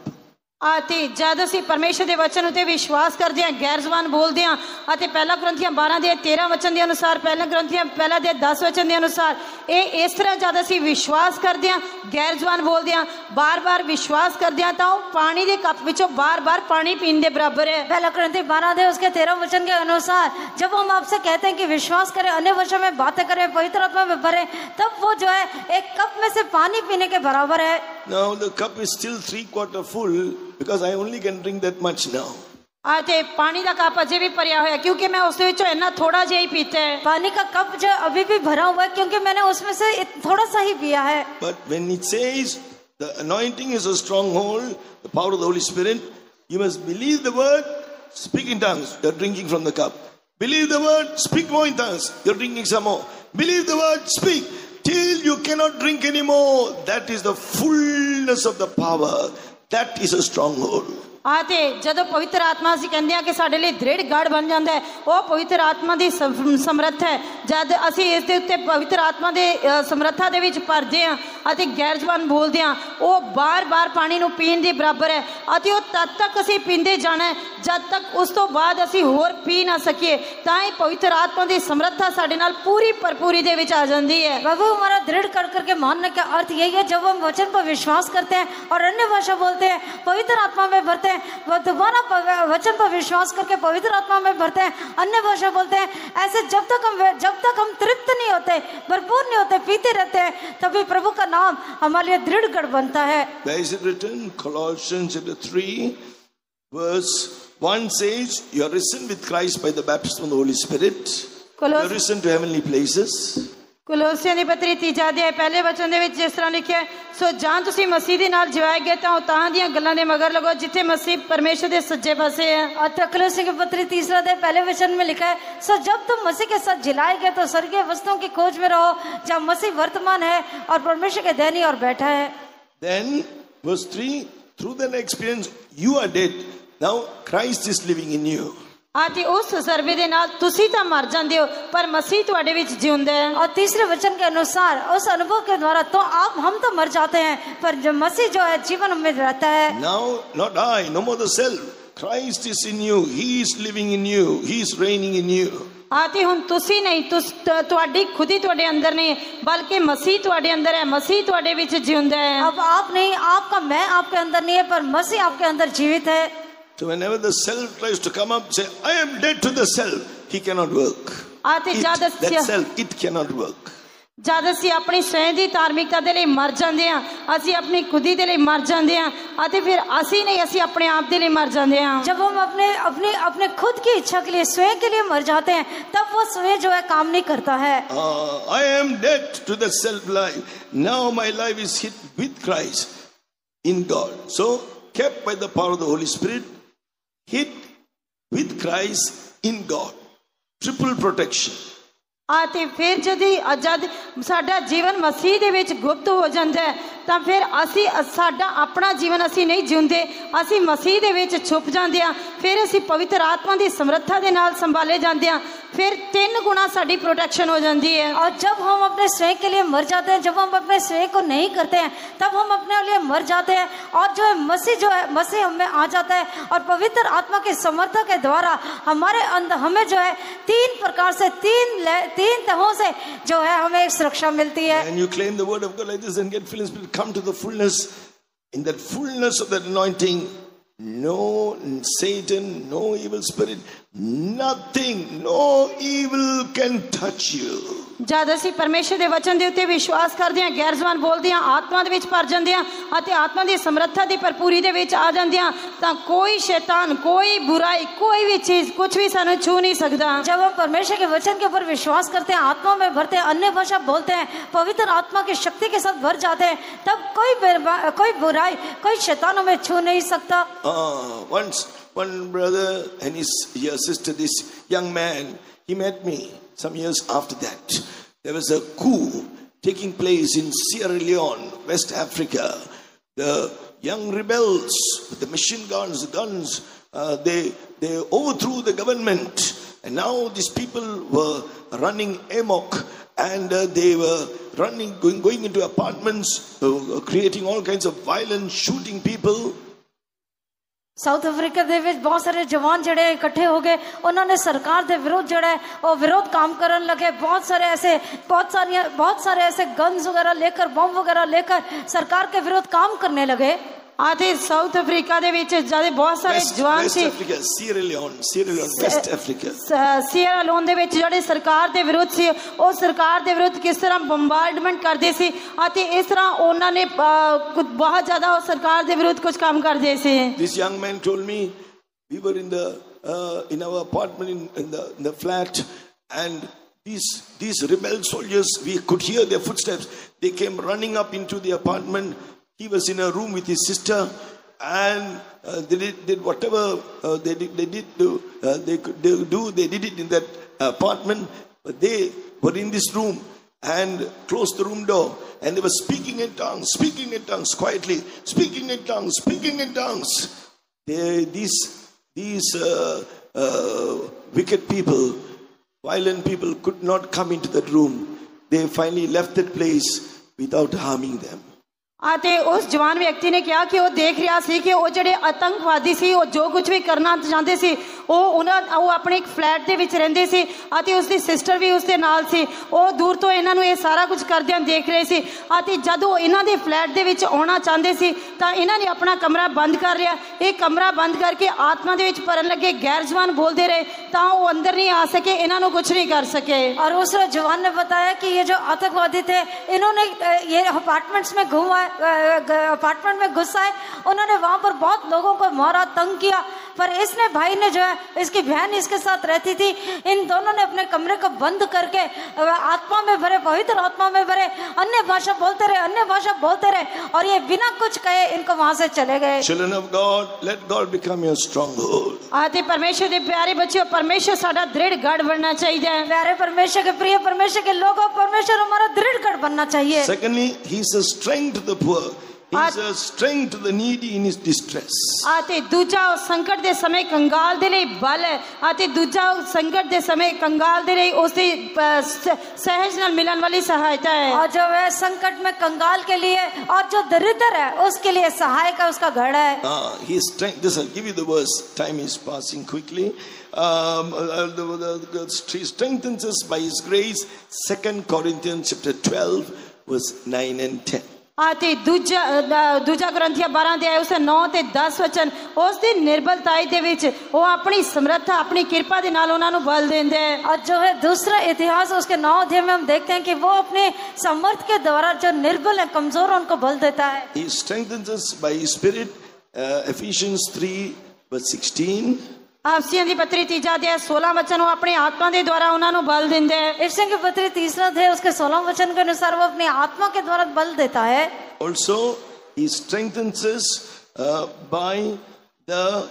ਅਤੇ ਜਦ ਅਸੀਂ ਪਰਮੇਸ਼ਰ ਦੇ ਵਚਨ ਉਤੇ ਵਿਸ਼ਵਾਸ ਕਰਦੇ ਹਾਂ, ਗੈਰ ਜ਼ੁਬਾਨ ਬੋਲਦੇ ਹਾਂ ਅਤੇ ਪਹਿਲਾ ਕੁਰਿੰਥੀਆਂ 12 ਦੇ 13 ਵਚਨ ਦੇ ਅਨੁਸਾਰ, ਪਹਿਲਾ ਕੁਰਿੰਥੀਆਂ ਪਹਿਲਾ ਦੇ 10 ਵਚਨ ਦੇ ਅਨੁਸਾਰ, ਇਹ ਇਸ ਤਰ੍ਹਾਂ ਜਦ ਅਸੀਂ ਵਿਸ਼ਵਾਸ ਕਰਦੇ ਹਾਂ, ਗੈਰ ਜ਼ੁਬਾਨ ਬੋਲਦੇ ਹਾਂ, ਬਾਰ-ਬਾਰ ਵਿਸ਼ਵਾਸ ਕਰਦੇ ਹਾਂ, ਤਾਂ ਉਹ ਪਾਣੀ ਦੇ ਕੱਪ ਵਿੱਚੋਂ ਬਾਰ-ਬਾਰ ਪਾਣੀ पीने ਦੇ ਬਰਾबर है। पहला कुरिन्थी 12 दे उसके 13 वचन के अनुसार जब हम आपसे कहते हैं कि विश्वास करें, अन्य भाषा में बातें करें, पवित्र आत्मा में भरें, तब वो जो है एक कप में से पानी पीने के बराबर है। Now the cup is still 3/4 full because I only can drink that much now. ਅਤੇ ਪਾਣੀ ਦਾ ਕੱਪ ਅਜੇ ਵੀ ਭਰਿਆ ਹੋਇਆ ਕਿਉਂਕਿ ਮੈਂ ਉਸ ਵਿੱਚੋਂ ਇੰਨਾ ਥੋੜਾ ਜਿਹਾ ਹੀ ਪੀਤਾ ਹੈ। पानी का कप जो अभी भी भरा हुआ है क्योंकि मैंने उसमें से थोड़ा सा ही पिया है। But when it says the anointing is a stronghold, the power of the Holy Spirit, you must believe the word, speak in tongues, you're drinking from the cup. Believe the word, speak more in tongues, you're drinking some more. Believe the word, speak till you cannot drink anymore. That is the fullness of the power. That is a stronghold. ਅਤੇ ਜਦੋਂ ਪਵਿੱਤਰ ਆਤਮਾ ਅਸੀਂ ਕਹਿੰਦੇ ਹਾਂ ਕਿ ਸਾਡੇ ਲਈ ਦ੍ਰਿੜ ਗੜ ਬਣ ਜਾਂਦਾ ਹੈ, ਉਹ ਪਵਿੱਤਰ ਆਤਮਾ ਦੀ ਸਮਰੱਥ ਹੈ। ਜਦ ਅਸੀਂ ਇਸ ਦੇ ਉੱਤੇ ਪਵਿੱਤਰ ਆਤਮਾ ਦੇ ਸਮਰੱਥਾ ਦੇ ਵਿੱਚ ਭਰਦੇ ਹਾਂ ਅਤੇ ਗੈਰ ਜ਼ੁਬਾਨ ਬੋਲਦੇ ਹਾਂ, ਉਹ ਬਾਰ-ਬਾਰ ਪਾਣੀ ਨੂੰ ਪੀਣ ਦੇ ਬਰਾਬਰ ਹੈ ਅਤੇ ਉਹ ਤਦ ਤੱਕ ਅਸੀਂ ਪੀਂਦੇ ਜਾਣਾ ਹੈ ਜਦ ਤੱਕ ਉਸ ਤੋਂ ਬਾਅਦ ਅਸੀਂ ਹੋਰ ਪੀ ਨਾ ਸਕੀਏ। ਤਾਂ ਹੀ ਪਵਿੱਤਰ ਆਤਮਾ ਦੀ ਸਮਰੱਥਾ ਸਾਡੇ ਨਾਲ पूरी भरपूरी ਦੇ ਵਿੱਚ आ जाती है। बाबू हमारा दृढ़ कर करके मानने का अर्थ यही है, जब हम वचन पर विश्वास करते हैं और अन्य भाषा बोलते हैं, पवित्र आत्मा में भरते हैं, वो दोबारा वचन पर विश्वास करके पवित्र आत्मा में भरते हैं, अन्य भाषा बोलते हैं, ऐसे जब तक हम तृप्त नहीं होते, भरपूर नहीं होते, पीते रहते हैं, तभी प्रभु का नाम हमारे लिए दृढ़ गढ़ बनता है। Where is it written? Colossians chapter 3 verse 1 says, you are risen with Christ by the baptism of the Holy Spirit. You are risen to heavenly places. ਕੁਲੋਸੀਆਂ ਦੀ ਪੱਤਰੀ 3 ਅਧਿਆਇ ਪਹਿਲੇ ਵਚਨ ਦੇ ਵਿੱਚ ਜਿਸ ਤਰ੍ਹਾਂ ਲਿਖਿਆ, ਸੋ ਜਾਂ ਤੁਸੀਂ ਮਸੀਹ ਦੇ ਨਾਲ ਜਿਵਾਏ ਗਏ ਤਾਂ ਤਾਂ ਦੀਆਂ ਗੱਲਾਂ ਦੇ ਮਗਰ ਲੱਗੋ ਜਿੱਥੇ ਮਸੀਹ ਪਰਮੇਸ਼ਰ ਦੇ ਸੱਜੇ ਪਾਸੇ है। और कुलोसियों की पत्री 3 अध्याय पहले वचन में लिखा है, सो जब तुम मसीह के साथ जिलाए गए तो स्वर्गीय वस्तुओं की खोज में रहो जहाँ मसीह वर्तमान है और परमेश्वर के दैनी और बैठा है। Then verse 3, through that experience you are dead, now Christ is living in you. आती उस तजर्बे दे नाल तुसी तां मर जांदे हो पर मसीह तुहाडे विच जिउंदा है। और तीसरे वचन के अनुसार उस अनुभव के द्वारा तो हम तो मर जाते हैं पर जो मसीह जो है जीवन में रहता है। Now not I, no more the self. Christ is in you. He is living in you. He is reigning in you. आती हुन तुसी नहीं, तुहाडी खुद ही तुहाडे अंदर नहीं बल्कि मसीह तुहाडे अंदर है, मसीह तुहाडे विच जिउंदा है। अब आप नहीं, आपका मैं आपके अंदर नहीं है पर मसीह आपके अंदर जीवित है। So whenever the self tries to come up, say, I am dead to the self. He cannot work. That self, it cannot work. जद असीं अपनी स्वयं की धार्मिकता के लिए मर जाते हैं, असीं अपनी खुदी के लिए मर जाते हैं और फिर असीं नहीं, असीं अपने आप के लिए मर जाते हैं। जब हम अपने खुद की इच्छा के लिए, स्वयं के लिए मर जाते हैं, तब वो स्वयं जो है काम नहीं करता है। I am dead to the self life. Now my life is hid with Christ in God. So kept by the power of the Holy Spirit, hid with Christ in God. Triple protection. आते फिर जद साडा जीवन मसीह दे विच गुप्त हो जाता है तो फिर असी साडा अपना जीवन असी नहीं जिउंदे, असी मसीह दे विच छुप जाते हैं, फिर असी पवित्र आत्मा की समर्था दे नाल संभाले जाते हैं, फिर 3 गुना साडी प्रोटेक्शन हो जाती है। और जब हम अपने स्वयं के लिए मर जाते हैं, जब हम अपने स्वयं को नहीं करते हैं, तब हम अपने लिए मर जाते हैं और जो है मसीह हमें आ जाता है और पवित्र आत्मा की समर्था के द्वारा हमारे अंदर हमें जो है 3 प्रकार से 3 तहों से जो है हमें सुरक्षा मिलती है। And you claim the word of God like this and get filled with Spirit, come to the fullness. In that fullness of that anointing, no Satan, no evil spirit, nothing, no evil can touch you. ਜਦ ਅਸੀਂ ਪਰਮੇਸ਼ਰ ਦੇ ਵਚਨ ਦੇ ਉੱਤੇ ਵਿਸ਼ਵਾਸ ਕਰਦੇ ਹਾਂ, ਗੈਰ ਜ਼ਬਾਨ ਬੋਲਦੇ ਹਾਂ, ਆਤਮਾ ਦੇ ਵਿੱਚ ਭਰ ਜਾਂਦੇ ਹਾਂ ਅਤੇ ਆਤਮਾ ਦੀ ਸਮਰੱਥਾ ਦੀ ਭਰਪੂਰੀ ਦੇ ਵਿੱਚ ਆ ਜਾਂਦੇ ਹਾਂ, ਤਾਂ ਕੋਈ शैतान, कोई बुराई, कोई भी चीज, कुछ भी सानू छू नहीं सकता। जब हम परमेश्वर के वचन के ऊपर विश्वास करते हैं, आत्मा में भरते हैं, अन्य भाषा बोलते हैं, पवित्र आत्मा की शक्ति के साथ भर जाते हैं, तब कोई बुराई, कोई शैतान हमें छू नहीं सकता। Once one brother and his sister, this young man, he met me some years after that. There was a coup taking place in Sierra Leone, West Africa. The young rebels with the machine guns, they overthrew the government, and now these people were running amok, and they were going into apartments, creating all kinds of violence, shooting people. South Africa ਦੇ ਵਿੱਚ बहुत सारे जवान जड़े इकट्ठे हो गए, उन्होंने सरकार के विरोध जड़ा और विरोध काम करने लगे। बहुत सारे ऐसे गन्स वगैरह लेकर, बम वगैरह लेकर सरकार के विरोध काम करने लगे। आते साउथ अफ्रीका दे विच जदे बहुत सारे जवान सी Sierra Leone, West Africa, सीरा लोन दे विच जड़े सरकार दे विरुद्ध सी, ओ सरकार दे विरुद्ध किस तरह बम्बार्डमेंट करदे सी अते इस तरह उन्हां ने बहुत ज्यादा ओ सरकार दे विरुद्ध कुछ काम करदे सी। This young man told me, we were in our apartment in the flat, and these rebel soldiers, we could hear their footsteps. They came running up into the apartment. He was in a room with his sister, and they did whatever they did it in that apartment. But they were in this room and closed the room door, and they were speaking in tongues quietly, speaking in tongues. These wicked people, violent people, could not come into that room. They finally left that place without harming them. आते उस जवान व्यक्ति ने कहा कि वो देख रहा सी कि वो जड़े आतंकवादी सी, वो जो कुछ भी करना चाहते सी, वो अपने एक फ्लैट दे विच रहिंदे सी अते उसदी सिस्टर भी उसदे नाल सी। वो दूर तो इन्हां नूं ये सारा कुछ करदियां देख रहे सी अते जदों इन्हां दे फ्लैट दे विच आउणा चाहते सी तां इन्हां ने अपना कमरा बंद कर लिया। ये कमरा बंद करके आत्मा दे विच भरन लगे, गैर जबान बोलते रहे, तां वो अंदर नहीं आ सके, इन्हां नूं कुछ नहीं कर सके। और उस जवान ने बताया कि ये जो आतंकवादी थे, इन्होंने ये अपार्टमेंट्स में अपार्टमेंट में घुस आए, उन्होंने वहां पर बहुत लोगों को मारा, तंग किया, पर इसने भाई ने जो है, इसकी बहन इसके साथ रहती थी, इन दोनों ने अपने कमरे को बंद करके आत्मा में भरे, पवित्र आत्मा में भरे, अन्य भाषा बोलते रहे और ये बिना कुछ कहे इनको वहां से चले गए। Children of God, let God become your stronghold. आते परमेश्वर के प्यारे बच्चों, परमेश्वर साडा दृढ़ गढ़ बनना चाहिए। प्यारे परमेश्वर के प्रिय परमेश्वर के लोगों, परमेश्वर हमारा दृढ़ गढ़ बनना चाहिए। Secondly, he is a strength to the poor. He is a strength to the needy in his distress. आते दूजा संकट दे समय कंगाल दे लिए बल है। आते दूजा संकट दे समय कंगाल दे लिए उससे सहज नाल मिलन वाली सहायता है। और जो है संकट में कंगाल के लिए और जो दरिद्र है उसके लिए सहाय का उसका गढ़ है। He is strength. This I'll give you the verse. Time is passing quickly. He strengthens us by his grace. 2 Corinthians chapter 12 verse 9 and 10. आते दूजा ग्रंथिया 12 अध्याय उसे 9 ते 10 वचन उसकी निर्बलताई दे विच वो अपनी समर्था, अपनी कृपा दे नाल उन्हां नूं बल देंदे हैं। और जो है दूसरा इतिहास उसके 9 अध्याय में हम देखते हैं कि वो अपने समर्थ के द्वारा जो निर्बल है, कमजोर, उनको बल देता है। He strengthens us by his spirit. Ephesians 3 verse 16. अफसियों की पत्री 3 अध्याय 16 वचन वो अपनी आत्मा के द्वारा उन्हां नूं बल देंदे हैं। इफिसियों की पत्री 3 अध्याय उसके 16 वचन के अनुसार वो अपनी आत्मा के द्वारा बल देता है। Also, he strengthens us by the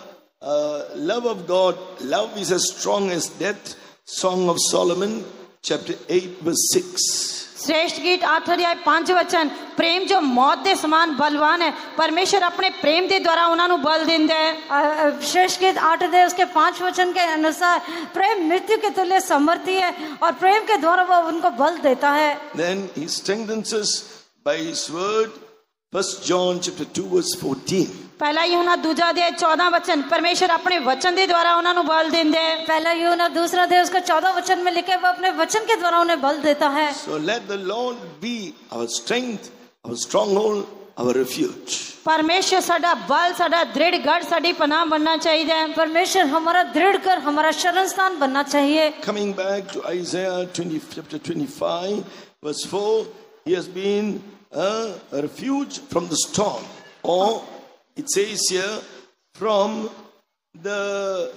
love of God. Love is as strong as death. Song of Solomon, chapter 8, verse 6. श्रेष्ठ गीत 8 अध्याय 5 वचन, प्रेम जो मौत के समान बलवान है, परमेश्वर अपने प्रेम के द्वारा उन्होंने बल देंदा है। श्रेष्ठ गीत 8 अध्याय उसके 5 वचन के अनुसार प्रेम मृत्यु के तुल्य समर्थी है और प्रेम के द्वारा वो उनको बल देता है। Then he strengthens us by his word. 1 John chapter 2 verse 14. पहला यूहन्ना 2 अध्याय 14 वचन, परमेश्वर अपने वचन के द्वारा उन्होंने बल देंदे है। पहला यूहन्ना 2 अध्याय उसका 14 वचन में लिखे वो अपने वचन के द्वारा उन्हें बल देता है। So let the Lord be our strength, our stronghold, our refuge. परमेश्वर साडा बल, साडा दृढ़ गढ़, साडी पनाह बनना चाहिए। परमेश्वर हमारा दृढ़ कर, हमारा शरण स्थान बनना चाहिए। Coming back to Isaiah chapter 25, verse 4, he has been a refuge from the storm, or it says here, from the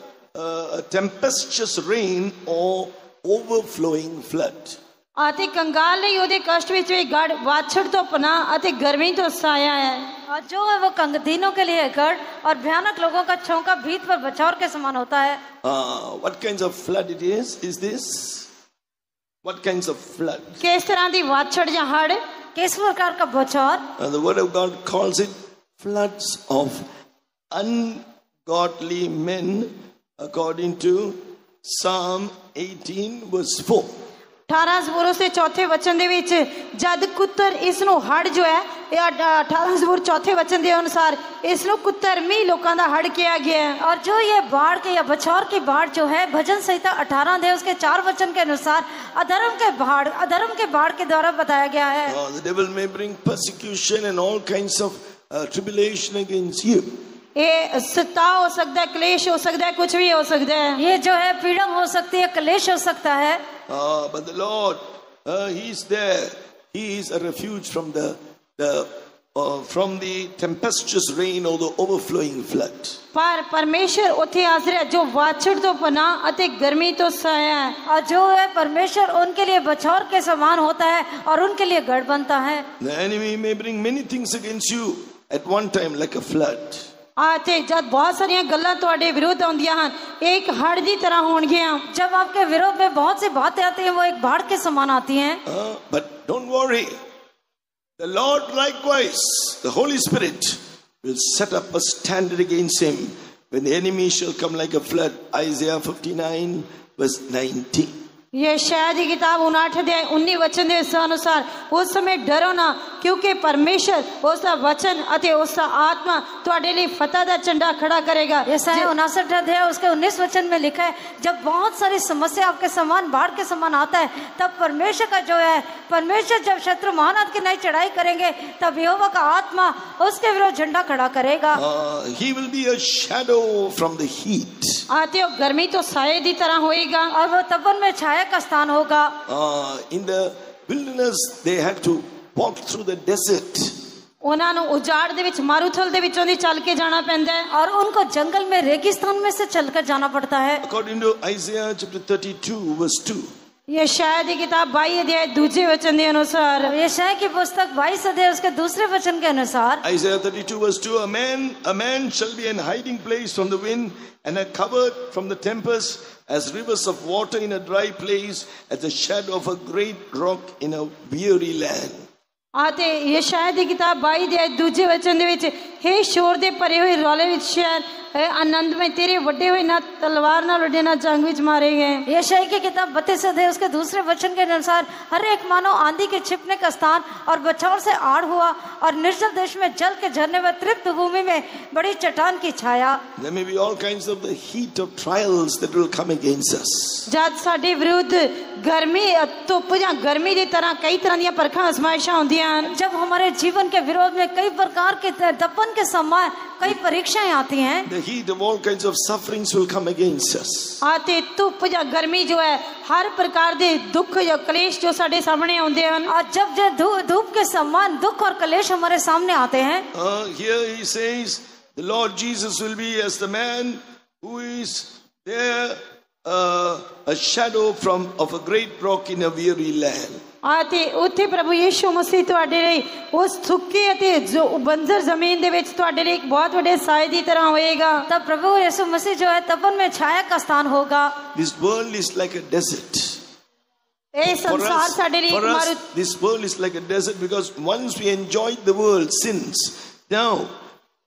tempestuous rain or overflowing flood. आते कंगाल नहीं ओदे कष्ट विच वे गढ़, वाछड़ तो पनाह अते गर्मी तो साया है। और जो है वो कंगदीनों के लिए गढ़ और भयानक लोगों का छौंका भीत पर बचाव के समान होता है। What kinds of flood it is this? What kinds of flood? किस तरह दी वाछड़ या हड़, किस प्रकार का बचाव? The word of God calls it floods of ungodly men, according to Psalm 18 verse 4. 18 ਜ਼ਬੂਰ से चौथे वचन दे विच जद कुत्तर इस नु हड़ जो है, 18 ਜ਼ਬੂਰ चौथे वचन दे अनुसार इस नु कुत्तर मी लोकां दा हड़ किया गया है। और जो ये बाढ़ के या बछौर की बाढ़ जो है, भजन संहिता 18 अध्याय उसके 4 वचन के अनुसार अधर्म के बाढ़ के द्वारा बताया गया है। The devil may bring persecution and all kinds of tribulation against you. ये सताव हो सकता है, क्लेश हो सकता है, कुछ भी हो सकता है। ये जो है पीड़ा हो सकती है, क्लेश हो सकता है। But the Lord, He is there. He is a refuge from the tempestuous rain or the overflowing flood. पर परमेश्वर उथे हाजिर है जो वाछड़ तो पनाह अते गर्मी तो साया है। और जो है परमेश्वर उनके लिए बछौर के समान होता है और उनके लिए गढ़ बनता है। The enemy may bring many things against you at one time, like a flood. आते जब बहुत सारियां गल्लां तुहाडे विरोध आउंदियां हन, एक हड़ दी तरह होणगियां। जब आपके विरोध में बहुत सी बातें आती हैं, वो एक बाढ़ के समान आती हैं। But don't worry. The Lord likewise, the Holy Spirit, will set up a standard against him when the enemy shall come like a flood. Isaiah 59 verse 19. यशायाह की किताब 59 अध्याय 19 वचन के अनुसार उस समय डरो ना, क्योंकि परमेश्वर उसका वचन अते उसका आत्मा तुहाडे लिए फतह दा झंडा खड़ा करेगा। यशायाह 59 अध्याय उसके 19 वचन में लिखा है, जब बहुत सारी समस्या आपके समान बाढ़ के समान आता है, तब परमेश्वर का जो है, परमेश्वर जब शत्रु महानाद की नई चढ़ाई करेंगे, तब यहोवा का आत्मा उसके विरुद्ध झंडा खड़ा करेगा। He will be a shadow from the heat. आते गर्मी तो साये दी तरह होएगा और वो तपन में छाया का स्थान होगा। In the wilderness they had to walk through the desert. उन्हां नु उजाड़ दे विच, मारूथल दे विचों दी चल के जाना पैंदा है और उनको जंगल में रेगिस्तान में से चलकर जाना पड़ता है। According to Isaiah chapter 32 verse 2. यशायाह की किताब 22 अध्याय दूसरे वचन के अनुसार, यशायाह की पुस्तक 22 अध्याय उसके दूसरे वचन के अनुसार, Isaiah 32 verse 2, a man shall be an hiding place from the wind and a covert from the tempest, as rivers of water in a dry place, as the shadow of a great rock in a weary land. आते यशायाह की किताब 22 अध्याय दूसरे वचन दे विच, हे शोर दे भरे हुए रौले विच शहर, आनंद में तेरे वड्डे हुए ना तलवार ना लड़े ना जंग विच मारे गए। यशायाह की किताब 32 अध्याय उसके दूसरे वचन के अनुसार, हर एक मानो आंधी के छिपने का स्थान और बछौर से आड़ हुआ, और निर्जल देश में जल के झरने में तृप्त भूमि में बड़ी चट्टान की छाया। There may be all kinds of the heat of trials that will come against us. जद साडे विरुद्ध गर्मी धुप या गर्मी की तरह कई तरह दी परखां आजमाइशां होंदियां, जब हमारे जीवन के विरोध में कई प्रकार के तपन के समय कई परीक्षाएं आती हैं, The heat of all kinds of sufferings will come against us. आते धुप या गर्मी जो है हर प्रकार दे दुख या क्लेश जो साडे सामने आउंदे हन। और जब जो धूप के समान दुख और क्लेश हमारे सामने आते हैं, Here he says, the Lord Jesus will be as the man who is there, a shadow of a great rock in a weary land. आते उथे प्रभु यीशु मसीह तुहाडे लिए उस सुक्की अते जो बंजर जमीन दे विच तुहाडे लिए एक बहुत बड़े साए दी तरह होएगा। तब प्रभु यीशु मसीह जो है तपन में छाया का स्थान होगा। This world is like a desert. ए संसार साडे लिए For us, this world is like a desert, because once we enjoyed the world since, now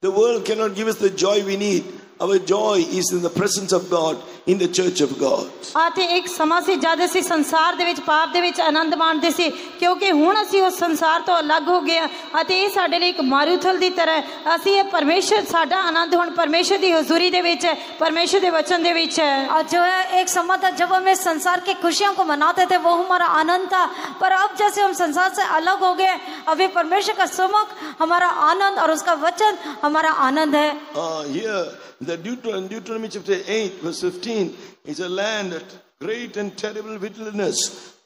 the world cannot give us the joy we need. our joy is in the presence of God, in the church of God. ਅਤੇ ਇੱਕ ਸਮਾਂ ਸੀ ਜਦ ਅਸੀਂ ਸੰਸਾਰ ਦੇ ਵਿੱਚ ਪਾਪ ਦੇ ਵਿੱਚ ਆਨੰਦ ਮਾਣਦੇ ਸੀ ਕਿਉਂਕਿ ਹੁਣ ਅਸੀਂ ਉਸ ਸੰਸਾਰ ਤੋਂ ਅਲੱਗ ਹੋ ਗਏ ਹਾਂ ਅਤੇ ਇਹ ਸਾਡੇ ਲਈ ਇੱਕ ਮਾਰੂਥਲ ਦੀ ਤਰ੍ਹਾਂ ਹੈ। ਅਸੀਂ ਇਹ ਪਰਮੇਸ਼ਰ ਸਾਡਾ ਆਨੰਦ ਹੁਣ ਪਰਮੇਸ਼ਰ ਦੀ ਹਜ਼ੂਰੀ ਦੇ ਵਿੱਚ ਹੈ, ਪਰਮੇਸ਼ਰ ਦੇ वचन ਦੇ ਵਿੱਚ है। और जो है एक समय था जब हम इस संसार की खुशियों को मनाते थे, वो हमारा आनंद था। पर अब जैसे हम संसार से अलग हो गए, अभी परमेश्वर का सम्मुख हमारा आनंद और उसका वचन हमारा आनंद है। Here, the Deuteronomy chapter 8, verse 15, is a land, a great and terrible wilderness,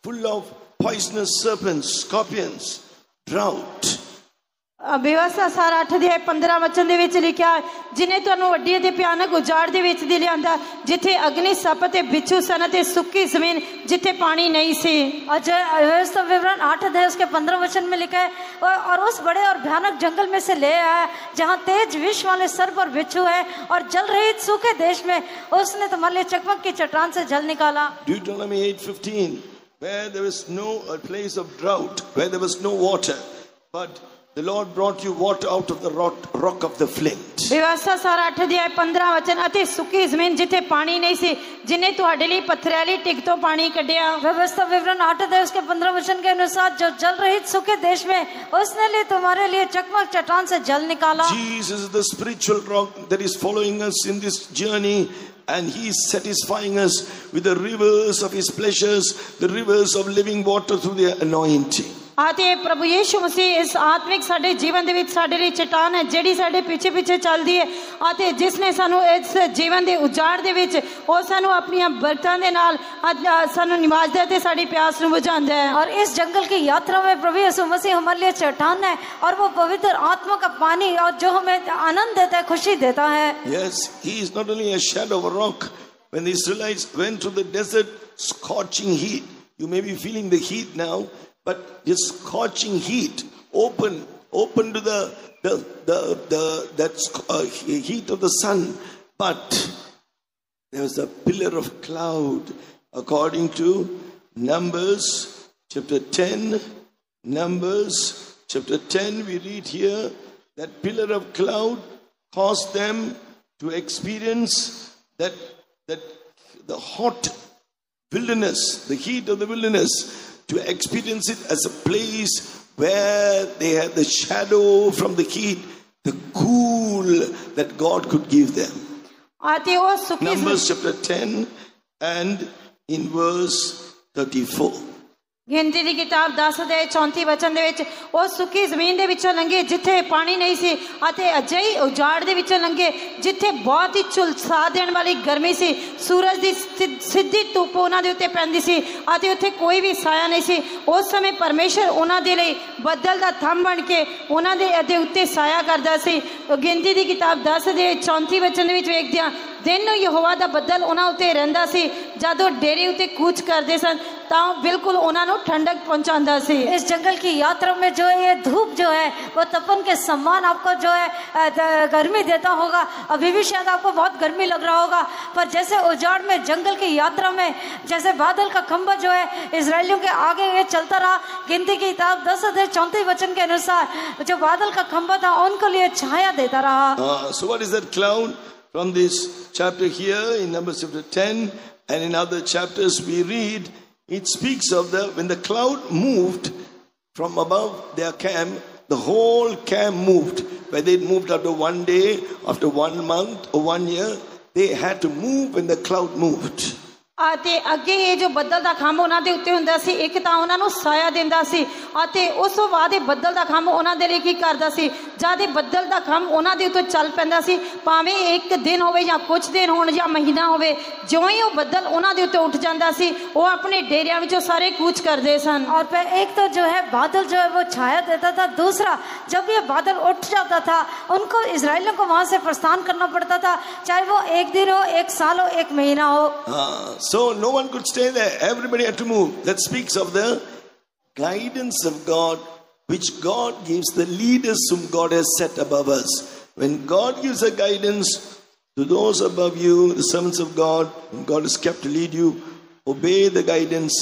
full of poisonous serpents, scorpions, drought. व्यवस्था सार 8 अध्याय 15 वचन ਦੇ ਵਿੱਚ ਲਿਖਿਆ ਜਿਨੇ ਤੁਹਾਨੂੰ ਵੱਡੀ ਅਤੇ ਭਿਆਨਕ ਉਜਾੜ ਦੇ ਵਿੱਚ ਦੀ ਲਿਆਂਦਾ ਜਿੱਥੇ ਅਗਨੀ ਸੱਪ ਤੇ ਬਿੱਛੂ ਸਨ ਤੇ ਸੁੱਕੀ ਜ਼ਮੀਨ ਜਿੱਥੇ ਪਾਣੀ नहीं ਸੀ। और व्यवस्था विवरण 8 अध्याय उसके 15 वचन में लिखा है और उस बड़े और भयानक जंगल में से ले आया जहाँ तेज विष वाले सर्प और बिच्छू है और जल रहित सूखे देश में उसने तुम्हारे लिए चकमक की चट्टान से जल निकाला। Deuteronomy 8:15, where there was no a place of drought, where there was no water, but the Lord brought you water out of the rock of the flint. व्यवस्था सार 8 अध्याय 15 वचन ਅਤੇ ਸੁੱਕੀ ਜ਼ਮੀਨ ਜਿੱਥੇ ਪਾਣੀ ਨਹੀਂ ਸੀ ਜਿਨੇ ਤੁਹਾਡੇ ਲਈ ਪਥਰੀਲੀ ਟਿਕ ਤੋਂ ਪਾਣੀ ਕੱਢਿਆ। व्यवस्था विवरण 8 अध्याय उसके 15 वचन के अनुसार जो जल रहित सूखे देश में उसने लिए तुम्हारे लिए चकमक चट्टान से जल निकाला। Jesus is the spiritual rock that is following us in this journey, and he is satisfying us with the rivers of his pleasures, the rivers of living water through the anointing. ਅਤੇ ਪ੍ਰਭੂ ਯੀਸ਼ੂ ਮਸੀਹ ਇਸ ਆਤਮਿਕ ਸਾਡੇ ਜੀਵਨ ਦੇ ਵਿੱਚ ਸਾਡੇ ਲਈ ਚਟਾਨ ਹੈ ਜਿਹੜੀ ਸਾਡੇ ਪਿੱਛੇ ਪਿੱਛੇ ਚੱਲਦੀ ਹੈ ਅਤੇ ਜਿਸ ਨੇ ਸਾਨੂੰ ਇਸ ਜੀਵਨ ਦੇ ਉਜਾੜ ਦੇ ਵਿੱਚ ਉਹ ਸਾਨੂੰ ਆਪਣੀਆਂ ਬਰਕਤਾਂ ਦੇ ਨਾਲ ਸਾਨੂੰ ਨਿਵਾਜਦਾ ਤੇ ਸਾਡੀ ਪਿਆਸ ਨੂੰ ਬੁਝਾਉਂਦਾ ਹੈ। और इस जंगल की यात्रा में प्रभु यीशु मसीह हमारे लिए चट्टान है और वो पवित्र आत्मा का पानी और जो हमें आनंद देता है, खुशी देता है। Yes, he is not only a shadow of a rock. When the Israelites went to the desert, scorching heat, you may be feeling the heat now, but this scorching heat open to the heat of the sun. But there was a pillar of cloud, according to Numbers chapter 10. Numbers chapter 10, we read here that pillar of cloud caused them to experience that the hot wilderness, the heat of the wilderness, to experience it as a place where they had the shadow from the heat, the cool that God could give them. Numbers chapter 10 and in verse 34. ਗਿਣਤੀ ਦੀ ਕਿਤਾਬ 10 ਅਧਿਆਇ 34 ਵਚਨ ਦੇ ਵਿੱਚ ਉਹ ਸੁੱਕੀ ਜ਼ਮੀਨ ਦੇ ਵਿੱਚੋਂ ਲੰਘੇ ਜਿੱਥੇ ਪਾਣੀ ਨਹੀਂ ਸੀ ਅਤੇ ਅਜਿਹੀ ਉਜਾੜ ਦੇ ਵਿੱਚੋਂ ਲੰਘੇ ਜਿੱਥੇ ਬਹੁਤ ਹੀ ਝੁਲਸਾ ਦੇਣ ਵਾਲੀ ਗਰਮੀ ਸੀ। ਸੂਰਜ ਦੀ ਸਿੱਧੀ ਧੁੱਪ ਉਹਨਾਂ ਦੇ ਉੱਤੇ ਪੈਂਦੀ ਸੀ ਅਤੇ ਉੱਥੇ ਕੋਈ ਵੀ ਸਾਇਆ ਨਹੀਂ ਸੀ। ਉਸ ਸਮੇਂ ਪਰਮੇਸ਼ਰ ਉਹਨਾਂ ਦੇ ਲਈ ਬੱਦਲ ਦਾ ਥੰਮ ਬਣ ਕੇ ਉਹਨਾਂ ਦੇ ਉੱਤੇ ਸਾਇਆ ਕਰਦਾ ਸੀ। ਗਿਣਤੀ ਦੀ ਕਿਤਾਬ 10 ਅਧਿਆਇ 34 ਵਚਨ ਦੇ ਵਿੱਚ ਵੇਖਦੇ ਹਾਂ दिन ਨੂੰ ਯਹੋਵਾ ਦਾ ਬੱਦਲ ਉਹਨਾਂ ਉੱਤੇ ਰਹਿੰਦਾ ਸੀ ਜਦ ਉਹ ਡੇਰੇ ਉੱਤੇ ਕੂਚ ਕਰਦੇ ਸਨ ਤਾਂ ਬਿਲकुल ਉਹਨਾਂ ਨੂੰ ਠੰਡਕ ਪਹੁੰਚਾਉਂਦਾ ਸੀ। इस जंगल की यात्रा में जो ये धूप जो है वो तपन के समान आपको जो है गर्मी देता होगा। अभी भी शायद आपको बहुत गर्मी लग रहा होगा, पर जैसे उजाड़ में जंगल की यात्रा में जैसे बादल का खंभा जो है इजरायलियों के आगे ये चलता रहा। गिनती की किताब 10 अध्याय 34 वचन के अनुसार जो बादल का खंभा था उनको लिए छाया देता रहा। So what is that cloud? From this chapter here in Numbers chapter 10 and in other chapters we read, it speaks of when the cloud moved from above their camp, the whole camp moved. Whether it moved after one day, after 1 month or 1 year, they had to move when the cloud moved. ਅਤੇ ਅੱਗੇ ਇਹ ਜੋ ਬੱਦਲ ਦਾ ਖੰਭ ਉਹਨਾਂ ਦੇ ਉੱਤੇ ਹੁੰਦਾ ਸੀ ਇੱਕ ਤਾਂ ਉਹਨਾਂ ਨੂੰ ਸਾਇਆ ਦਿੰਦਾ ਸੀ ਅਤੇ ਉਸ ਤੋਂ ਬਾਅਦ ਇਹ ਬੱਦਲ ਦਾ ਖੰਭ ਉਹਨਾਂ ਦੇ ਲਈ ਕੀ ਕਰਦਾ ਸੀ ਜਦ ਇਹ ਬੱਦਲ ਦਾ ਖੰਭ ਉਹਨਾਂ ਦੇ ਉੱਤੇ ਚੱਲ ਪੈਂਦਾ ਸੀ ਭਾਵੇਂ ਇੱਕ ਦਿਨ ਹੋਵੇ ਜਾਂ ਕੁਝ ਦਿਨ ਹੋਣ ਜਾਂ ਮਹੀਨਾ ਹੋਵੇ ਜਿਉਂ ਹੀ ਉਹ ਬੱਦਲ ਉਹਨਾਂ ਦੇ ਉੱਤੇ ਉੱਠ ਜਾਂਦਾ ਸੀ ਉਹ ਆਪਣੇ ਡੇਰਿਆਂ ਵਿੱਚੋਂ ਸਾਰੇ ਕੂਚ ਕਰਦੇ ਸਨ। और एक तो जो है बादल जो है वो छाया देता था, दूसरा जब ये बादल उठ जाता था उनको इजरायलियों को वहां से प्रस्थान करना पड़ता था, चाहे वो एक दिन हो, एक साल हो, एक महीना हो। So no one could stay there. Everybody had to move. That speaks of the guidance of God, which God gives the leaders whom God has set above us. When God gives a guidance to those above you, the servants of God, whom God has kept to lead you, obey the guidance.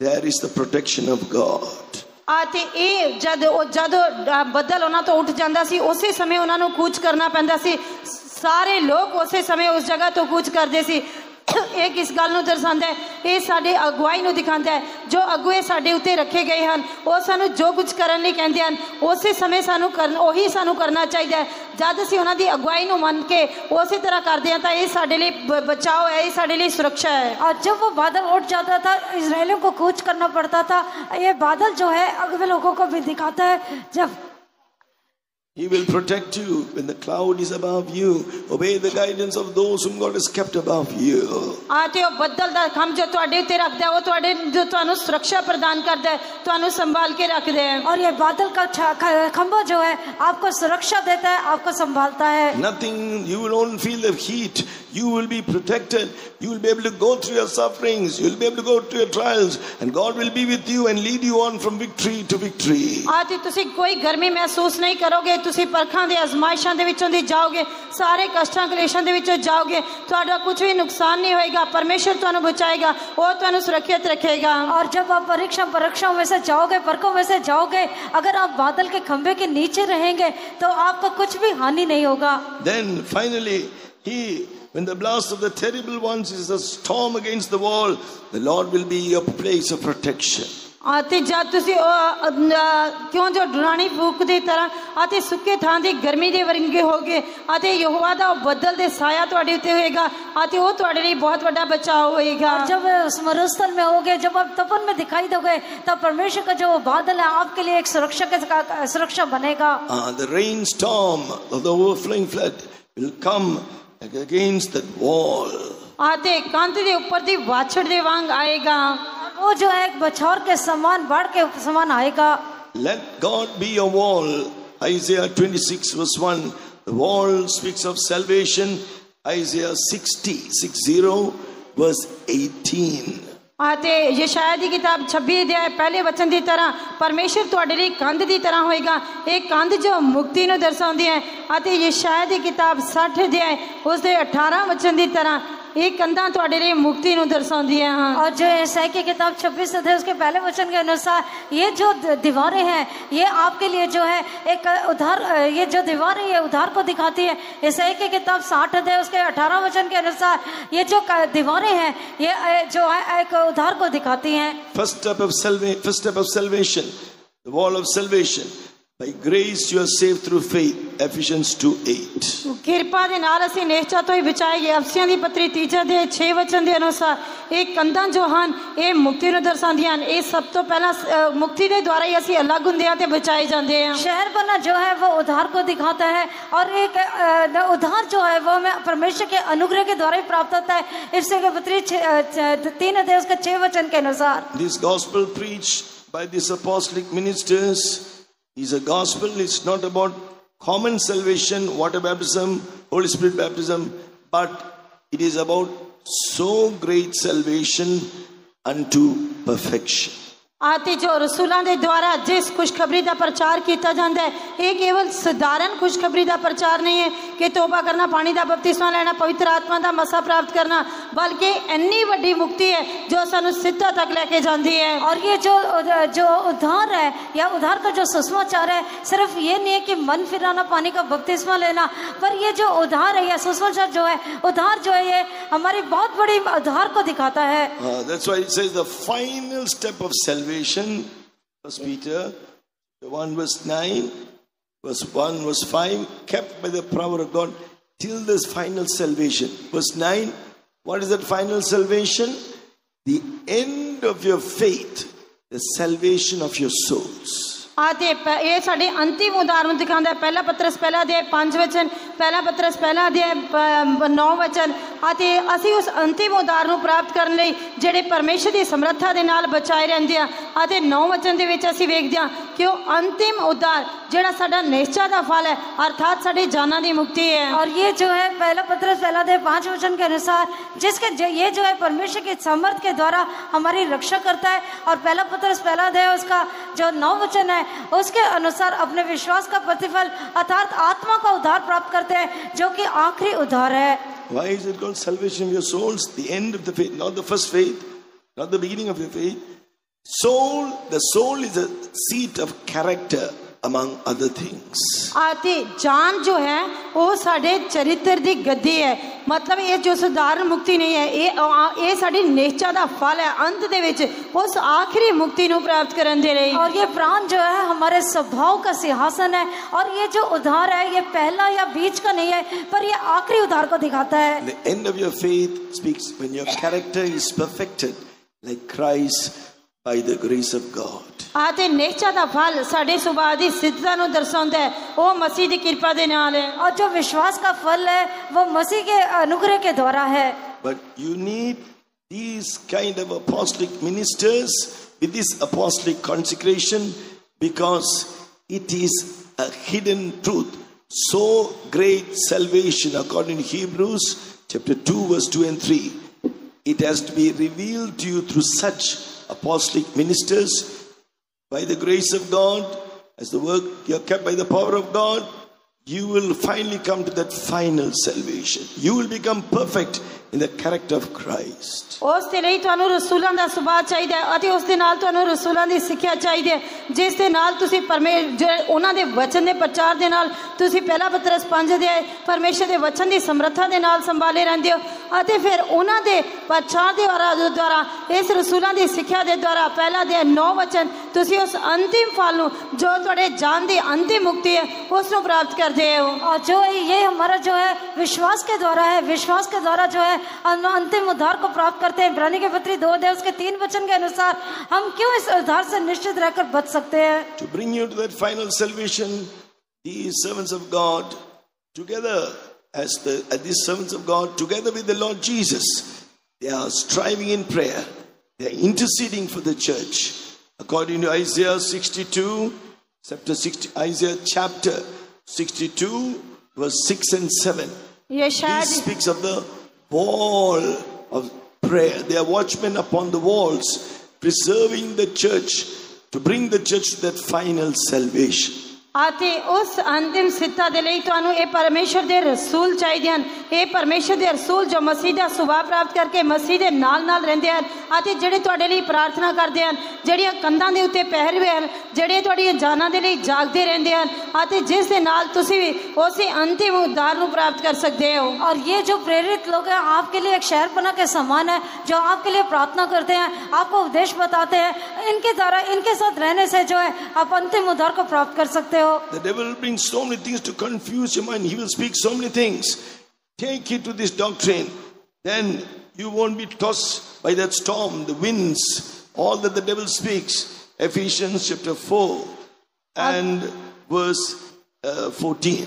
There is the protection of God. ਅਤੇ ਇਹ ਜਦੋਂ ਬੱਦਲ ਉਹਨਾਂ ਤੋਂ ਉੱਠ ਜਾਂਦਾ ਸੀ ਉਸੇ ਸਮੇਂ ਉਹਨਾਂ ਨੂੰ ਕੂਚ ਕਰਨਾ ਪੈਂਦਾ ਸੀ। ਸਾਰੇ ਲੋਕ ਉਸੇ ਸਮੇਂ ਉਸ ਜਗ੍ਹਾ ਤੋਂ ਕੂਚ ਕਰਦੇ ਸੀ। ਇਹ ਕਿਸ ਗੱਲ ਨੂੰ ਦਰਸਾਉਂਦਾ ਹੈ? ਇਹ ਸਾਡੇ ਅਗਵਾਈ ਨੂੰ ਦਿਖਾਉਂਦਾ ਹੈ। ਜੋ ਅਗੁਏ ਸਾਡੇ ਉੱਤੇ ਰੱਖੇ ਗਏ ਹਨ ਉਹ ਸਾਨੂੰ ਜੋ ਕੁਝ ਕਰਨ ਲਈ ਕਹਿੰਦੇ ਹਨ ਉਸੇ ਸਮੇਂ ਸਾਨੂੰ ਉਹੀ ਸਾਨੂੰ ਕਰਨਾ ਚਾਹੀਦਾ ਹੈ। ਜਦ ਅਸੀਂ ਉਹਨਾਂ ਦੀ ਅਗਵਾਈ ਨੂੰ ਮੰਨ ਕੇ ਉਸੇ ਤਰ੍ਹਾਂ ਕਰਦੇ ਹਾਂ ਤਾਂ ਇਹ ਸਾਡੇ ਲਈ ਬਚਾਓ है, ये साढ़े लिए सुरक्षा है। और जब वो बादल उठ जाता था इजरायलियों को कूच करना पड़ता था। ये बादल जो है अगले लोगों को भी दिखाता है जब He will protect you when the cloud is above you. Obey the guidance of those whom God has kept above you. आते हो बदल दा खम जो ਤੁਹਾਡੇ ਉੱਤੇ ਰੱਖਦਾ ਹੈ ਉਹ ਤੁਹਾਡੇ ਜੋ ਤੁਹਾਨੂੰ ਸੁਰੱਖਿਆ ਪ੍ਰਦਾਨ ਕਰਦਾ ਹੈ, ਤੁਹਾਨੂੰ ਸੰभाल के रखते हैं। और ये बादल का खंभा जो है आपको सुरक्षा देता है, आपको संभालता है। Nothing, you will only feel the heat. You will be protected. You will be able to go through your sufferings. You will be able to go through your trials, and God will be with you and lead you on from victory to victory. आते ਤੁਸੀਂ ਕੋਈ ਗਰਮੀ ਮਹਿਸੂਸ ਨਹੀਂ ਕਰੋਗੇ, ਤੁਸੀਂ ਪਰਖਾਂ ਦੇ ਅਜ਼ਮਾਇਸ਼ਾਂ ਦੇ ਵਿੱਚੋਂ ਦੀ ਜਾਓਗੇ, ਸਾਰੇ ਕਸ਼ਟਾਂ ਕਲੇਸ਼ਾਂ ਦੇ ਵਿੱਚੋਂ ਜਾਓਗੇ, ਤੁਹਾਡਾ ਕੁਝ ਵੀ ਨੁਕਸਾਨ ਨਹੀਂ ਹੋਏਗਾ, परमेश्वर ਤੁਹਾਨੂੰ ਬਚਾਏਗਾ, ਉਹ ਤੁਹਾਨੂੰ ਸੁਰੱਖਿਅਤ ਰੱਖੇਗਾ। और जब आप परीक्षाओं में से जाओगे, परखों में से जाओगे, अगर आप बादल के खंभे के नीचे रहेंगे तो आपको कुछ भी हानि नहीं होगा। Then finally when the blast of the terrible ones is a storm against the wall, the Lord will be your place of protection. आते जब तुसी क्यों जो डरानी फूक की तरह आते सुके थां दी गर्मी दे वरंगे होगे, आते यहोवा दा बदल दे साया तुहाडे उत्ते होएगा, आते वो तुहाडे लिए बहुत बड़ा बचाव होएगा। और जब उस मरुस्थल में होगे, जब आप तपन में दिखाई दोगे, तब परमेश्वर का जो बादल है आपके लिए एक सुरक्षा बनेगा। The rain storm of the overflowing flood will come against that wall. आते कांति दे ऊपर दी वाछड़ दे वांग आएगा, वो जो है एक बछौर के समान, बाढ़ के समान आएगा। Let God be your wall. Isaiah 26 verse 1. The wall speaks of salvation. Isaiah 60 verse 18. आते यशायाह दी किताब 26 अध्याय पहले वचन की तरह परमेश्वर तुहाडे लिए कंध की तरह होएगा, एक कंध जो मुक्ति नूं दर्शाउंदी है। आते यशायाह दी किताब 60 अध्याय उसके 18 वचन की तरह एक कंधा तुहाडे लिए मुक्ति नूं दर्शाउंदी है। और जो यशायाह की किताब 26 अध्याय उसके पहले वचन के अनुसार ये जो दीवारें हैं ये आपके लिए जो है एक उद्धार, ये जो दीवारें ये उद्धार को दिखाती है। यशायाह की किताब 60 अध्याय उसके 18 वचन के अनुसार ये जो दीवारें हैं ये जो है एक उद्धार को दिखाती हैं। First step of salvation, the wall of salvation. By grace you are saved through faith. Ephesians 2:8. किरपा दे नाल असीं निश्चय तो ही बचाए गए। अफसियां दी पत्री 3 दे 6 वचन दे अनुसार एक कंधां जो हन ये मुक्ति नूं दर्शांदियां हन। ये सब तो पहला मुक्ति दे द्वारा ही असीं अलग हुंदे हां ते बचाए जांदे हां। शहर बना जो है वो उद्धार को दिखाता है, और एक उद्धार जो है वो हमें परमेश्वर के अनुग्रह के द्वारा ही प्राप्त होता है। इससे के पत्री 3 अध्याय उसके 6 वचन के अनुसार This gospel preached by these apostolic ministers is a gospel. It's not about common salvation, water baptism, Holy Spirit baptism, but it is about so great salvation unto perfection. आते जो रसूलों के द्वारा जिस खुशखबरी का प्रचार किया जाता है ये केवल साधारण खुशखबरी का प्रचार नहीं है कि तौबा करना, पानी का बपतिस्मा लेना, पवित्र आत्मा का मसा प्राप्त करना, बल्कि इतनी बड़ी मुक्ति है जो सानू सिद्धा तक लेके जाती है। और ये जो उद्धार है या उद्धार का जो सुसमाचार है सिर्फ ये नहीं है कि मन फिराना, पानी का बपतिस्मा लेना, पर ये जो उद्धार है या सुसमाचार जो है, उद्धार जो है ये हमारी बहुत बड़ी उद्धार को दिखाता है। That's why it says the final step of salvation. First Peter 1 verse 9, verse 1 verse 5, kept by the power of God till this final salvation. Verse 9, what is that final salvation? The end of your faith, the salvation of your souls. आते ये साडे अंतिम उदाहरण दिखाता है। पहला पत्रस पहला अध्याय 5 वचन, पहला पत्रस पहला अध्याय 9 वचन। आते असी उस अंतिम उदाहरण को प्राप्त करने लई जेड़े परमेश्वर की समर्था दे नाल बचाए रहंदे आ। आते 9 वचन दे विच असी वेखदे आ कि अंतिम उद्धार जेड़ा साडा निश्चय दा फल है, अर्थात साडी जानां दी मुक्ति है। और ये जो है पहला पत्रस पहला अध्याय 5 वचन के अनुसार जिसके ये जो है परमेश्वर के सामर्थ के द्वारा हमारी रक्षा करता है। और पहला पत्रस पहला अध्याय उसका जो 9 वचन है उसके अनुसार अपने विश्वास का प्रतिफल अर्थात आत्मा का उद्धार प्राप्त करते हैं जो कि आखिरी उद्धार है। Why is it called salvation of your souls? The end of the faith, not the first faith, not the beginning of your faith. The soul is a seat of character among other things. आते जान जो है वो साडे चरित्र दी गद्दी है, मतलब ये जो साधारण मुक्ति नहीं है, ये साडी निश्चा दा फल है अंत दे विच उस आखिरी मुक्ति नु प्राप्त करन दे रही। और ये प्राण जो है हमारे स्वभाव का सिंहासन है, और ये जो उद्धार है ये पहला या बीच का नहीं है, पर ये आखिरी उद्धार को दिखाता है। The end of your faith speaks when your character is perfected like Christ by the grace of God. आते निश्चा दा फल साडे सुभाव दी सिद्धता नु दर्शाउंदा है, वो मसीह दी कृपा दे नाल है। और जो विश्वास का फल है वो मसीह के अनुग्रह के द्वारा है। But you need these kind of apostolic ministers with this apostolic consecration, because it is a hidden truth. So great salvation, according to Hebrews chapter 2 verse 2 and 3. It has to be revealed to you through such apostolic ministers. By the grace of God, as the work you are kept by the power of God, you will finally come to that final salvation. You will become perfect in the character of Christ. उस दे लई तुहानू रसूलां दा सुभाव चाहिदा है, अते उस दे नाल तुहानू रसूलां दी सिੱਖਿਆ चाहिदी है, जिस दे नाल तुसी परमेश्वर उन्हां दे वचन दे प्रचार दे नाल तुसी पहला पतरस 5 दे परमेश्वर दे वचन दी समर्था दे नाल संभाले रहंदे हो, अते फिर उन्हां दे प्रचार दे द्वारा इस रसूलां दी सिੱਖਿਆ दे द्वारा पहला दे 9 वचन तुसी उस अंतिम फल नु जो तुहाडे जान दी अंतिम मुक्ति है उस नु प्राप्त करदे हो। और जो ये हमारा जो है विश्वास के द्वारा है, विश्वास के द्वारा जो है अंतिम उद्धार को प्राप्त करते हैं। इब्रानी के पत्री 2 अध्याय उसके 3 वचन के अनुसार हम क्यों इस उद्धार से निश्चित रहकर बच सकते हैं। To bring you to that final salvation, these servants of God together as these servants of God together with the Lord Jesus, they are striving in prayer. They are interceding for the church. According to Isaiah 62, Isaiah chapter 62, verse 6 and 7. He speaks of the wall of prayer. They are watchmen upon the walls, preserving the church to bring the church to that final salvation. आते उस अंतिम सिद्धा दे लई तुहानू ये परमेश्वर दे रसूल चाहिए हैं। ये परमेश्वर दे रसूल जो मसीह दा सुभाव प्राप्त करके मसीह दे नाल नाल रहंदे हैं, आते जेड़े तुहाडे लई प्रार्थना करदे हैं, जेड़ियां कंधां दे उत्ते पहरे हुए हैं, जेड़े तुहाडीआं जानां दे लई जागदे रहंदे हैं, आते जिस दे नाल तुसीं भी उसी अंतिम उद्धार नू प्राप्त कर सकते हो। और ये जो प्रेरित लोग हैं आपके लिए एक शहरपना के समान है, जो आपके लिए प्रार्थना करते हैं, आपको उपदेश बताते हैं, इनके द्वारा इनके साथ रहने से जो है आप अंतिम उद्धार को प्राप्त कर सकते हो। The devil will bring so many things to confuse your mind. He will speak so many things. Take it to this doctrine. Then you won't be tossed by that storm, the winds, all that the devil speaks. Ephesians chapter 4 and verse 14.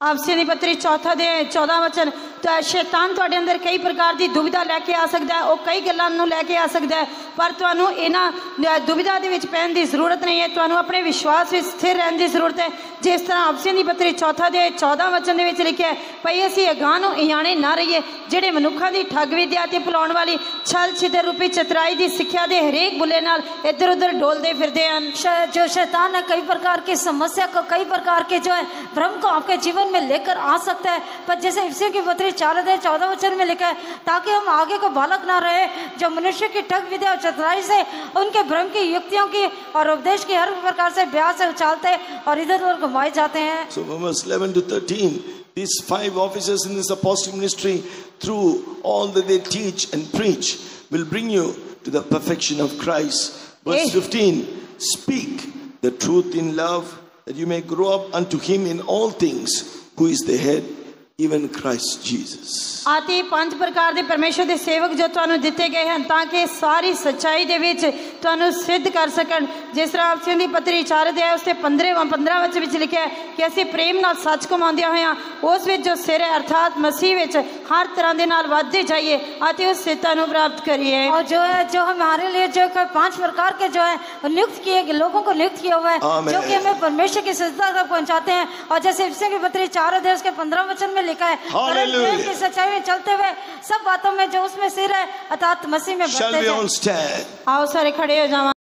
अफसीनी पत्री 4 दे 14 वचन तो शैतान तुहाडे अंदर कई प्रकार दी दुविधा लेके आ सकदा है, वो कई गल्लां नूं लेके आ सकदा है, पर तुहानू इन्हां दुविधा दे विच पैण दी जरूरत नहीं है। तुहानू अपने विश्वास विच स्थिर रहने की जरूरत है। जिस तरह अफसीनी पत्री 4 दे 14 वचन दे विच लिखिआ है, भई असीं अगांह नूं इयाणे ना रहीए जिहड़े मनुक्खां दी ठग विद्या ते भुलाउण वाली छल छितर रूपी चतुराई दी सिੱਖਿਆ दे हरेक बुले नाल इधर उधर डोलदे फिरदे हन। जो शैतान है कई प्रकार की समस्या को, कई प्रकार के जो है भ्रम को आपके जीवन में लेकर आ सकता है, पर जैसे इफ्सियों की पत्री 4 अध्याय 14 वचन में लिखा है, ताकि हम आगे को बालक ना रहे जो मनुष्य की ठग विद्या और चतुराई से, उनके भ्रम की युक्तियों की और उपदेश की हर प्रकार से ब्याह से उछालते और इधर उधर घुमाए जाते हैं। So verse 11 to 13, these 5 officers in this apostolic ministry, through all that they teach and preach, will bring you to the perfection of Christ. Verse 15, speak the truth in love, that you may grow up unto him in all things, who is the head, even Christ Jesus. आते 5 प्रकार दे परमेश्वर दे सेवक जो तुहानू दिते गए हैं, ताकि सारी सच्चाई दे विच तुहानू सिद्ध कर सकन। जिस तरह अफसीयों दी पत्री 4 अध्याय उसते 15 वचन विच लिखिआ है कि असीं प्रेम नाल सच को मानदियां होइआं उस विच जो सिर है अर्थात मसीह विच हर तरह दे नाल वधदे जाइए आते उस सिद्धा नू प्राप्त करिए। और जो है जो हमारे लिए जो 5 प्रकार के जो है नियुक्त किए लोगों को नियुक्त किया हुआ है, जो कि हमें परमेश्वर की सिद्धता तक पहुंचाते हैं। और जैसे इफ्सियों की पत्री 4 अध्याय उसके 15 वचन में लिखा है, प्रेम की सच्चाई में चलते हुए सब बातों में जो उसमें सिर है अर्थात मसीह में बढ़ते जाएं। Shall we all stand? आओ सारे खड़े हो जाओ।